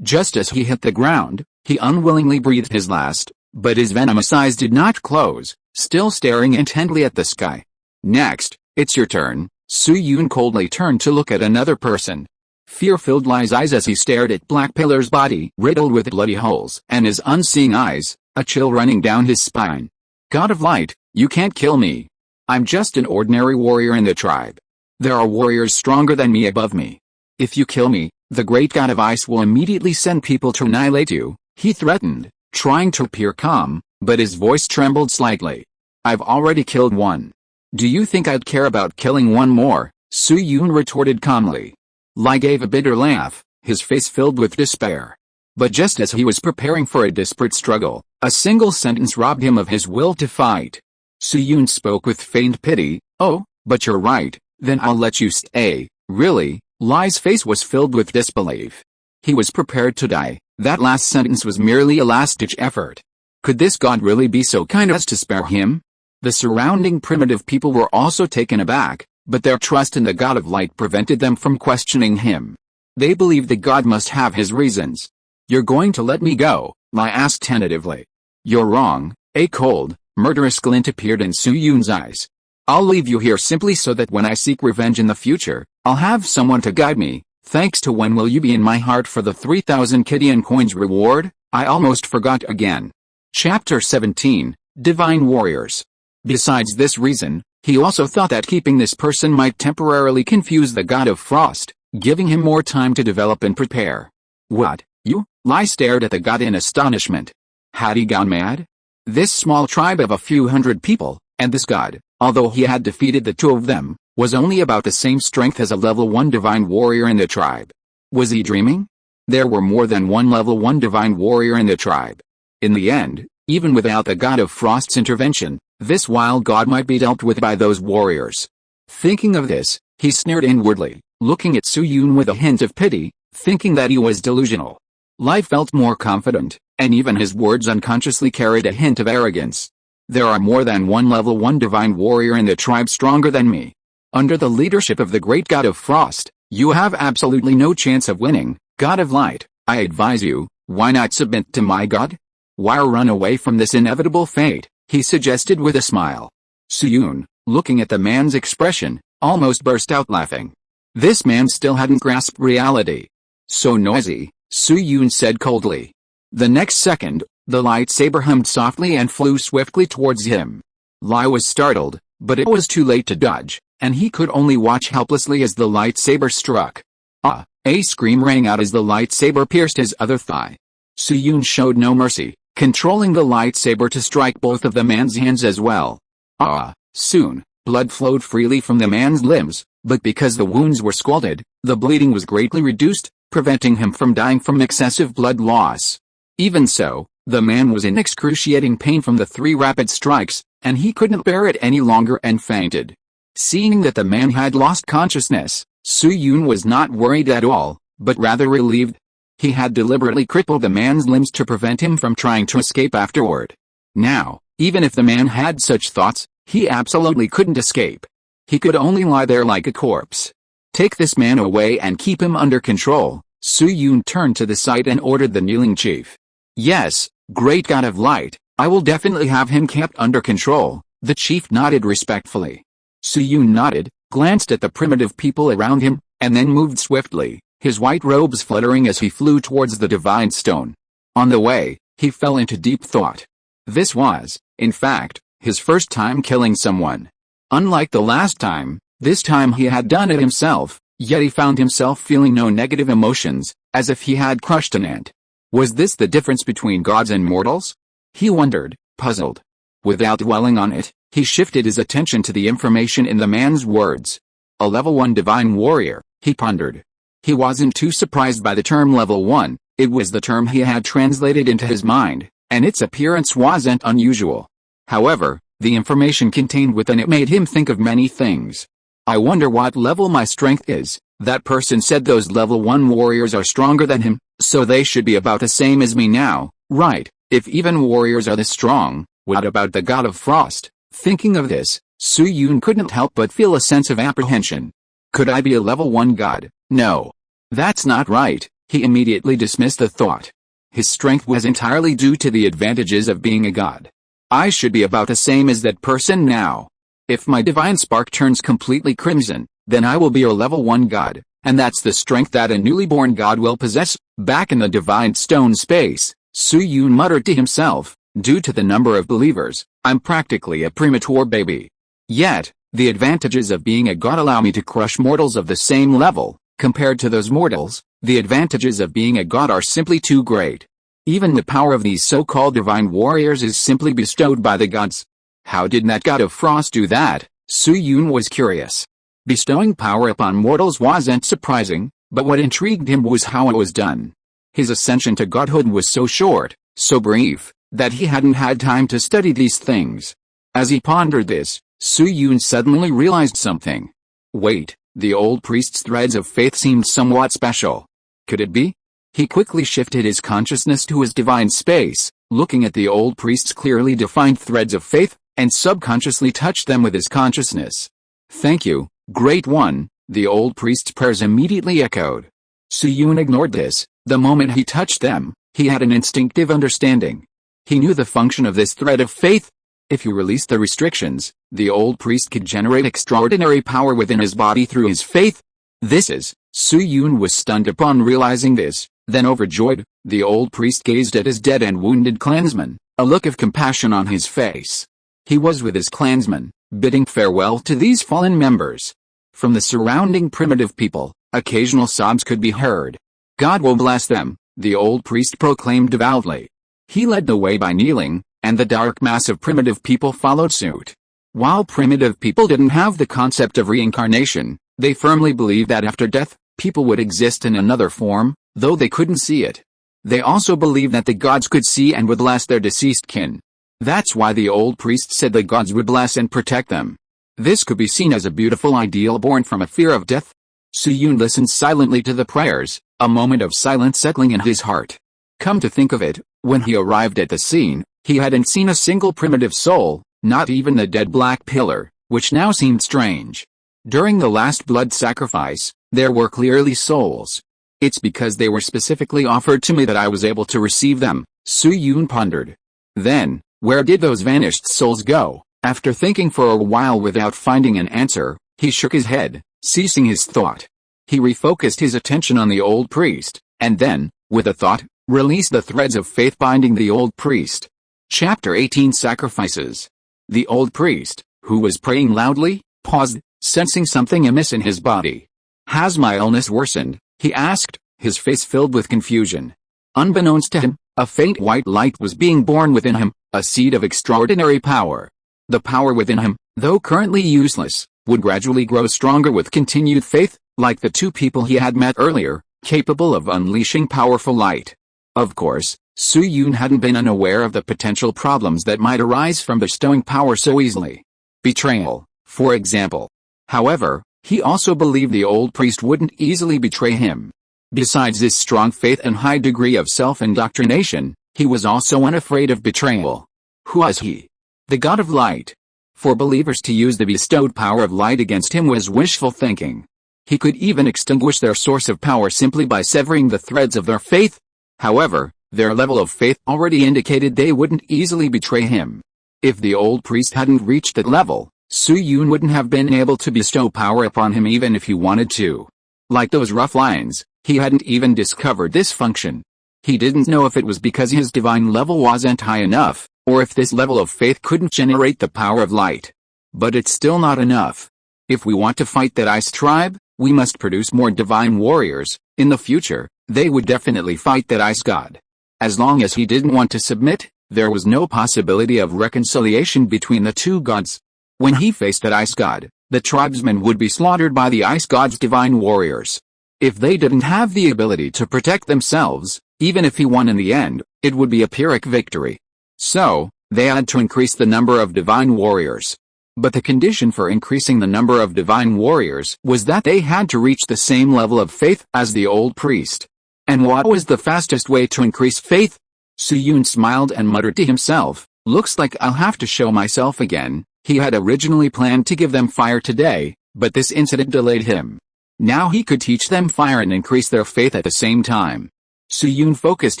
Just as he hit the ground, he unwillingly breathed his last, but his venomous eyes did not close, still staring intently at the sky. "Next, it's your turn." Suyun coldly turned to look at another person. Fear filled Lai's eyes as he stared at Black Pillar's body riddled with bloody holes and his unseeing eyes, a chill running down his spine. "God of Light, you can't kill me. I'm just an ordinary warrior in the tribe. There are warriors stronger than me above me. If you kill me, the great God of Ice will immediately send people to annihilate you," he threatened, trying to appear calm, but his voice trembled slightly. "I've already killed one. Do you think I'd care about killing one more?" Suyun retorted calmly. Lai gave a bitter laugh, his face filled with despair. But just as he was preparing for a desperate struggle, a single sentence robbed him of his will to fight. Suyun spoke with feigned pity. "Oh, but you're right, then I'll let you stay." "Really?" Lai's face was filled with disbelief. He was prepared to die. That last sentence was merely a last-ditch effort. Could this god really be so kind as to spare him? The surrounding primitive people were also taken aback, but their trust in the God of Light prevented them from questioning him. They believed the God must have his reasons. "You're going to let me go?" Lai asked tentatively. "You're wrong." A cold, murderous glint appeared in Su Yun's eyes. "I'll leave you here simply so that when I seek revenge in the future, I'll have someone to guide me. Thanks to when will you be in my heart for the 3,000 Kidian coins reward? I almost forgot again." Chapter 17, Divine Warriors. Besides this reason, he also thought that keeping this person might temporarily confuse the God of Frost, giving him more time to develop and prepare. "What, you?" Lai stared at the god in astonishment. Had he gone mad? This small tribe of a few hundred people, and this god, although he had defeated the two of them, was only about the same strength as a level 1 divine warrior in the tribe. Was he dreaming? There were more than one level 1 divine warrior in the tribe. In the end, even without the god of Frost's intervention, this wild god might be dealt with by those warriors. Thinking of this, he sneered inwardly, looking at Su Yun with a hint of pity, thinking that he was delusional. Lai felt more confident, and even his words unconsciously carried a hint of arrogance. "There are more than one level 1 divine warrior in the tribe stronger than me. Under the leadership of the great god of Frost, you have absolutely no chance of winning. God of Light, I advise you, why not submit to my god? Why run away from this inevitable fate?" he suggested with a smile. Su Yun, looking at the man's expression, almost burst out laughing. This man still hadn't grasped reality. "So noisy," Su Yun said coldly. The next second, the lightsaber hummed softly and flew swiftly towards him. Lai was startled, but it was too late to dodge, and he could only watch helplessly as the lightsaber struck. "Ah!" A scream rang out as the lightsaber pierced his other thigh. Su Yun showed no mercy, controlling the lightsaber to strike both of the man's hands as well. "Ah!" Soon, blood flowed freely from the man's limbs, but because the wounds were scalded, the bleeding was greatly reduced, preventing him from dying from excessive blood loss. Even so, the man was in excruciating pain from the 3 rapid strikes, and he couldn't bear it any longer and fainted. Seeing that the man had lost consciousness, Su Yun was not worried at all, but rather relieved. He had deliberately crippled the man's limbs to prevent him from trying to escape afterward. Now, even if the man had such thoughts, he absolutely couldn't escape. He could only lie there like a corpse. "Take this man away and keep him under control." Su Yun turned to the side and ordered the kneeling chief. "Yes, great god of light, I will definitely have him kept under control." The chief nodded respectfully. Su Yun nodded, glanced at the primitive people around him, and then moved swiftly, his white robes fluttering as he flew towards the divine stone. On the way, he fell into deep thought. This was, in fact, his first time killing someone. Unlike the last time, this time he had done it himself, yet he found himself feeling no negative emotions, as if he had crushed an ant. Was this the difference between gods and mortals? He wondered, puzzled. Without dwelling on it, he shifted his attention to the information in the man's words. A level 1 divine warrior, he pondered. He wasn't too surprised by the term level 1, it was the term he had translated into his mind, and its appearance wasn't unusual. However, the information contained within it made him think of many things. "I wonder what level my strength is." That person said those level 1 warriors are stronger than him, so they should be about the same as me now, right? If even warriors are this strong, what about the god of Frost? Thinking of this, Su Yun couldn't help but feel a sense of apprehension. Could I be a level 1 god? No. That's not right. He immediately dismissed the thought. His strength was entirely due to the advantages of being a god. I should be about the same as that person now. If my divine spark turns completely crimson, then I will be a level 1 god, and that's the strength that a newly born god will possess. Back in the divine stone space, Su Yun muttered to himself, due to the number of believers, I'm practically a premature baby. Yet, the advantages of being a god allow me to crush mortals of the same level. Compared to those mortals, the advantages of being a god are simply too great. Even the power of these so-called divine warriors is simply bestowed by the gods. How did that god of Frost do that? Su Yun was curious. Bestowing power upon mortals wasn't surprising, but what intrigued him was how it was done. His ascension to godhood was so short, so brief, that he hadn't had time to study these things. As he pondered this, Su Yun suddenly realized something. Wait, the old priest's threads of faith seemed somewhat special. Could it be? He quickly shifted his consciousness to his divine space, looking at the old priest's clearly defined threads of faith. and subconsciously touched them with his consciousness. "Thank you, Great One," the old priest's prayers immediately echoed. Suyun ignored this. The moment he touched them, he had an instinctive understanding. He knew the function of this thread of faith. If you released the restrictions, the old priest could generate extraordinary power within his body through his faith. Suyun was stunned upon realizing this. Then overjoyed, the old priest gazed at his dead and wounded clansmen, a look of compassion on his face. He was with his clansmen, bidding farewell to these fallen members. From the surrounding primitive people, occasional sobs could be heard. "God will bless them," the old priest proclaimed devoutly. He led the way by kneeling, and the dark mass of primitive people followed suit. While primitive people didn't have the concept of reincarnation, they firmly believed that after death, people would exist in another form, though they couldn't see it. They also believed that the gods could see and would bless their deceased kin. That's why the old priest said the gods would bless and protect them. This could be seen as a beautiful ideal born from a fear of death. Suyun listened silently to the prayers, a moment of silence settling in his heart. Come to think of it, when he arrived at the scene, he hadn't seen a single primitive soul, not even the dead black pillar, which now seemed strange. During the last blood sacrifice, there were clearly souls. It's because they were specifically offered to me that I was able to receive them, Suyun pondered. Then, where did those vanished souls go? After thinking for a while without finding an answer, he shook his head, ceasing his thought. He refocused his attention on the old priest, and then, with a thought, released the threads of faith binding the old priest. Chapter 18 Sacrifices. The old priest, who was praying loudly, paused, sensing something amiss in his body. "Has my illness worsened?" he asked, his face filled with confusion. Unbeknownst to him, a faint white light was being born within him, a seed of extraordinary power. The power within him, though currently useless, would gradually grow stronger with continued faith, like the two people he had met earlier, capable of unleashing powerful light. Of course, Suyun hadn't been unaware of the potential problems that might arise from bestowing power so easily. Betrayal, for example. However, he also believed the old priest wouldn't easily betray him. Besides this strong faith and high degree of self-indoctrination, he was also unafraid of betrayal. Who was he? The god of light. For believers to use the bestowed power of light against him was wishful thinking. He could even extinguish their source of power simply by severing the threads of their faith. However, their level of faith already indicated they wouldn't easily betray him. If the old priest hadn't reached that level, Suyun wouldn't have been able to bestow power upon him even if he wanted to. Like those rough lines, he hadn't even discovered this function. He didn't know if it was because his divine level wasn't high enough, or if this level of faith couldn't generate the power of light. But it's still not enough. If we want to fight that ice tribe, we must produce more divine warriors. In the future, they would definitely fight that ice god. As long as he didn't want to submit, there was no possibility of reconciliation between the two gods. When he faced that ice god, the tribesmen would be slaughtered by the ice god's divine warriors. If they didn't have the ability to protect themselves, even if he won in the end, it would be a Pyrrhic victory. So, they had to increase the number of divine warriors. But the condition for increasing the number of divine warriors was that they had to reach the same level of faith as the old priest. And what was the fastest way to increase faith? Suyun smiled and muttered to himself, "Looks like I'll have to show myself again." He had originally planned to give them fire today, but this incident delayed him. Now he could teach them fire and increase their faith at the same time. Suyun focused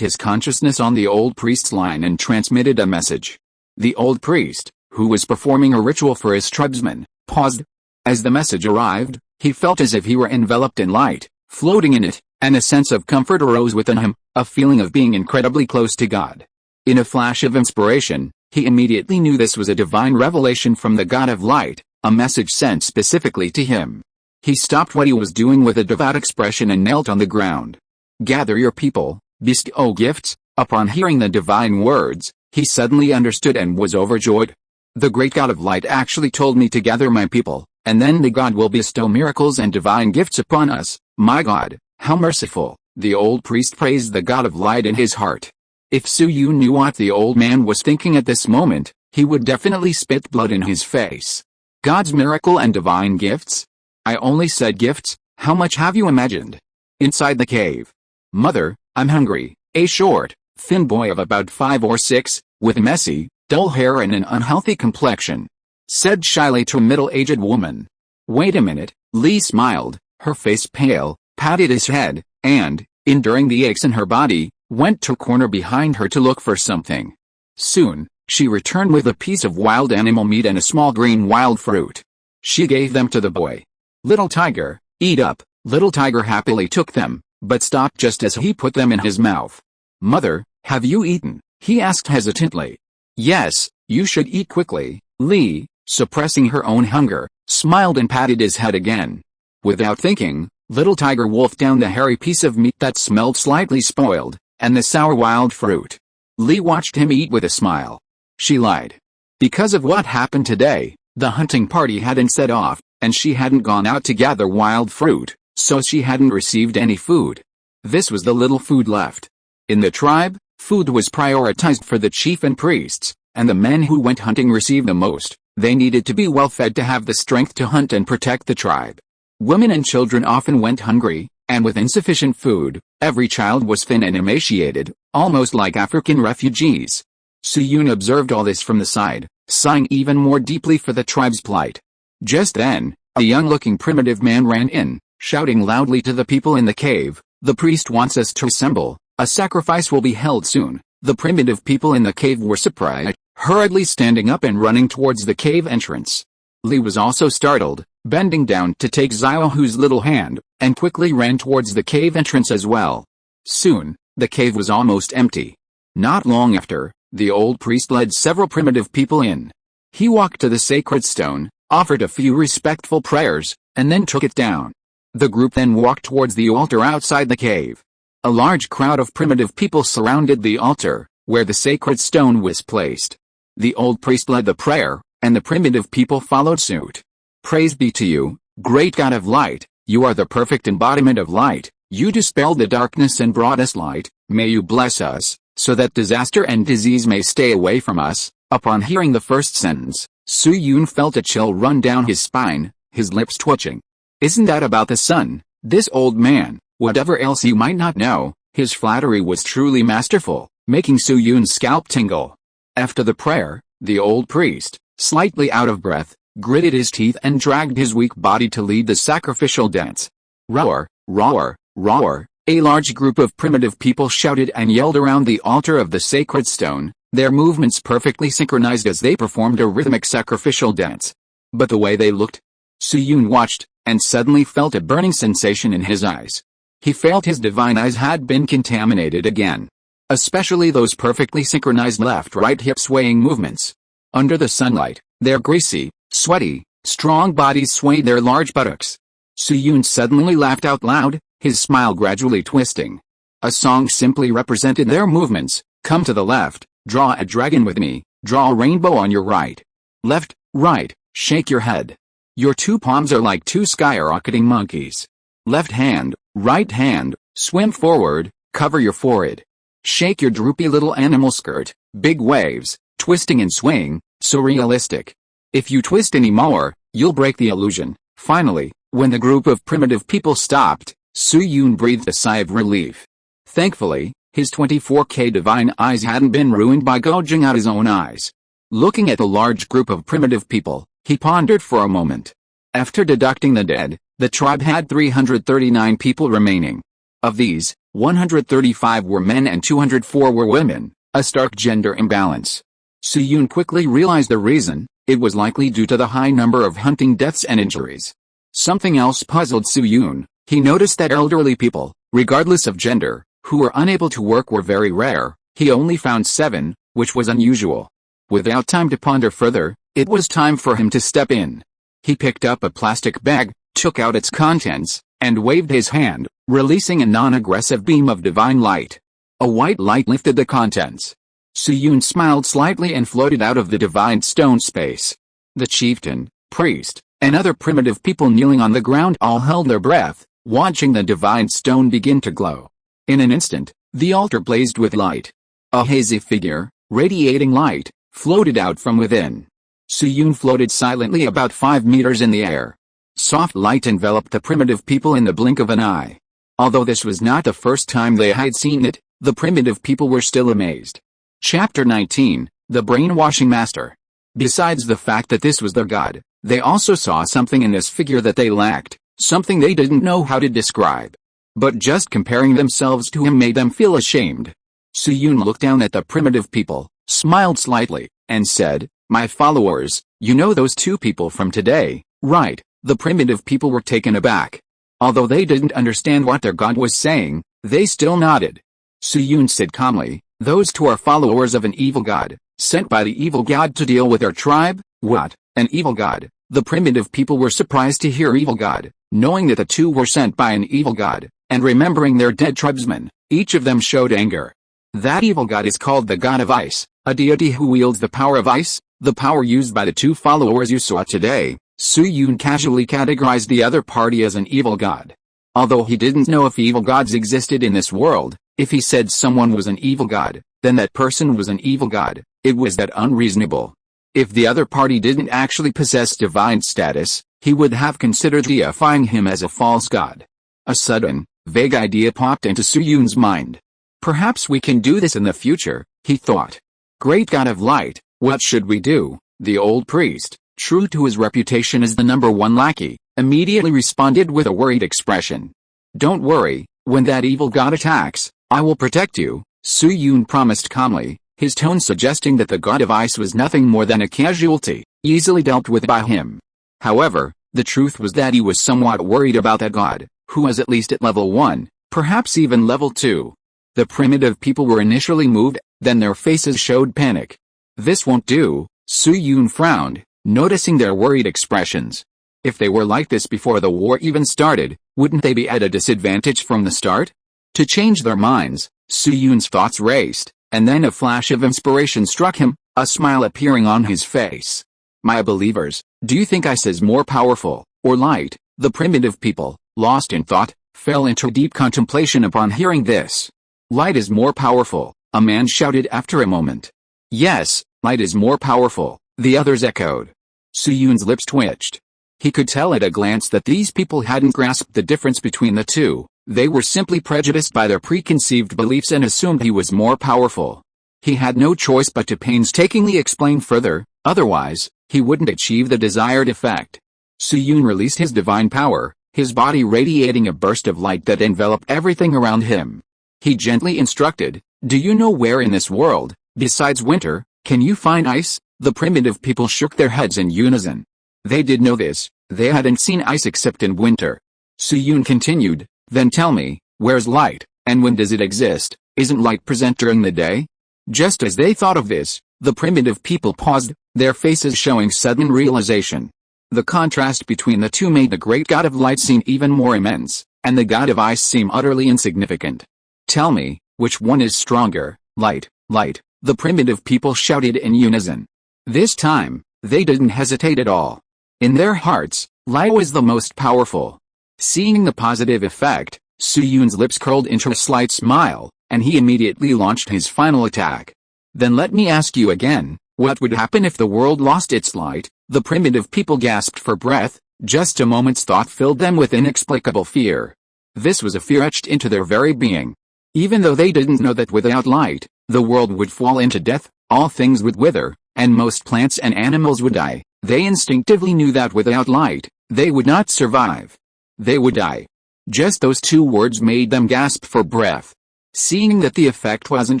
his consciousness on the old priest's line and transmitted a message. The old priest, who was performing a ritual for his tribesmen, paused. As the message arrived, he felt as if he were enveloped in light, floating in it, and a sense of comfort arose within him, a feeling of being incredibly close to God. In a flash of inspiration, he immediately knew this was a divine revelation from the God of light, a message sent specifically to him. He stopped what he was doing with a devout expression and knelt on the ground. "Gather your people, bestow gifts." Upon hearing the divine words, he suddenly understood and was overjoyed. The great God of light actually told me to gather my people, and then the God will bestow miracles and divine gifts upon us. My God, how merciful! The old priest praised the God of light in his heart. If Suyun knew what the old man was thinking at this moment, he would definitely spit blood in his face. God's miracle and divine gifts? I only said gifts. How much have you imagined? Inside the cave. Mother, I'm hungry. A short, thin boy of about 5 or 6, with messy, dull hair and an unhealthy complexion. Said shyly to a middle-aged woman. "Wait a minute." Lee smiled, her face pale, patted his head, and, enduring the aches in her body, went to a corner behind her to look for something. Soon, she returned with a piece of wild animal meat and a small green wild fruit. She gave them to the boy. "Little tiger, eat up." Little tiger happily took them, but stopped just as he put them in his mouth. "Mother, have you eaten?" he asked hesitantly. "Yes, you should eat quickly." Lee, suppressing her own hunger, smiled and patted his head again. Without thinking, little tiger wolfed down the hairy piece of meat that smelled slightly spoiled, and the sour wild fruit. Lee watched him eat with a smile. She lied. Because of what happened today, the hunting party hadn't set off, and she hadn't gone out to gather wild fruit, so she hadn't received any food. This was the little food left. In the tribe, food was prioritized for the chief and priests, and the men who went hunting received the most. They needed to be well fed to have the strength to hunt and protect the tribe. Women and children often went hungry, and with insufficient food, every child was thin and emaciated, almost like African refugees. Suyun observed all this from the side, sighing even more deeply for the tribe's plight. Just then, a young-looking primitive man ran in, shouting loudly to the people in the cave, "The priest wants us to assemble, a sacrifice will be held soon." The primitive people in the cave were surprised, hurriedly standing up and running towards the cave entrance. Lee was also startled, bending down to take Xiaohu's little hand, and quickly ran towards the cave entrance as well. Soon, the cave was almost empty. Not long after, the old priest led several primitive people in. He walked to the sacred stone, offered a few respectful prayers, and then took it down. The group then walked towards the altar outside the cave. A large crowd of primitive people surrounded the altar, where the sacred stone was placed. The old priest led the prayer, and the primitive people followed suit. "Praise be to you, great God of light, you are the perfect embodiment of light, you dispelled the darkness and brought us light, may you bless us, so that disaster and disease may stay away from us." Upon hearing the first sentence, Suyun felt a chill run down his spine, his lips twitching. "Isn't that about the sun?" This old man, whatever else you might not know, his flattery was truly masterful, making Suyun's scalp tingle. After the prayer, the old priest, slightly out of breath, gritted his teeth and dragged his weak body to lead the sacrificial dance. Roar, roar, roar, a large group of primitive people shouted and yelled around the altar of the sacred stone, their movements perfectly synchronized as they performed a rhythmic sacrificial dance. But the way they looked, Suyun watched, and suddenly felt a burning sensation in his eyes. He felt his divine eyes had been contaminated again. Especially those perfectly synchronized left-right hip swaying movements. Under the sunlight, their greasy, sweaty, strong bodies swayed their large buttocks. Suyun suddenly laughed out loud, his smile gradually twisting. A song simply represented their movements. "Come to the left, draw a dragon with me, draw a rainbow on your right. Left, right, shake your head. Your two palms are like two skyrocketing monkeys. Left hand, right hand, swim forward, cover your forehead. Shake your droopy little animal skirt, big waves, twisting and swaying, so realistic. If you twist any more, you'll break the illusion." Finally, when the group of primitive people stopped, Suyun breathed a sigh of relief. Thankfully, his 24K divine eyes hadn't been ruined by gouging out his own eyes. Looking at the large group of primitive people, he pondered for a moment. After deducting the dead, the tribe had 339 people remaining. Of these, 135 were men and 204 were women, a stark gender imbalance. Suyun quickly realized the reason. It was likely due to the high number of hunting deaths and injuries. Something else puzzled Suyun. He noticed that elderly people, regardless of gender, who were unable to work were very rare. He only found 7, which was unusual. Without time to ponder further, it was time for him to step in. He picked up a plastic bag, took out its contents, and waved his hand, releasing a non-aggressive beam of divine light. A white light lifted the contents. Suyun smiled slightly and floated out of the divine stone space. The chieftain, priest, and other primitive people kneeling on the ground all held their breath, watching the divine stone begin to glow. In an instant, the altar blazed with light. A hazy figure, radiating light, floated out from within. Suyun floated silently about 5 meters in the air. Soft light enveloped the primitive people in the blink of an eye. Although this was not the first time they had seen it, the primitive people were still amazed. Chapter 19, the brainwashing master. Besides the fact that this was their god, they also saw something in this figure that they lacked, something they didn't know how to describe. But just comparing themselves to him made them feel ashamed. Suyun looked down at the primitive people, smiled slightly, and said, "My followers, you know those two people from today, right?" The primitive people were taken aback. Although they didn't understand what their god was saying, they still nodded. Suyun said calmly, "Those two are followers of an evil god, sent by the evil god to deal with our tribe." What? An evil god? The primitive people were surprised to hear evil god, knowing that the two were sent by an evil god, and remembering their dead tribesmen, each of them showed anger. That evil god is called the god of ice, a deity who wields the power of ice, the power used by the two followers you saw today. Suyun casually categorized the other party as an evil god. Although he didn't know if evil gods existed in this world, if he said someone was an evil god, then that person was an evil god. It was that unreasonable. If the other party didn't actually possess divine status, he would have considered deifying him as a false god. A sudden, vague idea popped into Suyun's mind. Perhaps we can do this in the future, he thought. Great god of light, what should we do? The old priest, true to his reputation as the #1 lackey, immediately responded with a worried expression. "Don't worry, when that evil god attacks, I will protect you," Suyun promised calmly, his tone suggesting that the god of ice was nothing more than a casualty, easily dealt with by him. However, the truth was that he was somewhat worried about that god, who was at least at level 1, perhaps even level 2. The primitive people were initially moved, then their faces showed panic. "This won't do," Suyun frowned, noticing their worried expressions. If they were like this before the war even started, wouldn't they be at a disadvantage from the start? To change their minds, Suyun's thoughts raced, and then a flash of inspiration struck him, a smile appearing on his face. "My believers, do you think ice is more powerful, or light?" The primitive people, lost in thought, fell into deep contemplation upon hearing this. "Light is more powerful," a man shouted after a moment. "Yes, light is more powerful," the others echoed. Suyun's lips twitched. He could tell at a glance that these people hadn't grasped the difference between the two. They were simply prejudiced by their preconceived beliefs and assumed he was more powerful. He had no choice but to painstakingly explain further, otherwise, he wouldn't achieve the desired effect. Suyun released his divine power, his body radiating a burst of light that enveloped everything around him. He gently instructed, "Do you know where in this world, besides winter, can you find ice?" The primitive people shook their heads in unison. They did know this, they hadn't seen ice except in winter. Suyun continued, "Then tell me, where's light, and when does it exist? Isn't light present during the day?" Just as they thought of this, the primitive people paused, their faces showing sudden realization. The contrast between the two made the great god of light seem even more immense, and the god of ice seem utterly insignificant. "Tell me, which one is stronger?" "Light, light," the primitive people shouted in unison. This time, they didn't hesitate at all. In their hearts, light was the most powerful. Seeing the positive effect, Suyun's lips curled into a slight smile, and he immediately launched his final attack. "Then let me ask you again, what would happen if the world lost its light?" The primitive people gasped for breath, just a moment's thought filled them with inexplicable fear. This was a fear etched into their very being. Even though they didn't know that without light, the world would fall into death, all things would wither, and most plants and animals would die, they instinctively knew that without light, they would not survive. They would die. Just those two words made them gasp for breath. Seeing that the effect wasn't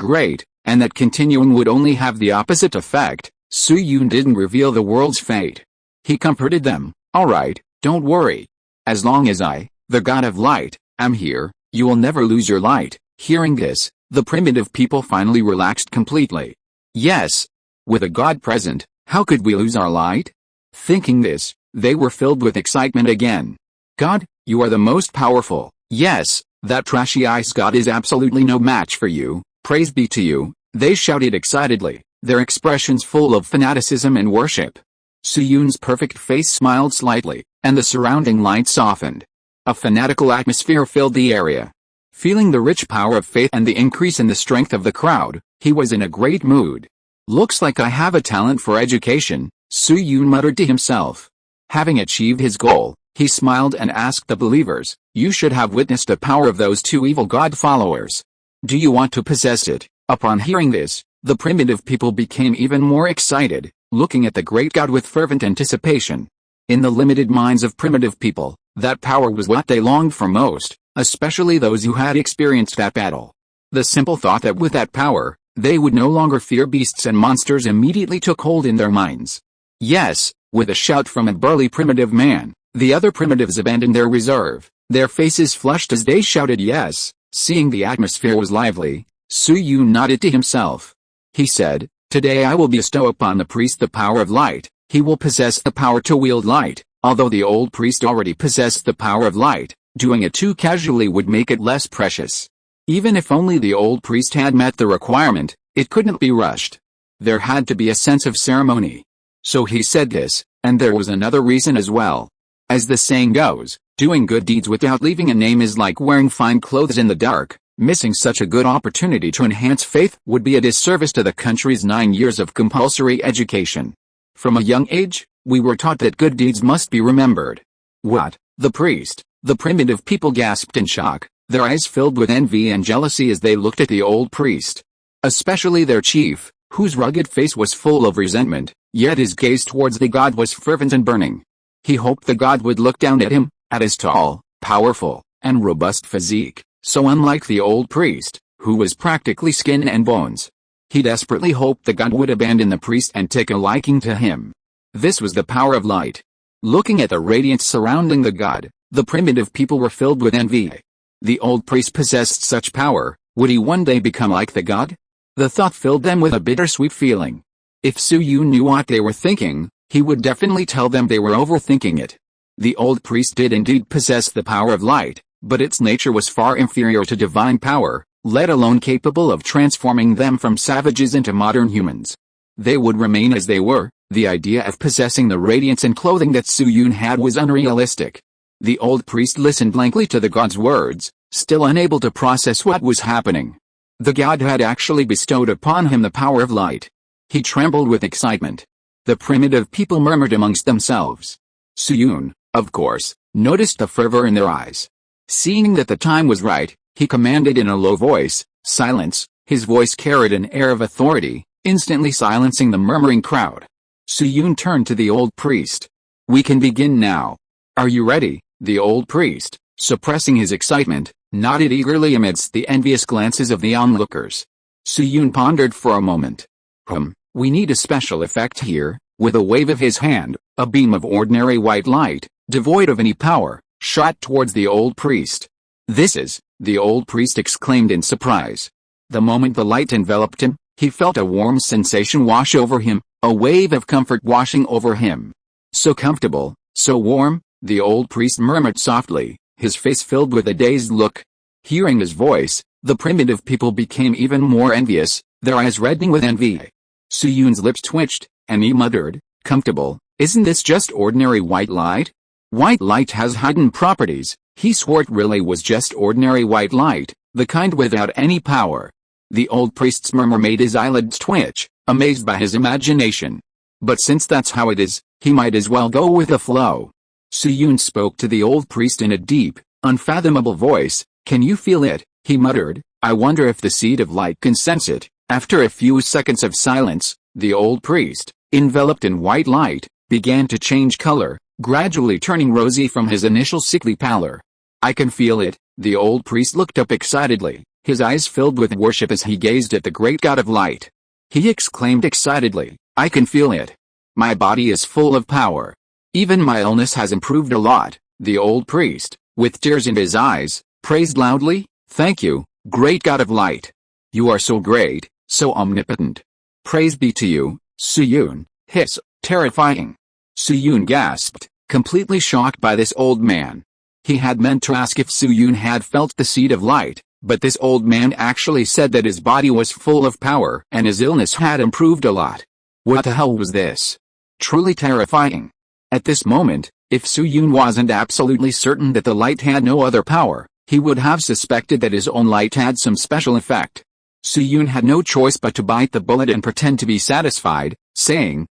great, and that continuing would only have the opposite effect, Suyun didn't reveal the world's fate. He comforted them, "All right, don't worry. As long as I, the god of light, am here, you will never lose your light." Hearing this, the primitive people finally relaxed completely. Yes. With a god present, how could we lose our light? Thinking this, they were filled with excitement again. "God, you are the most powerful. Yes, that trashy ice god is absolutely no match for you. Praise be to you," they shouted excitedly, their expressions full of fanaticism and worship. Suyun's perfect face smiled slightly, and the surrounding light softened. A fanatical atmosphere filled the area. Feeling the rich power of faith and the increase in the strength of the crowd, he was in a great mood. "Looks like I have a talent for education," Suyun muttered to himself. Having achieved his goal, he smiled and asked the believers, "You should have witnessed the power of those two evil god followers. Do you want to possess it?" Upon hearing this, The primitive people became even more excited, looking at the great god with fervent anticipation. In the limited minds of primitive people, that power was what they longed for most, especially those who had experienced that battle. The simple thought that with that power, they would no longer fear beasts and monsters immediately took hold in their minds. Yes, with a shout from a burly primitive man, the other primitives abandoned their reserve. Their faces flushed as they shouted yes. Seeing the atmosphere was lively, Su-Yun nodded to himself. He said, "Today I will bestow upon the priest the power of light. He will possess the power to wield light." Although the old priest already possessed the power of light, doing it too casually would make it less precious. Even if only the old priest had met the requirement, it couldn't be rushed. There had to be a sense of ceremony. So he said this, and there was another reason as well. As the saying goes, doing good deeds without leaving a name is like wearing fine clothes in the dark. Missing such a good opportunity to enhance faith would be a disservice to the country's 9 years of compulsory education. From a young age, we were taught that good deeds must be remembered. What? The priest? The primitive people gasped in shock, their eyes filled with envy and jealousy as they looked at the old priest. Especially their chief, whose rugged face was full of resentment, yet his gaze towards the god was fervent and burning. He hoped the god would look down at him, at his tall, powerful, and robust physique, so unlike the old priest, who was practically skin and bones. He desperately hoped the god would abandon the priest and take a liking to him. This was the power of light. Looking at the radiance surrounding the god, the primitive people were filled with envy. The old priest possessed such power, would he one day become like the god? The thought filled them with a bittersweet feeling. If Su-Yun knew what they were thinking, he would definitely tell them they were overthinking it. The old priest did indeed possess the power of light, but its nature was far inferior to divine power, let alone capable of transforming them from savages into modern humans. They would remain as they were. The idea of possessing the radiance and clothing that Su-Yun had was unrealistic. The old priest listened blankly to the god's words, still unable to process what was happening. The god had actually bestowed upon him the power of light. He trembled with excitement. The primitive people murmured amongst themselves. Su-Yun, of course, noticed the fervor in their eyes. Seeing that the time was right, he commanded in a low voice, "Silence." His voice carried an air of authority, instantly silencing the murmuring crowd. Su-Yun turned to the old priest. "We can begin now. Are you ready?" The old priest, suppressing his excitement, nodded eagerly amidst the envious glances of the onlookers. Su-Yun pondered for a moment. We need a special effect here." With a wave of his hand, a beam of ordinary white light, devoid of any power, shot towards the old priest. "This is," the old priest exclaimed in surprise. The moment the light enveloped him, he felt a warm sensation wash over him, a wave of comfort washing over him. "So comfortable, so warm," the old priest murmured softly, his face filled with a dazed look. Hearing his voice, the primitive people became even more envious, their eyes reddening with envy. Su-Yun's lips twitched, and he muttered, "Comfortable, isn't this just ordinary white light?" "White light has hidden properties." He swore it really was just ordinary white light, the kind without any power. The old priest's murmur made his eyelids twitch, amazed by his imagination. But since that's how it is, he might as well go with the flow. Su-Yun spoke to the old priest in a deep, unfathomable voice. "Can you feel it?" he muttered. "I wonder if the seed of light can sense it." After a few seconds of silence, the old priest, enveloped in white light, began to change color, gradually turning rosy from his initial sickly pallor. "I can feel it." The old priest looked up excitedly, his eyes filled with worship as he gazed at the great god of light. He exclaimed excitedly, "I can feel it. My body is full of power. Even my illness has improved a lot." The old priest, with tears in his eyes, praised loudly, "Thank you, great god of light. You are so great, so omnipotent. Praise be to you." Su-Yun, hiss, terrifying. Su-Yun gasped, completely shocked by this old man. He had meant to ask if Su-Yun had felt the seed of light, but this old man actually said that his body was full of power and his illness had improved a lot. What the hell was this? Truly terrifying. At this moment, if Su-Yun wasn't absolutely certain that the light had no other power, he would have suspected that his own light had some special effect. Su-Yun had no choice but to bite the bullet and pretend to be satisfied, saying,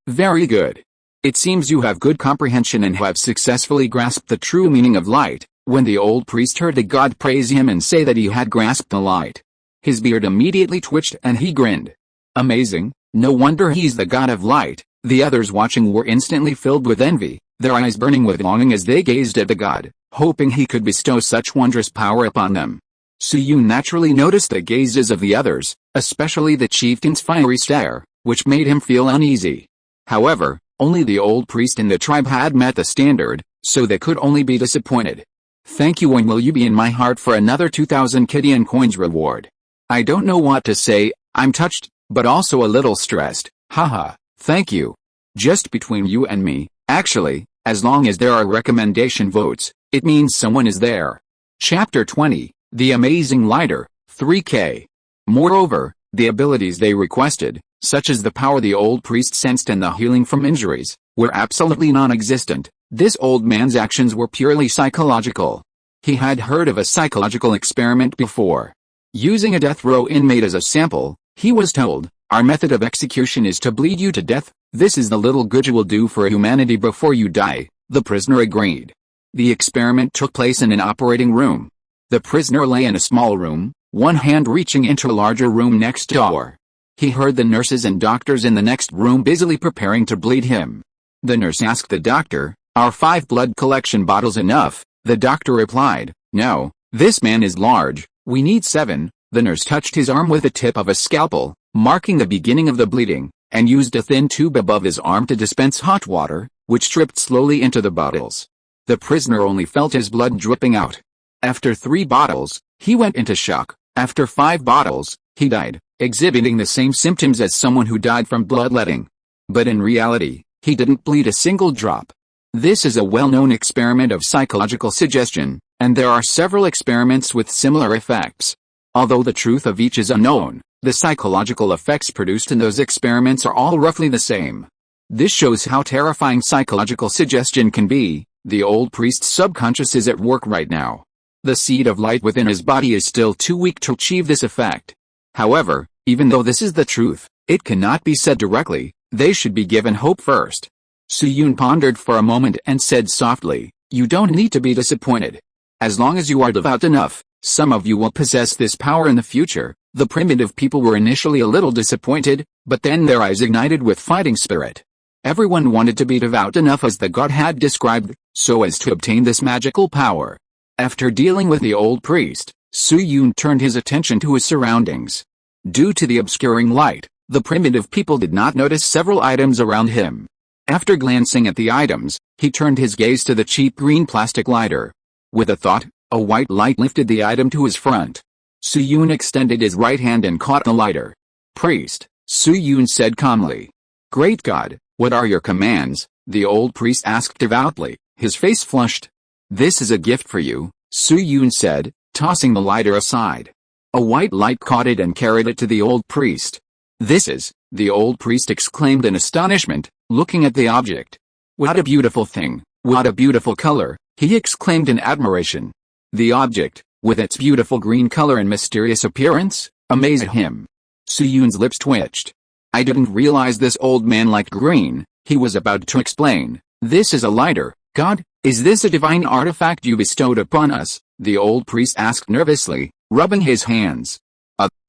"Very good. It seems you have good comprehension and have successfully grasped the true meaning of light." When the old priest heard the god praise him and say that he had grasped the light, his beard immediately twitched and he grinned. Amazing, no wonder he's the god of light. The others watching were instantly filled with envy, their eyes burning with longing as they gazed at the god, hoping he could bestow such wondrous power upon them. Suyun naturally noticed the gazes of the others, especially the chieftain's fiery stare, which made him feel uneasy. However, only the old priest in the tribe had met the standard, so they could only be disappointed. Thank you, and will you be in my heart for another 2,000 Kidian coins reward? I don't know what to say, I'm touched, but also a little stressed, haha, thank you. Just between you and me, actually, as long as there are recommendation votes, it means someone is there. Chapter 20, The Amazing Lighter, 3K. Moreover, the abilities they requested, such as the power the old priest sensed and the healing from injuries, were absolutely non-existent. This old man's actions were purely psychological. He had heard of a psychological experiment before. Using a death row inmate as a sample, he was told, "Our method of execution is to bleed you to death. This is the little good you will do for humanity before you die." The prisoner agreed. The experiment took place in an operating room. The prisoner lay in a small room, one hand reaching into a larger room next door. He heard the nurses and doctors in the next room busily preparing to bleed him. The nurse asked the doctor, "Are 5 blood collection bottles enough?" The doctor replied, "No, this man is large, we need 7. The nurse touched his arm with the tip of a scalpel, marking the beginning of the bleeding, and used a thin tube above his arm to dispense hot water, which dripped slowly into the bottles. The prisoner only felt his blood dripping out. After 3 bottles, he went into shock. After 5 bottles, he died, exhibiting the same symptoms as someone who died from bloodletting. But in reality, he didn't bleed a single drop. This is a well-known experiment of psychological suggestion, and there are several experiments with similar effects. Although the truth of each is unknown, the psychological effects produced in those experiments are all roughly the same. This shows how terrifying psychological suggestion can be. The old priest's subconscious is at work right now. The seed of light within his body is still too weak to achieve this effect. However, even though this is the truth, it cannot be said directly. They should be given hope first. Suyun pondered for a moment and said softly, "You don't need to be disappointed. As long as you are devout enough, some of you will possess this power in the future." The primitive people were initially a little disappointed, but then their eyes ignited with fighting spirit. Everyone wanted to be devout enough as the god had described, so as to obtain this magical power. After dealing with the old priest, Suyun turned his attention to his surroundings. Due to the obscuring light, the primitive people did not notice several items around him. After glancing at the items, he turned his gaze to the cheap green plastic lighter. With a thought, a white light lifted the item to his front. Suyun extended his right hand and caught the lighter. "Priest," Suyun said calmly. "Great God, what are your commands?" the old priest asked devoutly, his face flushed. "This is a gift for you," Suyun said, tossing the lighter aside. A white light caught it and carried it to the old priest. "This is," the old priest exclaimed in astonishment, looking at the object. "What a beautiful thing, what a beautiful color," he exclaimed in admiration. The object, with its beautiful green color and mysterious appearance, amazed him. Suyun's lips twitched. "I didn't realize this old man liked green," he was about to explain. "This is a lighter, God, is this a divine artifact you bestowed upon us?" the old priest asked nervously, rubbing his hands.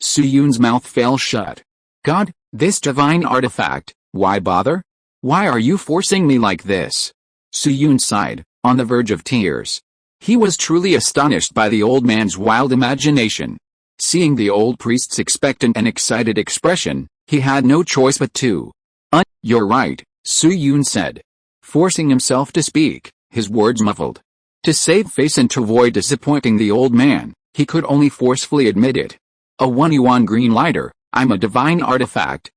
Suyun's mouth fell shut. "God, this divine artifact, why bother? Why are you forcing me like this?" Suyun sighed, on the verge of tears. He was truly astonished by the old man's wild imagination. Seeing the old priest's expectant and excited expression, he had no choice but to. "You're right," Suyun said. Forcing himself to speak, his words muffled. To save face and to avoid disappointing the old man, he could only forcefully admit it. "A 1 yuan green lighter, I'm a divine artifact,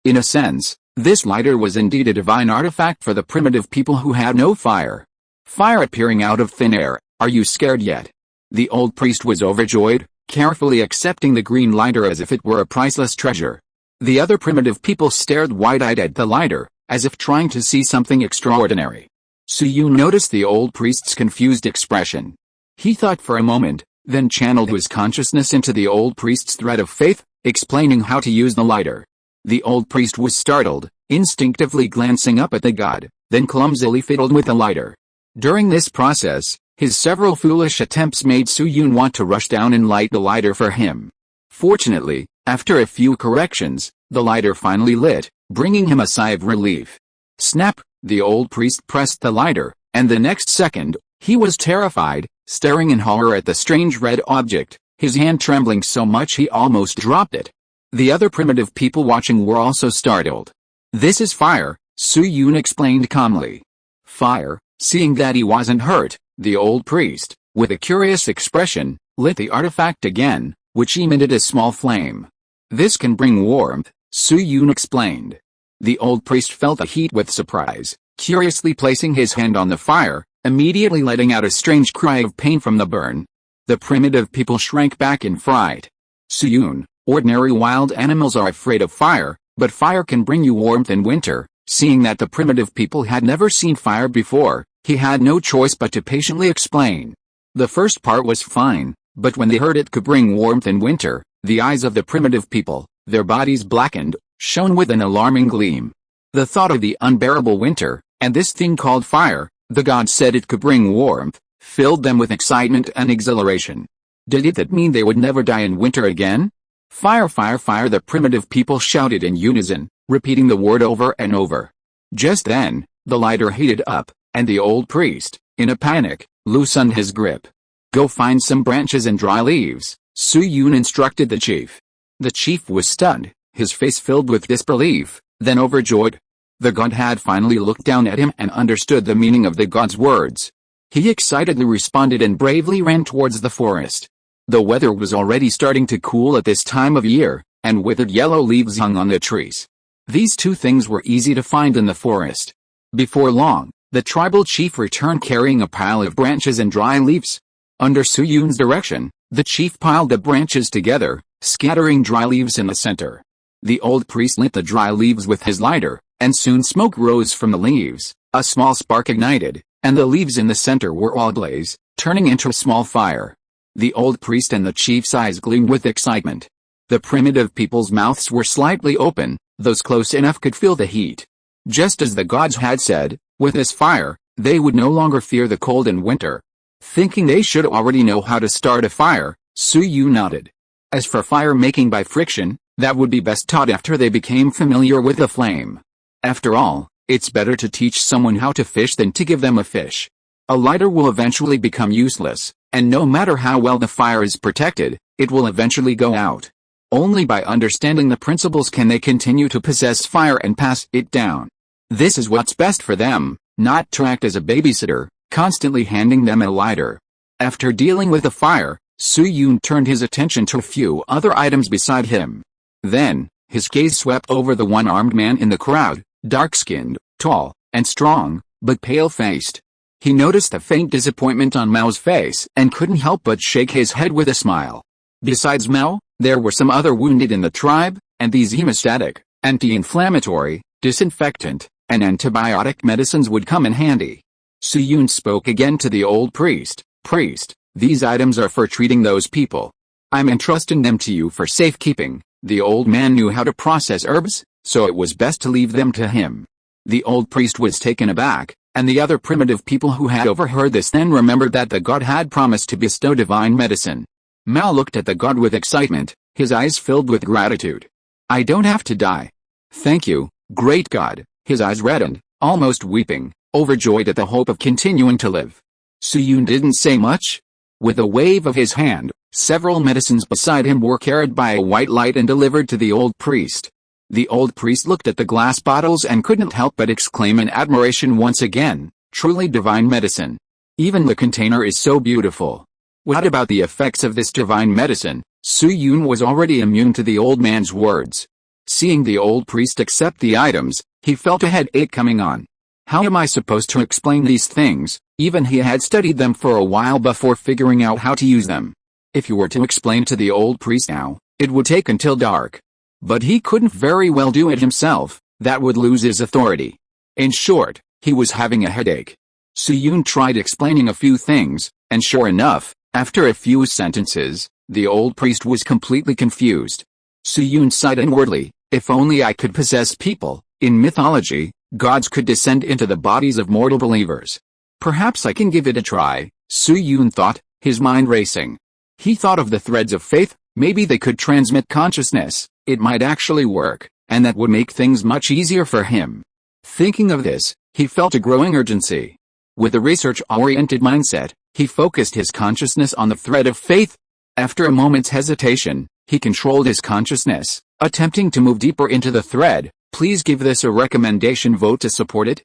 in a sense, this lighter was indeed a divine artifact for the primitive people who had no fire. Fire appearing out of thin air, are you scared yet?" The old priest was overjoyed, carefully accepting the green lighter as if it were a priceless treasure. The other primitive people stared wide-eyed at the lighter, as if trying to see something extraordinary. Suyun noticed the old priest's confused expression. He thought for a moment, then channeled his consciousness into the old priest's thread of faith, explaining how to use the lighter. The old priest was startled, instinctively glancing up at the god, then clumsily fiddled with the lighter. During this process, his several foolish attempts made Suyun want to rush down and light the lighter for him. Fortunately, after a few corrections, The lighter finally lit, bringing him a sigh of relief. Snap! The old priest pressed the lighter, and the next second, he was terrified, staring in horror at the strange red object, his hand trembling so much he almost dropped it. The other primitive people watching were also startled. "This is fire," Su-Yun explained calmly. Fire. Seeing that he wasn't hurt, the old priest, with a curious expression, lit the artifact again, which emitted a small flame. "This can bring warmth," Su-Yun explained. The old priest felt the heat with surprise, curiously placing his hand on the fire, immediately letting out a strange cry of pain from the burn. The primitive people shrank back in fright. "Su-Yun, ordinary wild animals are afraid of fire, but fire can bring you warmth in winter." Seeing that the primitive people had never seen fire before, he had no choice but to patiently explain. The first part was fine, but when they heard it could bring warmth in winter, the eyes of the primitive people, their bodies blackened, shone with an alarming gleam. The thought of the unbearable winter, and this thing called fire, the gods said it could bring warmth, filled them with excitement and exhilaration. Did it that mean they would never die in winter again? "Fire, fire, fire!" the primitive people shouted in unison, repeating the word over and over. Just then, the lighter heated up, and the old priest, in a panic, loosened his grip. "Go find some branches and dry leaves," Su-Yun instructed the chief. The chief was stunned, his face filled with disbelief, then overjoyed. The god had finally looked down at him and understood the meaning of the god's words. He excitedly responded and bravely ran towards the forest. The weather was already starting to cool at this time of year, and withered yellow leaves hung on the trees. These two things were easy to find in the forest. Before long, the tribal chief returned carrying a pile of branches and dry leaves. Under Su-Yun's direction, the chief piled the branches together, scattering dry leaves in the center. The old priest lit the dry leaves with his lighter, and soon smoke rose from the leaves, a small spark ignited, and the leaves in the center were all ablaze, turning into a small fire. The old priest and the chief's eyes gleamed with excitement. The primitive people's mouths were slightly open, those close enough could feel the heat. Just as the gods had said, with this fire, they would no longer fear the cold in winter. Thinking they should already know how to start a fire, Su-Yun nodded. As for fire making by friction, that would be best taught after they became familiar with the flame. After all, it's better to teach someone how to fish than to give them a fish. A lighter will eventually become useless, and no matter how well the fire is protected, it will eventually go out. Only by understanding the principles can they continue to possess fire and pass it down. This is what's best for them, not to act as a babysitter, constantly handing them a lighter. After dealing with the fire, Su-Yun turned his attention to a few other items beside him. Then, his gaze swept over the one-armed man in the crowd, dark-skinned, tall, and strong, but pale-faced. He noticed a faint disappointment on Mao's face and couldn't help but shake his head with a smile. Besides Mao, there were some other wounded in the tribe, and these hemostatic, anti-inflammatory, disinfectant, and antibiotic medicines would come in handy. Su-Yun spoke again to the old priest. "Priest, these items are for treating those people. I'm entrusting them to you for safekeeping." The old man knew how to process herbs, so it was best to leave them to him. The old priest was taken aback, and the other primitive people who had overheard this then remembered that the god had promised to bestow divine medicine. Mao looked at the god with excitement, his eyes filled with gratitude. "I don't have to die. Thank you, great god." His eyes reddened, almost weeping, overjoyed at the hope of continuing to live. Su-Yun didn't say much. With a wave of his hand, several medicines beside him were carried by a white light and delivered to the old priest. The old priest looked at the glass bottles and couldn't help but exclaim in admiration once again, "Truly divine medicine. Even the container is so beautiful." What about the effects of this divine medicine? Su-Yun was already immune to the old man's words. Seeing the old priest accept the items, he felt a headache coming on. How am I supposed to explain these things? Even he had studied them for a while before figuring out how to use them. If he were to explain to the old priest now, it would take until dark. But he couldn't very well do it himself, that would lose his authority. In short, he was having a headache. Su-Yun tried explaining a few things, and sure enough, after a few sentences, the old priest was completely confused. Su-Yun sighed inwardly, "If only I could possess people. In mythology, gods could descend into the bodies of mortal believers. Perhaps I can give it a try," Su-Yun thought, his mind racing. He thought of the threads of faith, maybe they could transmit consciousness, it might actually work. and that would make things much easier for him. Thinking of this, he felt a growing urgency. With a research-oriented mindset, he focused his consciousness on the thread of faith. After a moment's hesitation, he controlled his consciousness, attempting to move deeper into the thread. Please give this a recommendation vote to support it,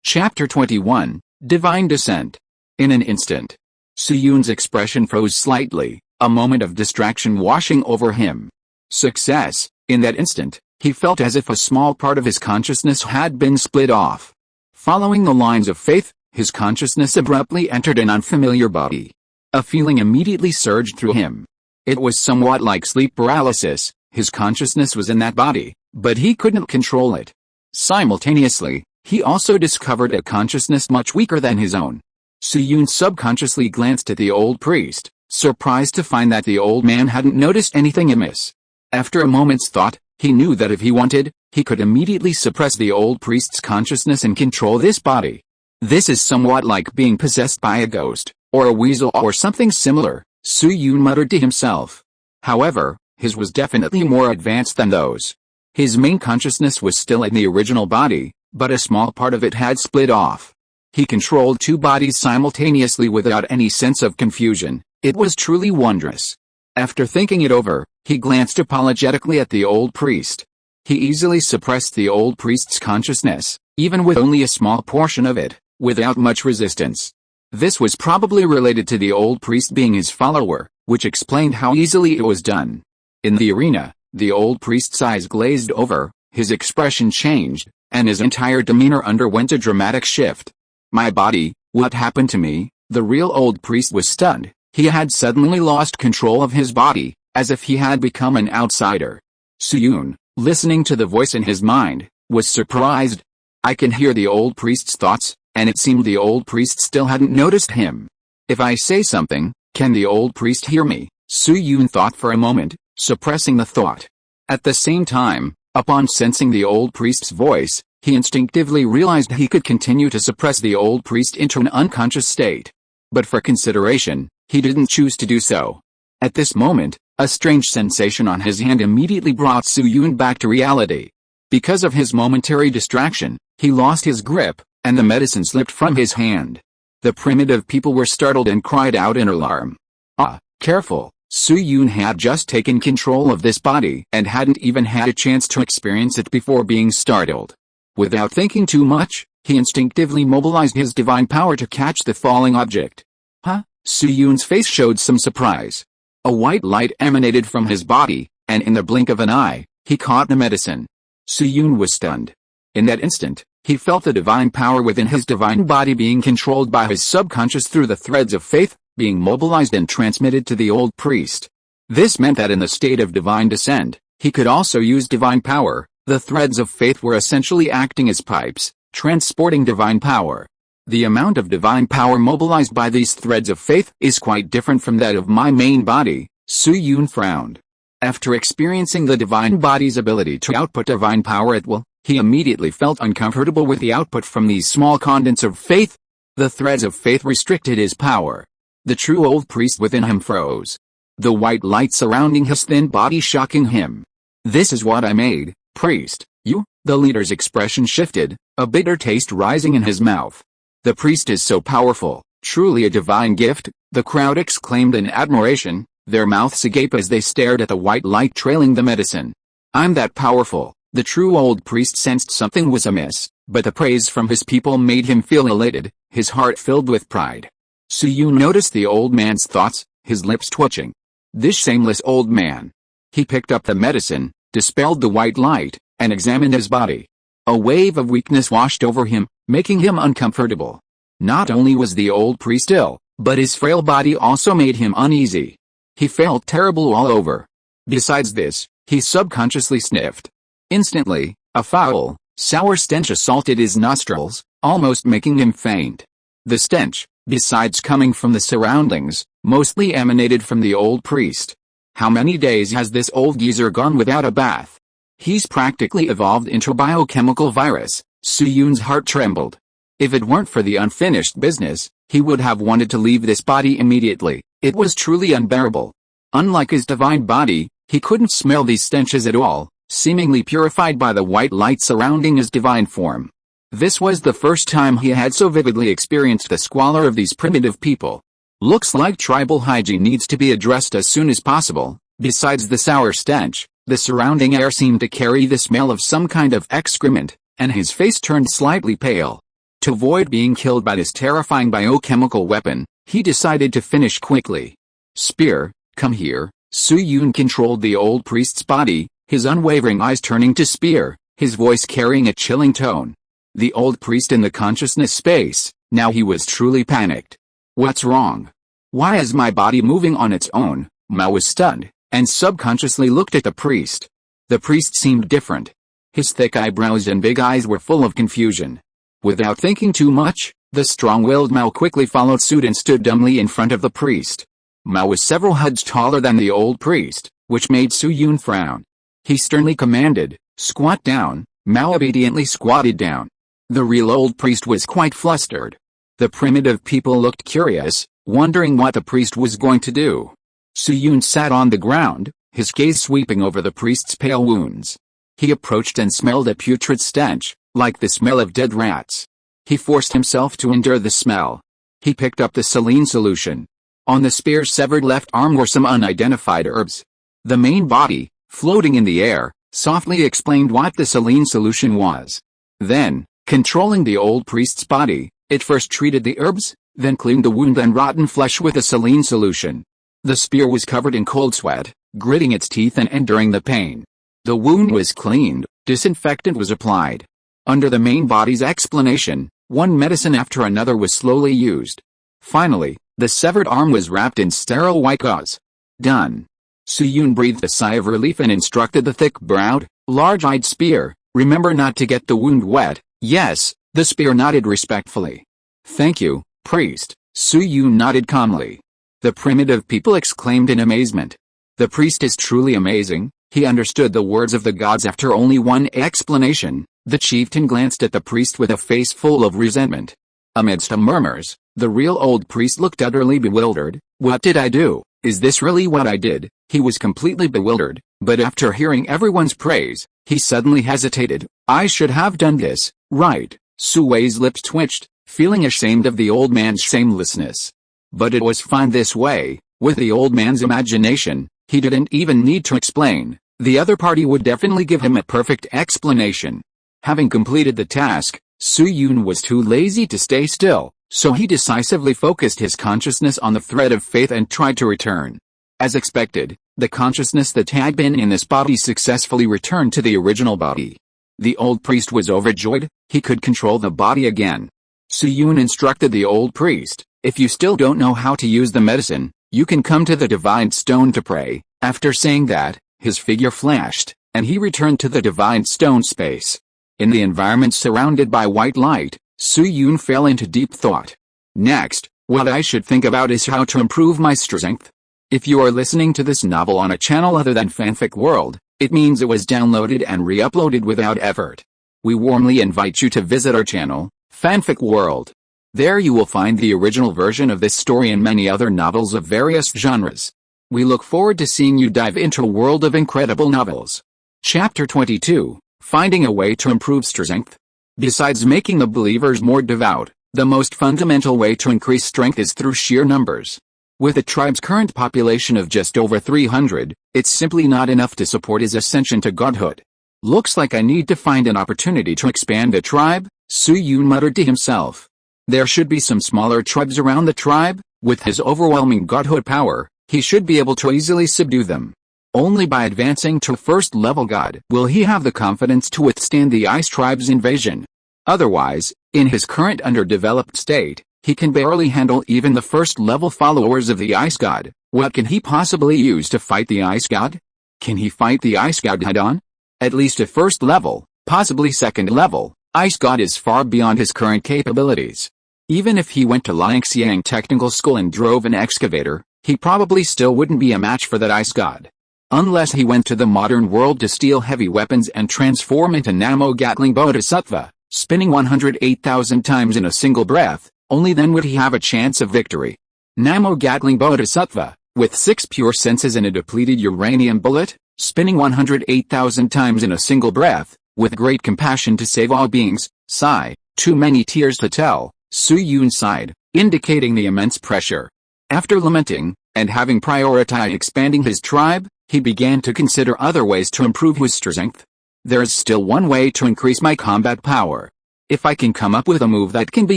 Chapter 21, Divine Descent. In an instant, Suyun's expression froze slightly, a moment of distraction washing over him. Success. In that instant, he felt as if a small part of his consciousness had been split off. Following the lines of faith, his consciousness abruptly entered an unfamiliar body. A feeling immediately surged through him. It was somewhat like sleep paralysis. His consciousness was in that body, but he couldn't control it. Simultaneously, he also discovered a consciousness much weaker than his own. Suyun subconsciously glanced at the old priest, surprised to find that the old man hadn't noticed anything amiss. After a moment's thought, he knew that if he wanted, he could immediately suppress the old priest's consciousness and control this body. This is somewhat like being possessed by a ghost, or a weasel or something similar, Suyun muttered to himself. However, his was definitely more advanced than those. His main consciousness was still in the original body, but a small part of it had split off. He controlled two bodies simultaneously without any sense of confusion. It was truly wondrous. After thinking it over, he glanced apologetically at the old priest. He easily suppressed the old priest's consciousness, even with only a small portion of it, without much resistance. This was probably related to the old priest being his follower, which explained how easily it was done. In the arena, the old priest's eyes glazed over, his expression changed, and his entire demeanor underwent a dramatic shift. My body, what happened to me? The real old priest was stunned. He had suddenly lost control of his body, as if he had become an outsider. Suyun, listening to the voice in his mind, was surprised. I can hear the old priest's thoughts, and it seemed the old priest still hadn't noticed him. If I say something, can the old priest hear me? Suyun thought for a moment, suppressing the thought. At the same time, upon sensing the old priest's voice, he instinctively realized he could continue to suppress the old priest into an unconscious state. But for consideration, he didn't choose to do so. At this moment, a strange sensation on his hand immediately brought Suyun back to reality. Because of his momentary distraction, he lost his grip, and the medicine slipped from his hand. The primitive people were startled and cried out in alarm. Ah, careful! Suyun had just taken control of this body and hadn't even had a chance to experience it before being startled. Without thinking too much, he instinctively mobilized his divine power to catch the falling object. Huh? Suyun's face showed some surprise. A white light emanated from his body, and in the blink of an eye, he caught the medicine. Suyun was stunned. In that instant, he felt the divine power within his divine body being controlled by his subconscious through the threads of faith, being mobilized and transmitted to the old priest. This meant that in the state of divine descent, he could also use divine power. The threads of faith were essentially acting as pipes, transporting divine power. The amount of divine power mobilized by these threads of faith is quite different from that of my main body, Suyun frowned. After experiencing the divine body's ability to output divine power at will, he immediately felt uncomfortable with the output from these small condenses of faith. The threads of faith restricted his power. The true old priest within him froze. The white light surrounding his thin body shocking him. This is what I made, priest, you? The leader's expression shifted, a bitter taste rising in his mouth. The priest is so powerful, truly a divine gift, the crowd exclaimed in admiration, their mouths agape as they stared at the white light trailing the medicine. I'm that powerful. The true old priest sensed something was amiss, but the praise from his people made him feel elated, his heart filled with pride. Suyun noticed the old man's thoughts, his lips twitching. This shameless old man. He picked up the medicine, dispelled the white light, and examined his body. A wave of weakness washed over him, making him uncomfortable. Not only was the old priest ill, but his frail body also made him uneasy. He felt terrible all over. Besides this, he subconsciously sniffed. Instantly, a foul, sour stench assaulted his nostrils, almost making him faint. The stench, besides coming from the surroundings, mostly emanated from the old priest. How many days has this old geezer gone without a bath? He's practically evolved into a biochemical virus. Suyun's heart trembled. If it weren't for the unfinished business, he would have wanted to leave this body immediately. It was truly unbearable. Unlike his divine body, he couldn't smell these stenches at all. seemingly purified by the white light surrounding his divine form. This was the first time he had so vividly experienced the squalor of these primitive people. Looks like tribal hygiene needs to be addressed as soon as possible. Besides the sour stench, the surrounding air seemed to carry the smell of some kind of excrement, and his face turned slightly pale. To avoid being killed by this terrifying biochemical weapon, he decided to finish quickly. Spear, come here. Su-Yun controlled the old priest's body, his unwavering eyes turning to Spear, his voice carrying a chilling tone. The old priest in the consciousness space, now he was truly panicked. What's wrong? Why is my body moving on its own? Mao was stunned, and subconsciously looked at the priest. The priest seemed different. His thick eyebrows and big eyes were full of confusion. Without thinking too much, the strong-willed Mao quickly followed suit and stood dumbly in front of the priest. Mao was several heads taller than the old priest, which made Su-Yun frown. He sternly commanded, "Squat down." Mao obediently squatted down. The real old priest was quite flustered. The primitive people looked curious, wondering what the priest was going to do. Su-Yun sat on the ground, his gaze sweeping over the priest's pale wounds. He approached and smelled a putrid stench, like the smell of dead rats. He forced himself to endure the smell. He picked up the saline solution. On the spear's severed left arm were some unidentified herbs. The main body, floating in the air, softly explained what the saline solution was. Then, controlling the old priest's body, it first treated the herbs, then cleaned the wound and rotten flesh with a saline solution. The spear was covered in cold sweat, gritting its teeth and enduring the pain. The wound was cleaned, disinfectant was applied. Under the main body's explanation, one medicine after another was slowly used. Finally, the severed arm was wrapped in sterile white gauze. Done. Su-Yun breathed a sigh of relief and instructed the thick-browed, large-eyed spear, "Remember not to get the wound wet." "Yes." The spear nodded respectfully. "Thank you, priest." Su-Yun nodded calmly. The primitive people exclaimed in amazement. The priest is truly amazing. He understood the words of the gods after only one explanation. The chieftain glanced at the priest with a face full of resentment. Amidst the murmurs, the real old priest looked utterly bewildered. "What did I do? Is this really what I did?" He was completely bewildered, but after hearing everyone's praise, he suddenly hesitated. "I should have done this, right?" Su-Wei's lips twitched, feeling ashamed of the old man's shamelessness. But it was fine this way. With the old man's imagination, he didn't even need to explain. The other party would definitely give him a perfect explanation. Having completed the task, Su-Yun was too lazy to stay still, so he decisively focused his consciousness on the thread of faith and tried to return. As expected, the consciousness that had been in this body successfully returned to the original body. The old priest was overjoyed. He could control the body again. Su-Yun instructed the old priest, "If you still don't know how to use the medicine, you can come to the divine stone to pray." After saying that, his figure flashed, and he returned to the divine stone space. In the environment surrounded by white light, Su-Yun fell into deep thought. Next, what I should think about is how to improve my strength. If you are listening to this novel on a channel other than Fanfic World, it means it was downloaded and re-uploaded without effort. We warmly invite you to visit our channel, Fanfic World. There you will find the original version of this story and many other novels of various genres. We look forward to seeing you dive into a world of incredible novels. Chapter 22, Finding a Way to Improve Strength. Besides making the believers more devout, the most fundamental way to increase strength is through sheer numbers. With the tribe's current population of just over 300, it's simply not enough to support his ascension to godhood. "Looks like I need to find an opportunity to expand the tribe," Su-Yun muttered to himself. There should be some smaller tribes around the tribe. With his overwhelming godhood power, he should be able to easily subdue them. Only by advancing to first-level god will he have the confidence to withstand the Ice Tribe's invasion. Otherwise, in his current underdeveloped state, he can barely handle even the first-level followers of the Ice God. What can he possibly use to fight the Ice God? Can he fight the Ice God head-on? At least at first level, possibly second level, Ice God is far beyond his current capabilities. Even if he went to Liangxiang Technical School and drove an excavator, he probably still wouldn't be a match for that Ice God. Unless he went to the modern world to steal heavy weapons and transform into Namo Gatling Bodhisattva, spinning 108,000 times in a single breath, only then would he have a chance of victory. Namo Gatling Bodhisattva, with 6 pure senses and a depleted uranium bullet, spinning 108,000 times in a single breath, with great compassion to save all beings. Sigh, too many tears to tell, Su-Yun sighed, indicating the immense pressure. After lamenting, and having prioritized expanding his tribe, he began to consider other ways to improve his strength. There is still one way to increase my combat power. If I can come up with a move that can be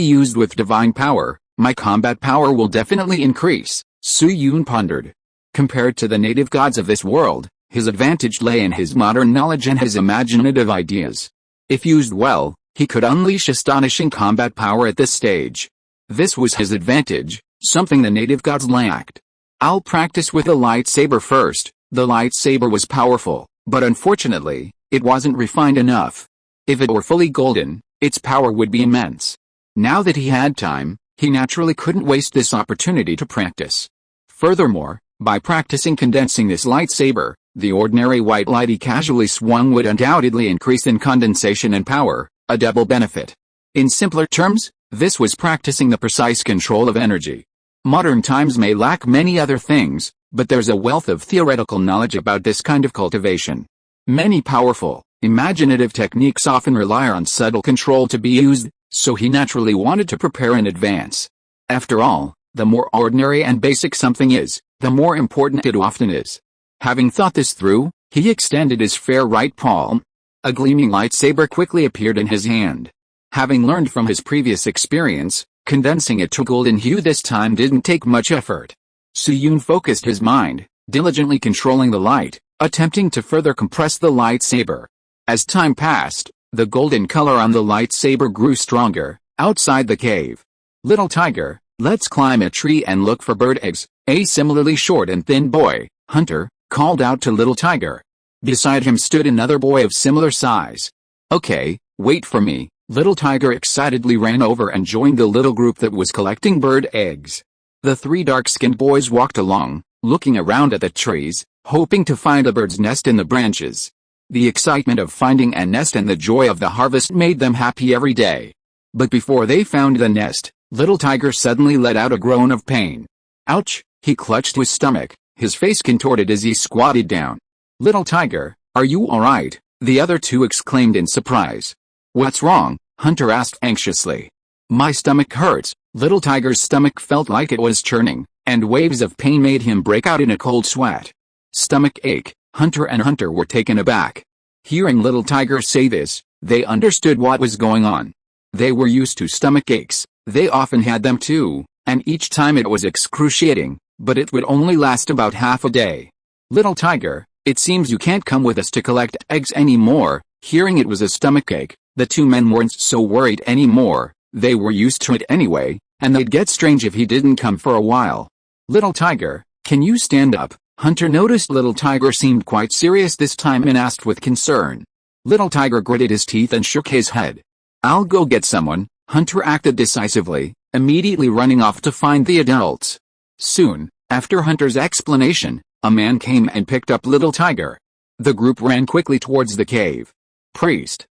used with divine power, my combat power will definitely increase, Su-Yun pondered. Compared to the native gods of this world, his advantage lay in his modern knowledge and his imaginative ideas. If used well, he could unleash astonishing combat power at this stage. This was his advantage, something the native gods lacked. I'll practice with the lightsaber first. The lightsaber was powerful, but unfortunately, it wasn't refined enough. If it were fully golden, its power would be immense. Now that he had time, he naturally couldn't waste this opportunity to practice. Furthermore, by practicing condensing this lightsaber, the ordinary white light he casually swung would undoubtedly increase in condensation and power, a double benefit. In simpler terms, this was practicing the precise control of energy. Modern times may lack many other things, but there's a wealth of theoretical knowledge about this kind of cultivation. Many powerful, imaginative techniques often rely on subtle control to be used, so he naturally wanted to prepare in advance. After all, the more ordinary and basic something is, the more important it often is. Having thought this through, he extended his fair right palm. A gleaming lightsaber quickly appeared in his hand. Having learned from his previous experience, condensing it to golden hue this time didn't take much effort. Su-Yun focused his mind, diligently controlling the light, attempting to further compress the lightsaber. As time passed, the golden color on the lightsaber grew stronger. Outside the cave, "Little tiger, let's climb a tree and look for bird eggs," a similarly short and thin boy, Hunter, called out to Little Tiger. Beside him stood another boy of similar size. "Okay, wait for me." Little Tiger excitedly ran over and joined the little group that was collecting bird eggs. The three dark-skinned boys walked along, looking around at the trees, hoping to find a bird's nest in the branches. The excitement of finding a nest and the joy of the harvest made them happy every day. But before they found the nest, Little Tiger suddenly let out a groan of pain. "Ouch!" He clutched his stomach, his face contorted as he squatted down. "Little Tiger, are you alright?" the other two exclaimed in surprise. "What's wrong?" Hunter asked anxiously. "My stomach hurts." Little Tiger's stomach felt like it was churning, and waves of pain made him break out in a cold sweat. Stomach ache. Hunter and Hunter were taken aback. Hearing Little Tiger say this, they understood what was going on. They were used to stomach aches, they often had them too, and each time it was excruciating, but it would only last about half a day. "Little Tiger, it seems you can't come with us to collect eggs anymore." Hearing it was a stomachache, the two men weren't so worried anymore. They were used to it anyway, and they'd get strange if he didn't come for a while. "Little Tiger, can you stand up?" Hunter noticed Little Tiger seemed quite serious this time and asked with concern. Little Tiger gritted his teeth and shook his head. "I'll go get someone." Hunter acted decisively, immediately running off to find the adults. Soon, after Hunter's explanation, a man came and picked up Little Tiger. The group ran quickly towards the cave. Priest,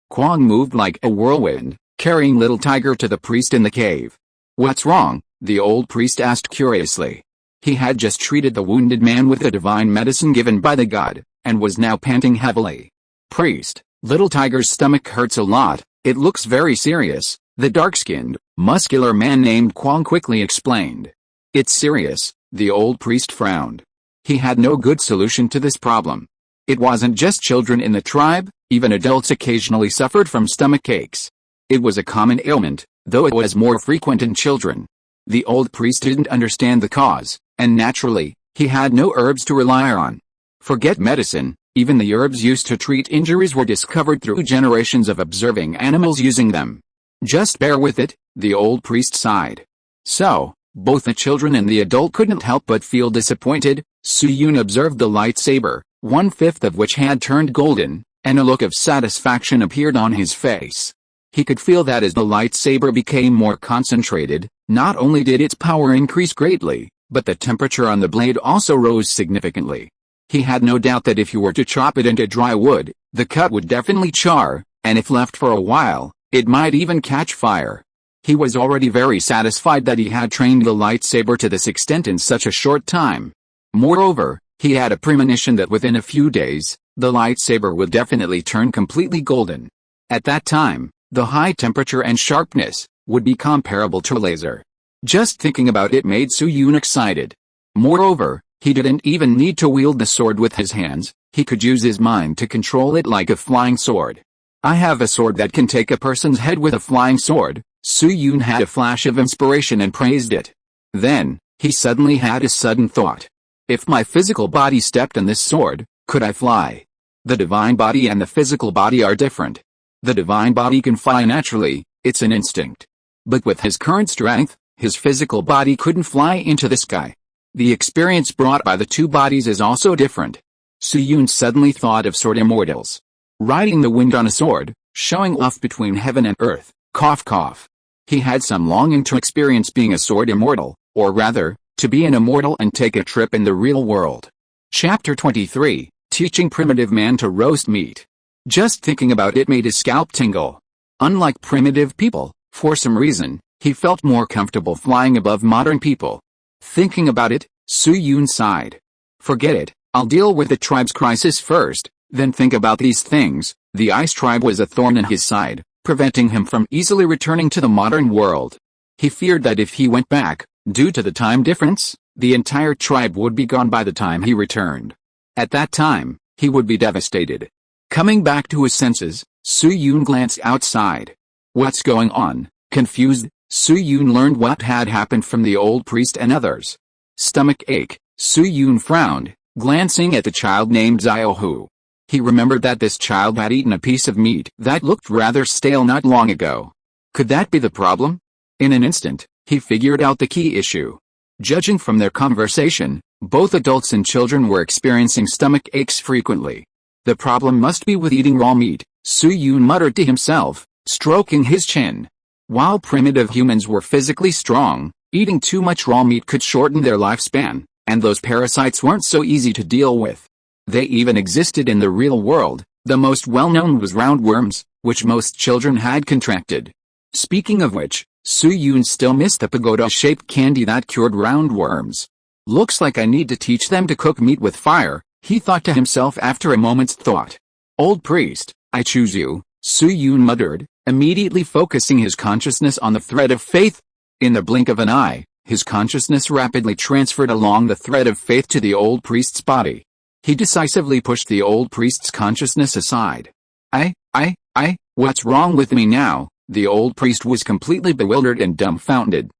Kwang moved like a whirlwind, carrying Little Tiger to the priest in the cave. "What's wrong?" the old priest asked curiously. He had just treated the wounded man with a divine medicine given by the god, and was now panting heavily. "Priest, Little Tiger's stomach hurts a lot, it looks very serious," the dark-skinned, muscular man named Kwang quickly explained. "It's serious," the old priest frowned. He had no good solution to this problem. It wasn't just children in the tribe, even adults occasionally suffered from stomach aches. It was a common ailment, though it was more frequent in children. The old priest didn't understand the cause, and naturally, he had no herbs to rely on. Forget medicine, even the herbs used to treat injuries were discovered through generations of observing animals using them. "Just bear with it," the old priest sighed. So, both the children and the adult couldn't help but feel disappointed. Su-Yun observed the lightsaber, 1/5 of which had turned golden, and a look of satisfaction appeared on his face. He could feel that as the lightsaber became more concentrated, not only did its power increase greatly, but the temperature on the blade also rose significantly. He had no doubt that if you were to chop it into dry wood, the cut would definitely char, and if left for a while, it might even catch fire. He was already very satisfied that he had trained the lightsaber to this extent in such a short time. Moreover, He had a premonition that within a few days, the lightsaber would definitely turn completely golden. At that time, the high temperature and sharpness would be comparable to a laser. Just thinking about it made Su-Yun excited. Moreover, he didn't even need to wield the sword with his hands, he could use his mind to control it like a flying sword. I have a sword that can take a person's head with a flying sword. Su-Yun had a flash of inspiration and praised it. Then, he suddenly had a sudden thought. If my physical body stepped on this sword, could I fly? The divine body and the physical body are different. The divine body can fly naturally, it's an instinct. But with his current strength, his physical body couldn't fly into the sky. The experience brought by the two bodies is also different. Su-Yun suddenly thought of sword immortals. Riding the wind on a sword, showing off between heaven and earth, cough cough. He had some longing to experience being a sword immortal, or rather, to be an immortal and take a trip in the real world. Chapter 23, Teaching Primitive Man to Roast Meat. Just thinking about it made his scalp tingle. Unlike primitive people, for some reason, he felt more comfortable flying above modern people. Thinking about it, Su-Yun sighed. Forget it, I'll deal with the tribe's crisis first, then think about these things. The ice tribe was a thorn in his side, preventing him from easily returning to the modern world. He feared that if he went back, due to the time difference, the entire tribe would be gone by the time he returned. At that time, he would be devastated. Coming back to his senses, Su-Yun glanced outside. What's going on? Confused, Su-Yun learned what had happened from the old priest and others. Stomach ache, Su-Yun frowned, glancing at the child named Ziohu. He remembered that this child had eaten a piece of meat that looked rather stale not long ago. Could that be the problem? In an instant, he figured out the key issue. Judging from their conversation, both adults and children were experiencing stomach aches frequently. The problem must be with eating raw meat, Su-Yun muttered to himself, stroking his chin. While primitive humans were physically strong, eating too much raw meat could shorten their lifespan, and those parasites weren't so easy to deal with. They even existed in the real world. The most well-known was roundworms, which most children had contracted. Speaking of which, Su-Yun still missed the pagoda-shaped candy that cured roundworms. Looks like I need to teach them to cook meat with fire, he thought to himself after a moment's thought. Old priest, I choose you, Su-Yun muttered, immediately focusing his consciousness on the thread of faith. In the blink of an eye, his consciousness rapidly transferred along the thread of faith to the old priest's body. He decisively pushed the old priest's consciousness aside. What's wrong with me now? The old priest was completely bewildered and dumbfounded.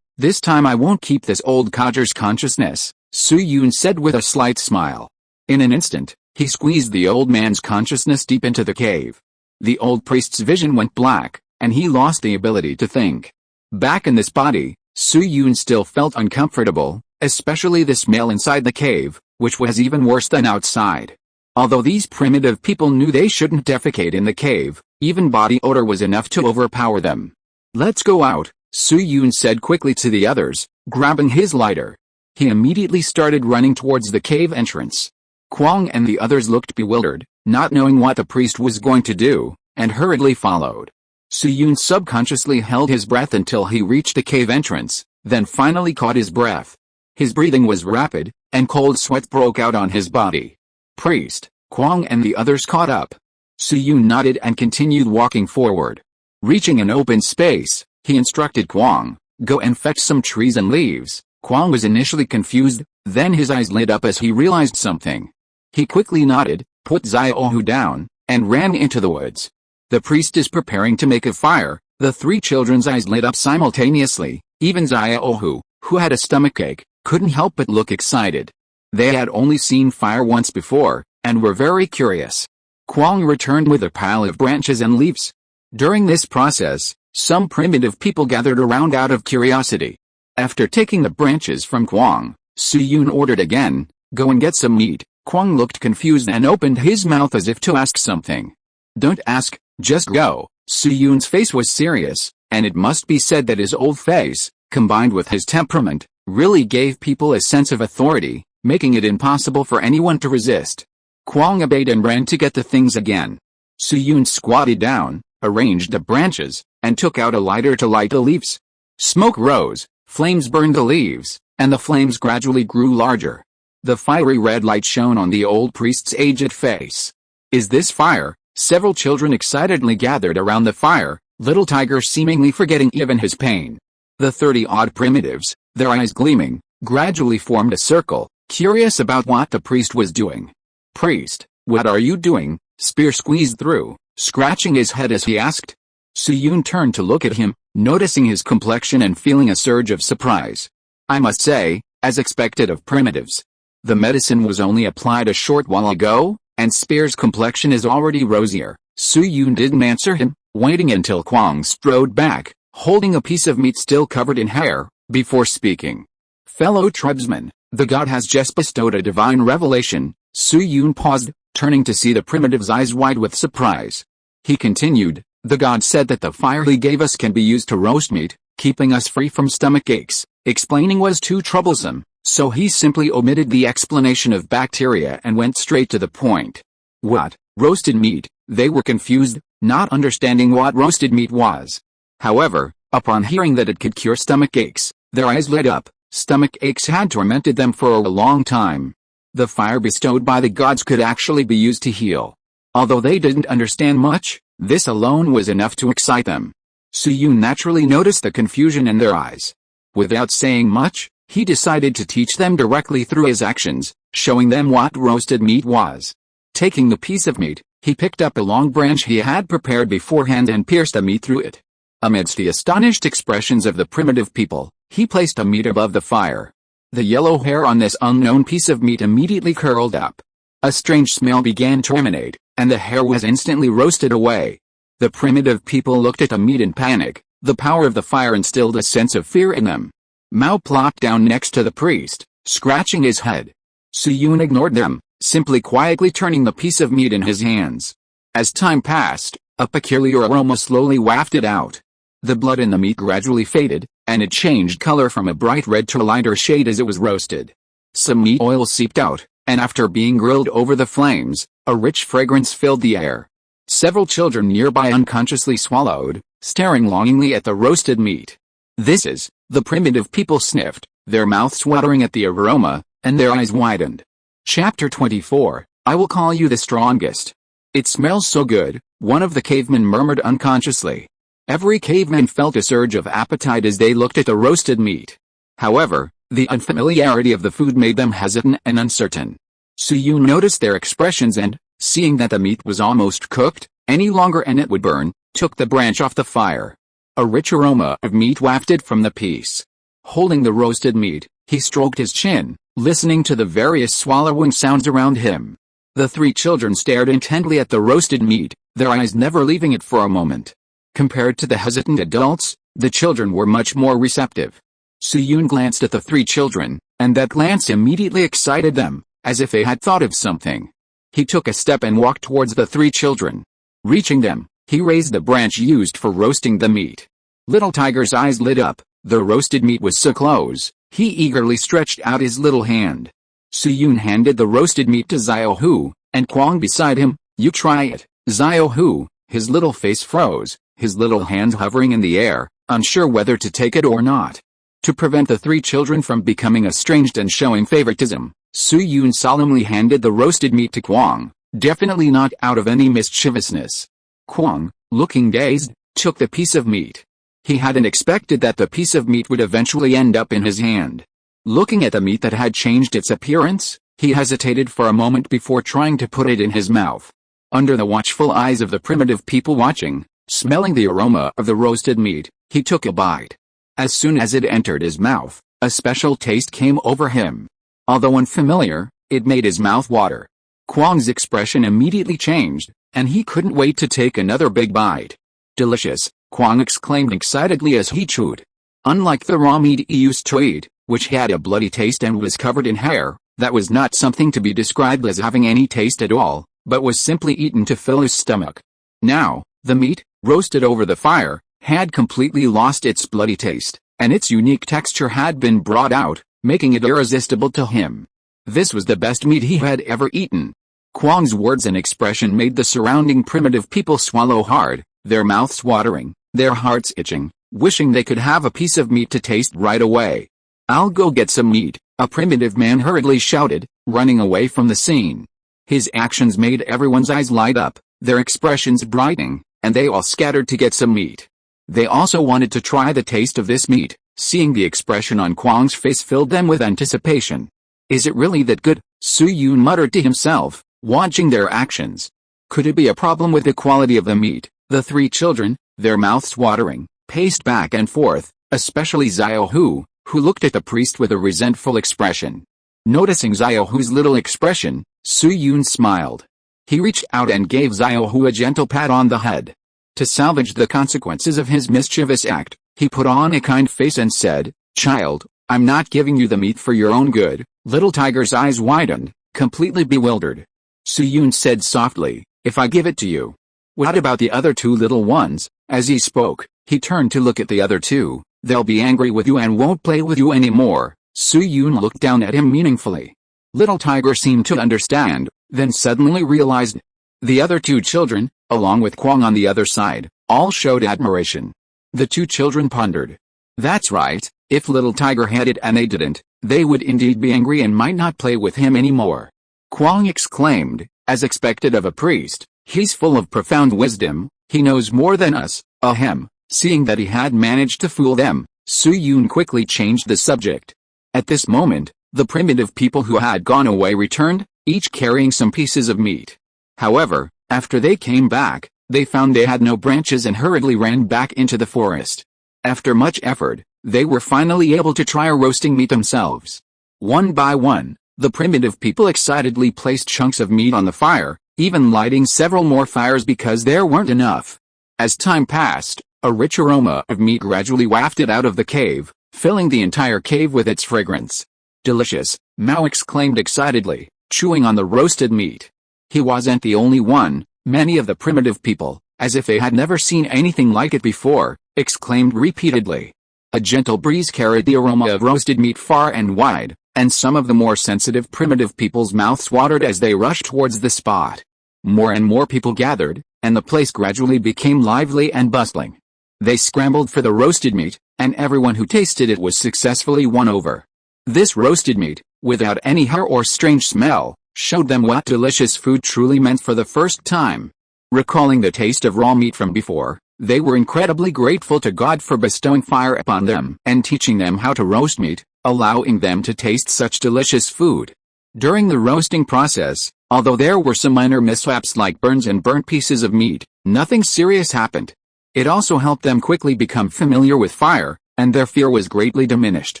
This time I won't keep this old codger's consciousness, Su-Yun said with a slight smile. In an instant, he squeezed the old man's consciousness deep into the cave. The old priest's vision went black, and he lost the ability to think. Back in this body, Su-Yun still felt uncomfortable, especially the smell inside the cave, which was even worse than outside. Although these primitive people knew they shouldn't defecate in the cave, even body odor was enough to overpower them. Let's go out, Su-Yun said quickly to the others, grabbing his lighter. He immediately started running towards the cave entrance. Kwang and the others looked bewildered, not knowing what the priest was going to do, and hurriedly followed. Su-Yun subconsciously held his breath until he reached the cave entrance, then finally caught his breath. His breathing was rapid, and cold sweat broke out on his body. Priest, Kwang and the others caught up. Su-Yun nodded and continued walking forward. Reaching an open space, he instructed Kwang, go and fetch some trees and leaves. Kwang was initially confused, then his eyes lit up as he realized something. He quickly nodded, put Ziohu down, and ran into the woods. The priest is preparing to make a fire. The three children's eyes lit up simultaneously. Even Ziohu, who had a stomachache, couldn't help but look excited. They had only seen fire once before, and were very curious. Kwang returned with a pile of branches and leaves. During this process, some primitive people gathered around out of curiosity. After taking the branches from Kwang, Su-Yun ordered again, go and get some meat. Kwang looked confused and opened his mouth as if to ask something. Don't ask, just go. Su-Yun's face was serious, and it must be said that his old face, combined with his temperament, really gave people a sense of authority, making it impossible for anyone to resist. Kwang obeyed and ran to get the things again. Su-Yun squatted down, arranged the branches, and took out a lighter to light the leaves. Smoke rose, flames burned the leaves, and the flames gradually grew larger. The fiery red light shone on the old priest's aged face. "Is this fire?" Several children excitedly gathered around the fire, little Tiger seemingly forgetting even his pain. The 30-odd primitives, their eyes gleaming, gradually formed a circle, curious about what the priest was doing. "Priest, what are you doing?" Spear squeezed through, scratching his head as he asked. Suyun turned to look at him, noticing his complexion and feeling a surge of surprise. "I must say, as expected of primitives. The medicine was only applied a short while ago, and Spear's complexion is already rosier." Suyun didn't answer him, waiting until Kwang strode back, holding a piece of meat still covered in hair, before speaking. "Fellow tribesmen, the god has just bestowed a divine revelation." Suyun paused, turning to see the primitive's eyes wide with surprise. He continued, "The god said that the fire he gave us can be used to roast meat, keeping us free from stomach aches." Explaining was too troublesome, so he simply omitted the explanation of bacteria and went straight to the point. "What, roasted meat?" They were confused, not understanding what roasted meat was. However, upon hearing that it could cure stomach aches, their eyes lit up. Stomach aches had tormented them for a long time. The fire bestowed by the gods could actually be used to heal. Although they didn't understand much, this alone was enough to excite them. Suyun naturally noticed the confusion in their eyes. Without saying much, he decided to teach them directly through his actions, showing them what roasted meat was. Taking the piece of meat, he picked up a long branch he had prepared beforehand and pierced the meat through it. Amidst the astonished expressions of the primitive people, he placed the meat above the fire. The yellow hair on this unknown piece of meat immediately curled up. A strange smell began to emanate, and the hair was instantly roasted away. The primitive people looked at the meat in panic. The power of the fire instilled a sense of fear in them. Mao plopped down next to the priest, scratching his head. Suyun ignored them, simply quietly turning the piece of meat in his hands. As time passed, a peculiar aroma slowly wafted out. The blood in the meat gradually faded, and it changed color from a bright red to a lighter shade as it was roasted. Some meat oil seeped out, and after being grilled over the flames, a rich fragrance filled the air. Several children nearby unconsciously swallowed, staring longingly at the roasted meat. "This is," the primitive people sniffed, their mouths watering at the aroma, and their eyes widened. Chapter 24, I will call you the strongest. "It smells so good," one of the cavemen murmured unconsciously. Every caveman felt a surge of appetite as they looked at the roasted meat. However, the unfamiliarity of the food made them hesitant and uncertain. Suyun noticed their expressions and, seeing that the meat was almost cooked, any longer and it would burn, took the branch off the fire. A rich aroma of meat wafted from the piece. Holding the roasted meat, he stroked his chin, listening to the various swallowing sounds around him. The three children stared intently at the roasted meat, their eyes never leaving it for a moment. Compared to the hesitant adults, the children were much more receptive. Suyun glanced at the three children, and that glance immediately excited them, as if they had thought of something. He took a step and walked towards the three children. Reaching them, he raised the branch used for roasting the meat. Little Tiger's eyes lit up. The roasted meat was so close, he eagerly stretched out his little hand. Suyun handed the roasted meat to Xiaohu, and Kwang beside him. "You try it." Xiaohu, his little face froze, his little hand hovering in the air, unsure whether to take it or not. To prevent the three children from becoming estranged and showing favoritism, Suyun solemnly handed the roasted meat to Kwang, definitely not out of any mischievousness. Kwang, looking dazed, took the piece of meat. He hadn't expected that the piece of meat would eventually end up in his hand. Looking at the meat that had changed its appearance, he hesitated for a moment before trying to put it in his mouth. Under the watchful eyes of the primitive people watching, smelling the aroma of the roasted meat, he took a bite. As soon as it entered his mouth, a special taste came over him. Although unfamiliar, it made his mouth water. Kwang's expression immediately changed, and he couldn't wait to take another big bite. "Delicious," Kwang exclaimed excitedly as he chewed. Unlike the raw meat he used to eat, which had a bloody taste and was covered in hair, that was not something to be described as having any taste at all, but was simply eaten to fill his stomach. Now, the meat, roasted over the fire, had completely lost its bloody taste, and its unique texture had been brought out, making it irresistible to him. This was the best meat he had ever eaten. Kwang's words and expression made the surrounding primitive people swallow hard, their mouths watering, their hearts itching, wishing they could have a piece of meat to taste right away. "I'll go get some meat," A primitive man hurriedly shouted, running away from the scene. His actions made everyone's eyes light up, their expressions brightening, and they all scattered to get some meat. They also wanted to try the taste of this meat. Seeing the expression on Kwang's face filled them with anticipation. Is it really that good? Su-Yun muttered to himself, watching their actions. Could it be a problem with the quality of the meat? The three children, their mouths watering, paced back and forth, especially Xiaohu, who looked at the priest with a resentful expression. Noticing Xiaohu's little expression, Su-Yun smiled. He reached out and gave Xiaohu a gentle pat on the head. To salvage the consequences of his mischievous act, he put on a kind face and said, "Child, I'm not giving you the meat for your own good." Little Tiger's eyes widened, completely bewildered. Su-Yun said softly, "If I give it to you, what about the other two little ones?" As he spoke, he turned to look at the other two. "They'll be angry with you and won't play with you anymore." Su-Yun looked down at him meaningfully. Little Tiger seemed to understand, then suddenly realized. The other two children, along with Kwang on the other side, all showed admiration. The two children pondered. That's right, if Little Tiger had it and they didn't, they would indeed be angry and might not play with him anymore. Kwang exclaimed, as expected of a priest, "He's full of profound wisdom, he knows more than us." Ahem. Seeing that he had managed to fool them, Su-Yun quickly changed the subject. At this moment, the primitive people who had gone away returned, each carrying some pieces of meat. However, after they came back, they found they had no branches and hurriedly ran back into the forest. After much effort, they were finally able to try roasting meat themselves. One by one, the primitive people excitedly placed chunks of meat on the fire, even lighting several more fires because there weren't enough. As time passed, a rich aroma of meat gradually wafted out of the cave, filling the entire cave with its fragrance. "Delicious," Mao exclaimed excitedly, chewing on the roasted meat. He wasn't the only one. Many of the primitive people, as if they had never seen anything like it before, exclaimed repeatedly. A gentle breeze carried the aroma of roasted meat far and wide, and some of the more sensitive primitive people's mouths watered as they rushed towards the spot. More and more people gathered, and the place gradually became lively and bustling. They scrambled for the roasted meat, and everyone who tasted it was successfully won over. This roasted meat, without any hair or strange smell, showed them what delicious food truly meant for the first time. Recalling the taste of raw meat from before, they were incredibly grateful to God for bestowing fire upon them and teaching them how to roast meat, allowing them to taste such delicious food. During the roasting process, although there were some minor mishaps like burns and burnt pieces of meat, nothing serious happened. It also helped them quickly become familiar with fire, and their fear was greatly diminished.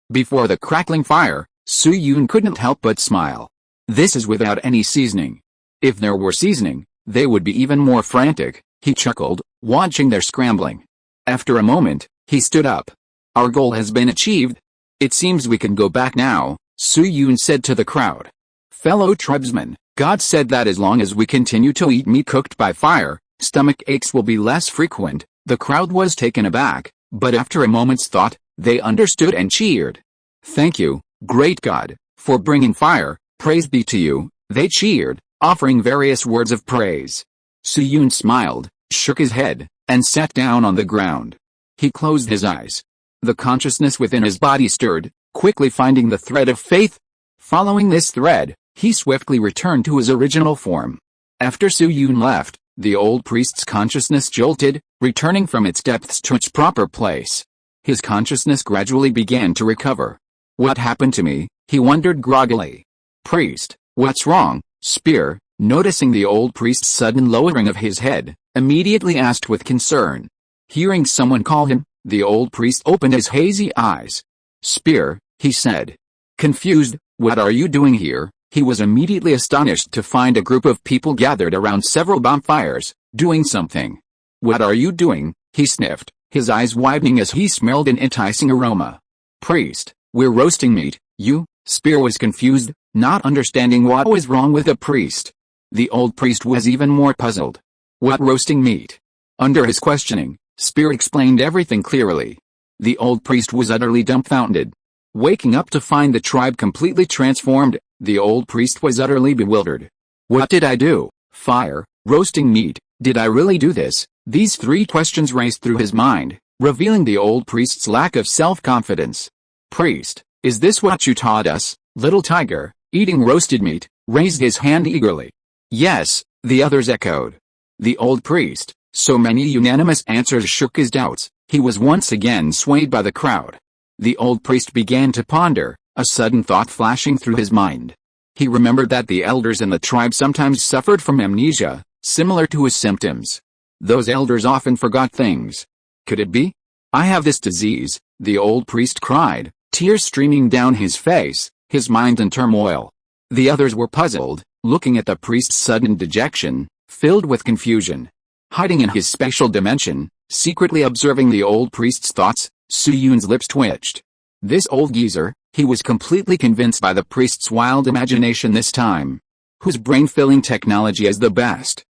Before the crackling fire, Su-Yun couldn't help but smile. This is without any seasoning. If there were seasoning, they would be even more frantic, he chuckled, watching their scrambling. After a moment, he stood up. Our goal has been achieved. It seems we can go back now, Su-Yun said to the crowd. Fellow tribesmen, God said that as long as we continue to eat meat cooked by fire, stomach aches will be less frequent. The crowd was taken aback, but after a moment's thought, they understood and cheered. Thank you, great God, for bringing fire, praise be to you, they cheered, offering various words of praise. Su-Yun smiled, shook his head, and sat down on the ground. He closed his eyes. The consciousness within his body stirred, quickly finding the thread of faith. Following this thread, he swiftly returned to his original form. After Su-Yun left, the old priest's consciousness jolted, returning from its depths to its proper place. His consciousness gradually began to recover. What happened to me? He wondered groggily. Priest, what's wrong? Spear, noticing the old priest's sudden lowering of his head, immediately asked with concern. Hearing someone call him, the old priest opened his hazy eyes. Spear, he said. Confused, what are you doing here? He was immediately astonished to find a group of people gathered around several bonfires, doing something. What are you doing? He sniffed, his eyes widening as he smelled an enticing aroma. Priest, we're roasting meat. You? Spear was confused, not understanding what was wrong with the priest. The old priest was even more puzzled. What roasting meat? Under his questioning, Spear explained everything clearly. The old priest was utterly dumbfounded. Waking up to find the tribe completely transformed, the old priest was utterly bewildered. What did I do? Fire, roasting meat, did I really do this? These three questions raced through his mind, revealing the old priest's lack of self-confidence. Priest, Is this what you taught us, little tiger, eating roasted meat? Raised his hand eagerly. Yes, the others echoed. The old priest, so many unanimous answers shook his doubts. He was once again swayed by the crowd. The old priest began to ponder, a sudden thought flashing through his mind. He remembered that the elders in the tribe sometimes suffered from amnesia, similar to his symptoms. Those elders often forgot things. Could it be? I have this disease, the old priest cried, tears streaming down his face, his mind in turmoil. The others were puzzled, looking at the priest's sudden dejection, filled with confusion. Hiding in his spatial dimension, secretly observing the old priest's thoughts, Suyun's lips twitched. This old geezer, he was completely convinced by the priest's wild imagination this time. Whose brain-filling technology is the best?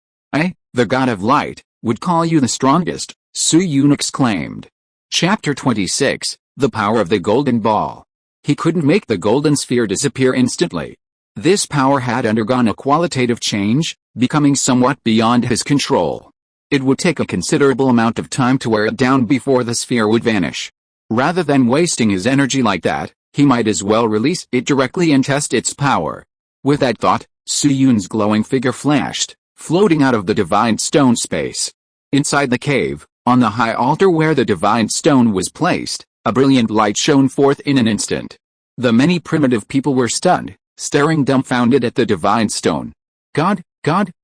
The god of light, would call you the strongest, Suyun exclaimed. Chapter 26, The Power of the Golden Ball. He couldn't make the golden sphere disappear instantly. This power had undergone a qualitative change, becoming somewhat beyond his control. It would take a considerable amount of time to wear it down before the sphere would vanish. Rather than wasting his energy like that, he might as well release it directly and test its power. With that thought, Suyun's glowing figure flashed, floating out of the divine stone space. Inside the cave, on the high altar where the divine stone was placed, a brilliant light shone forth in an instant. The many primitive people were stunned, staring dumbfounded at the divine stone. God,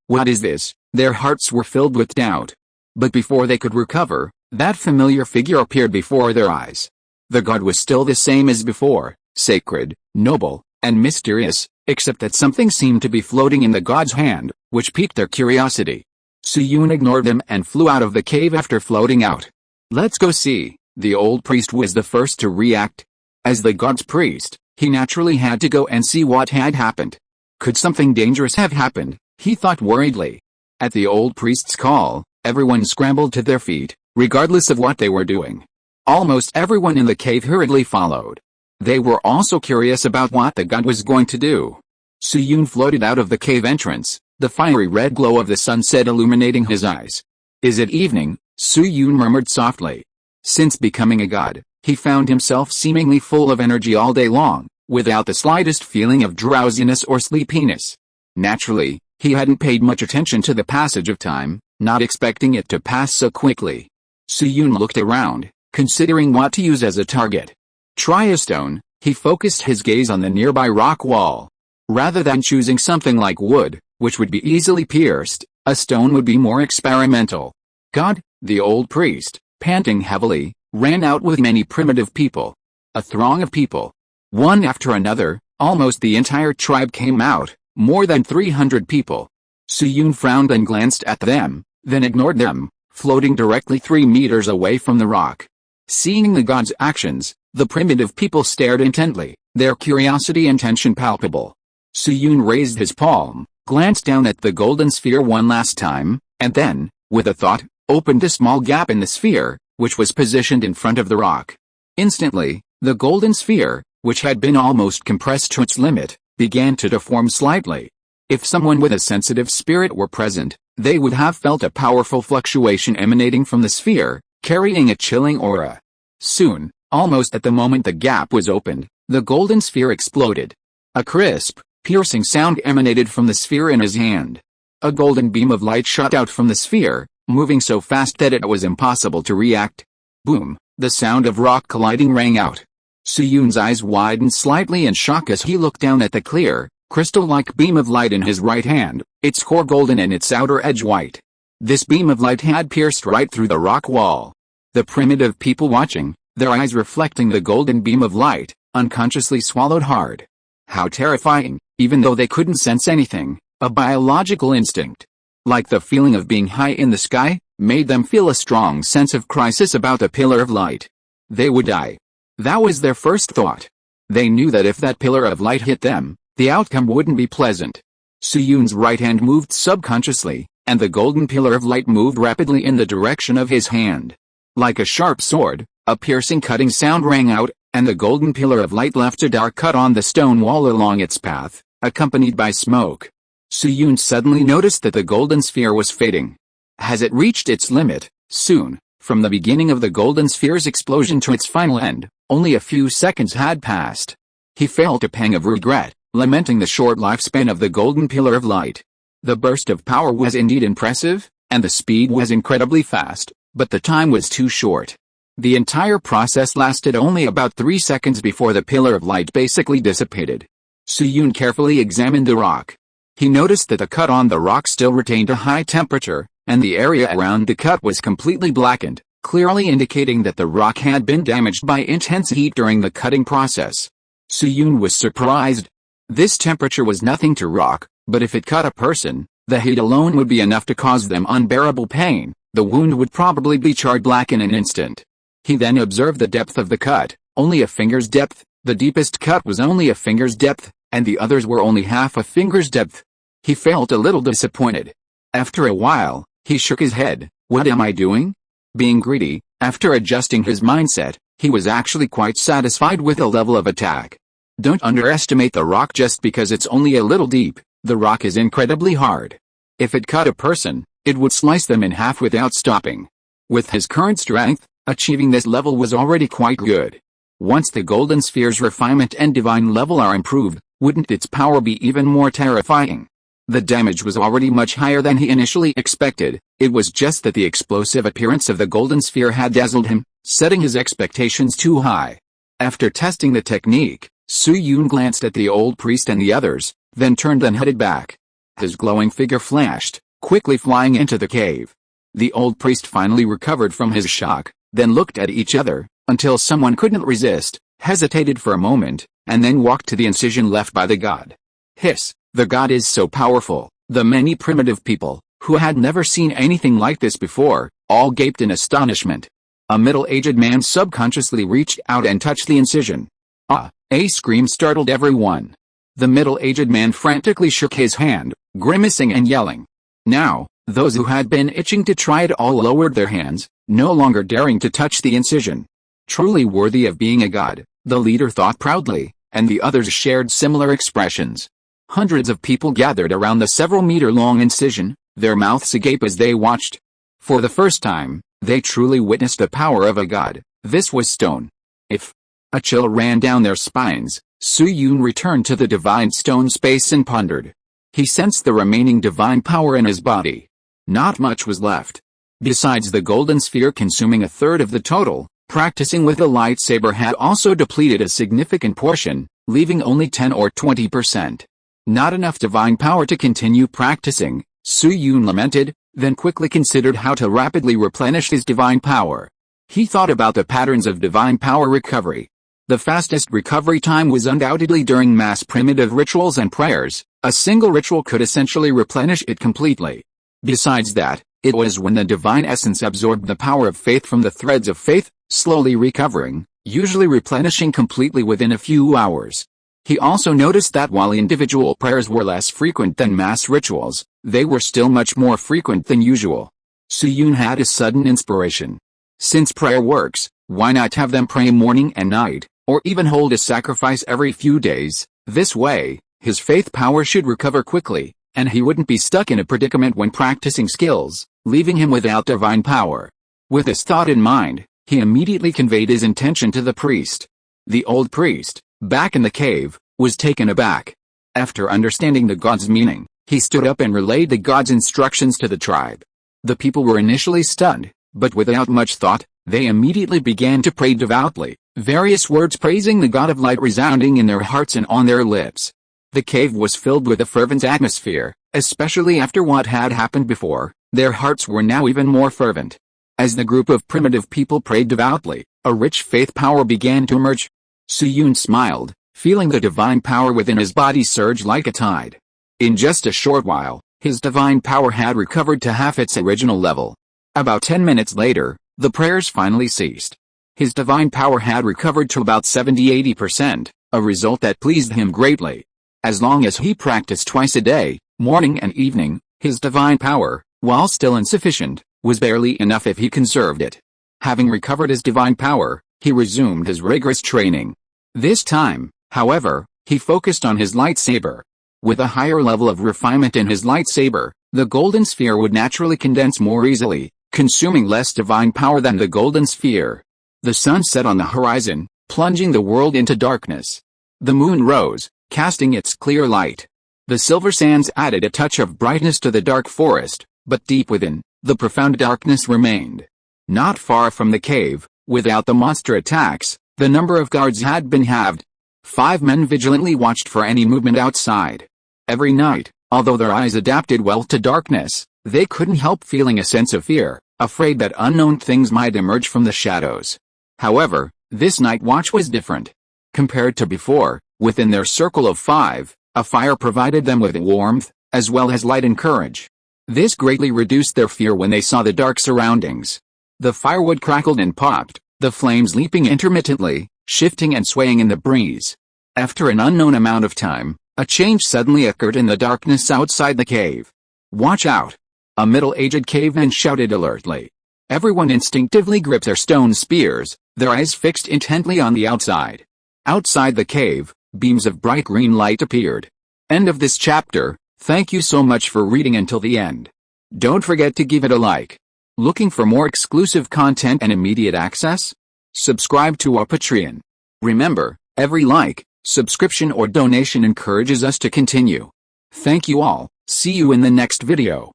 what is this? Their hearts were filled with doubt. But before they could recover, that familiar figure appeared before their eyes. The god was still the same as before, sacred, noble, and mysterious, except that something seemed to be floating in the god's hand, which piqued their curiosity. Suyun ignored them and flew out of the cave after floating out. Let's go see. The old priest was the first to react. As the god's priest, he naturally had to go and see what had happened. Could something dangerous have happened? He thought worriedly. At the old priest's call, everyone scrambled to their feet, regardless of what they were doing. Almost everyone in the cave hurriedly followed. They were also curious about what the god was going to do. Suyun floated out of the cave entrance, the fiery red glow of the sunset illuminating his eyes. Is it evening? Suyun murmured softly. Since becoming a god, he found himself seemingly full of energy all day long, without the slightest feeling of drowsiness or sleepiness. Naturally, he hadn't paid much attention to the passage of time, not expecting it to pass so quickly. Suyun looked around, considering what to use as a target. Try a stone. He focused his gaze on the nearby rock wall. Rather than choosing something like wood, which would be easily pierced, a stone would be more experimental. God, the old priest, panting heavily, ran out with many primitive people. A throng of people. One after another, almost the entire tribe came out, more than 300 people. Suyun frowned and glanced at them, then ignored them, floating directly 3 meters away from the rock. Seeing the god's actions, the primitive people stared intently, their curiosity and tension palpable. Suyun raised his palm, glanced down at the golden sphere one last time, and then, with a thought, opened a small gap in the sphere, which was positioned in front of the rock. Instantly, the golden sphere, which had been almost compressed to its limit, began to deform slightly. If someone with a sensitive spirit were present, they would have felt a powerful fluctuation emanating from the sphere, carrying a chilling aura. Soon, almost at the moment the gap was opened, the golden sphere exploded. A crisp, piercing sound emanated from the sphere in his hand. A golden beam of light shot out from the sphere, moving so fast that it was impossible to react. Boom, the sound of rock colliding rang out. Suyun's eyes widened slightly in shock as he looked down at the clear, crystal-like beam of light in his right hand, its core golden and its outer edge white. This beam of light had pierced right through the rock wall. The primitive people watching, their eyes reflecting the golden beam of light, unconsciously swallowed hard. How terrifying, even though they couldn't sense anything, a biological instinct, like the feeling of being high in the sky, made them feel a strong sense of crisis about the pillar of light. They would die. That was their first thought. They knew that if that pillar of light hit them, the outcome wouldn't be pleasant. Suyun's right hand moved subconsciously, and the golden pillar of light moved rapidly in the direction of his hand. Like a sharp sword, a piercing cutting sound rang out, and the golden pillar of light left a dark cut on the stone wall along its path, accompanied by smoke. Suyun suddenly noticed that the golden sphere was fading. As it reached its limit, soon, From the beginning of the golden sphere's explosion to its final end, only a few seconds had passed. He felt a pang of regret, lamenting the short lifespan of the golden pillar of light. The burst of power was indeed impressive, and the speed was incredibly fast, but the time was too short. The entire process lasted only about 3 seconds before the pillar of light basically dissipated. Suyun carefully examined the rock. He noticed that the cut on the rock still retained a high temperature, and the area around the cut was completely blackened, clearly indicating that the rock had been damaged by intense heat during the cutting process. Suyun was surprised. This temperature was nothing to rock, but if it cut a person, the heat alone would be enough to cause them unbearable pain. The wound would probably be charred black in an instant. He then observed the depth of the cut, only a finger's depth. The deepest cut was only a finger's depth, and the others were only half a finger's depth. He felt a little disappointed. After a while, he shook his head. What am I doing? Being greedy, after adjusting his mindset, he was actually quite satisfied with the level of attack. Don't underestimate the rock just because it's only a little deep. The rock is incredibly hard. If it cut a person, it would slice them in half without stopping. With his current strength, achieving this level was already quite good. Once the golden sphere's refinement and divine level are improved, wouldn't its power be even more terrifying? The damage was already much higher than he initially expected. It was just that the explosive appearance of the golden sphere had dazzled him, setting his expectations too high. After testing the technique, Suyun glanced at the old priest and the others, then turned and headed back. His glowing figure flashed, quickly flying into the cave. The old priest finally recovered from his shock, then looked at each other, until someone couldn't resist, hesitated for a moment, and then walked to the incision left by the god. Hiss, the god is so powerful. The many primitive people, who had never seen anything like this before, all gaped in astonishment. A middle-aged man subconsciously reached out and touched the incision. Ah! A scream startled everyone. The middle-aged man frantically shook his hand, grimacing and yelling. Now, those who had been itching to try it all lowered their hands, no longer daring to touch the incision. Truly worthy of being a god, the leader thought proudly, and the others shared similar expressions. Hundreds of people gathered around the several-meter-long incision, their mouths agape as they watched. For the first time, they truly witnessed the power of a god. This was stone. If a chill ran down their spines, Suyun returned to the divine stone space and pondered. He sensed the remaining divine power in his body. Not much was left. Besides the golden sphere consuming a third of the total, practicing with a lightsaber had also depleted a significant portion, leaving only 10 or 20%. Not enough divine power to continue practicing, Suyun lamented, then quickly considered how to rapidly replenish his divine power. He thought about the patterns of divine power recovery. The fastest recovery time was undoubtedly during mass primitive rituals and prayers. A single ritual could essentially replenish it completely. Besides that, it was when the divine essence absorbed the power of faith from the threads of faith, slowly recovering, usually replenishing completely within a few hours. He also noticed that while individual prayers were less frequent than mass rituals, they were still much more frequent than usual. Suyun had a sudden inspiration. Since prayer works, why not have them pray morning and night, or even hold a sacrifice every few days? This way, his faith power should recover quickly, and he wouldn't be stuck in a predicament when practicing skills, leaving him without divine power. With this thought in mind, he immediately conveyed his intention to the priest. The old priest, back in the cave, was taken aback. After understanding the god's meaning, he stood up and relayed the god's instructions to the tribe. The people were initially stunned, but without much thought, they immediately began to pray devoutly, various words praising the god of light resounding in their hearts and on their lips. The cave was filled with a fervent atmosphere, especially after what had happened before. Their hearts were now even more fervent. As the group of primitive people prayed devoutly, a rich faith power began to emerge. Suyun smiled, feeling the divine power within his body surge like a tide. In just a short while, his divine power had recovered to half its original level. About 10 minutes later, the prayers finally ceased. His divine power had recovered to about 70–80%, a result that pleased him greatly. As long as he practiced twice a day, morning and evening, his divine power, while still insufficient, was barely enough if he conserved it. Having recovered his divine power, he resumed his rigorous training. This time, however, he focused on his lightsaber. With a higher level of refinement in his lightsaber, the golden sphere would naturally condense more easily, consuming less divine power than the golden sphere. The sun set on the horizon, plunging the world into darkness. The moon rose, casting its clear light. The silver sands added a touch of brightness to the dark forest, but deep within, the profound darkness remained. Not far from the cave, without the monster attacks, the number of guards had been halved. 5 men vigilantly watched for any movement outside. Every night, although their eyes adapted well to darkness, they couldn't help feeling a sense of fear, afraid that unknown things might emerge from the shadows. However, this night watch was different. Compared to before, within their circle of 5, a fire provided them with warmth, as well as light and courage. This greatly reduced their fear when they saw the dark surroundings. The firewood crackled and popped, the flames leaping intermittently, shifting and swaying in the breeze. After an unknown amount of time, a change suddenly occurred in the darkness outside the cave. "Watch out!" a middle-aged caveman shouted alertly. Everyone instinctively gripped their stone spears, their eyes fixed intently on the outside. Outside the cave, beams of bright green light appeared. End of this chapter. Thank you so much for reading until the end. Don't forget to give it a like. Looking for more exclusive content and immediate access? Subscribe to our Patreon. Remember, every like, subscription or donation encourages us to continue. Thank you all. See you in the next video.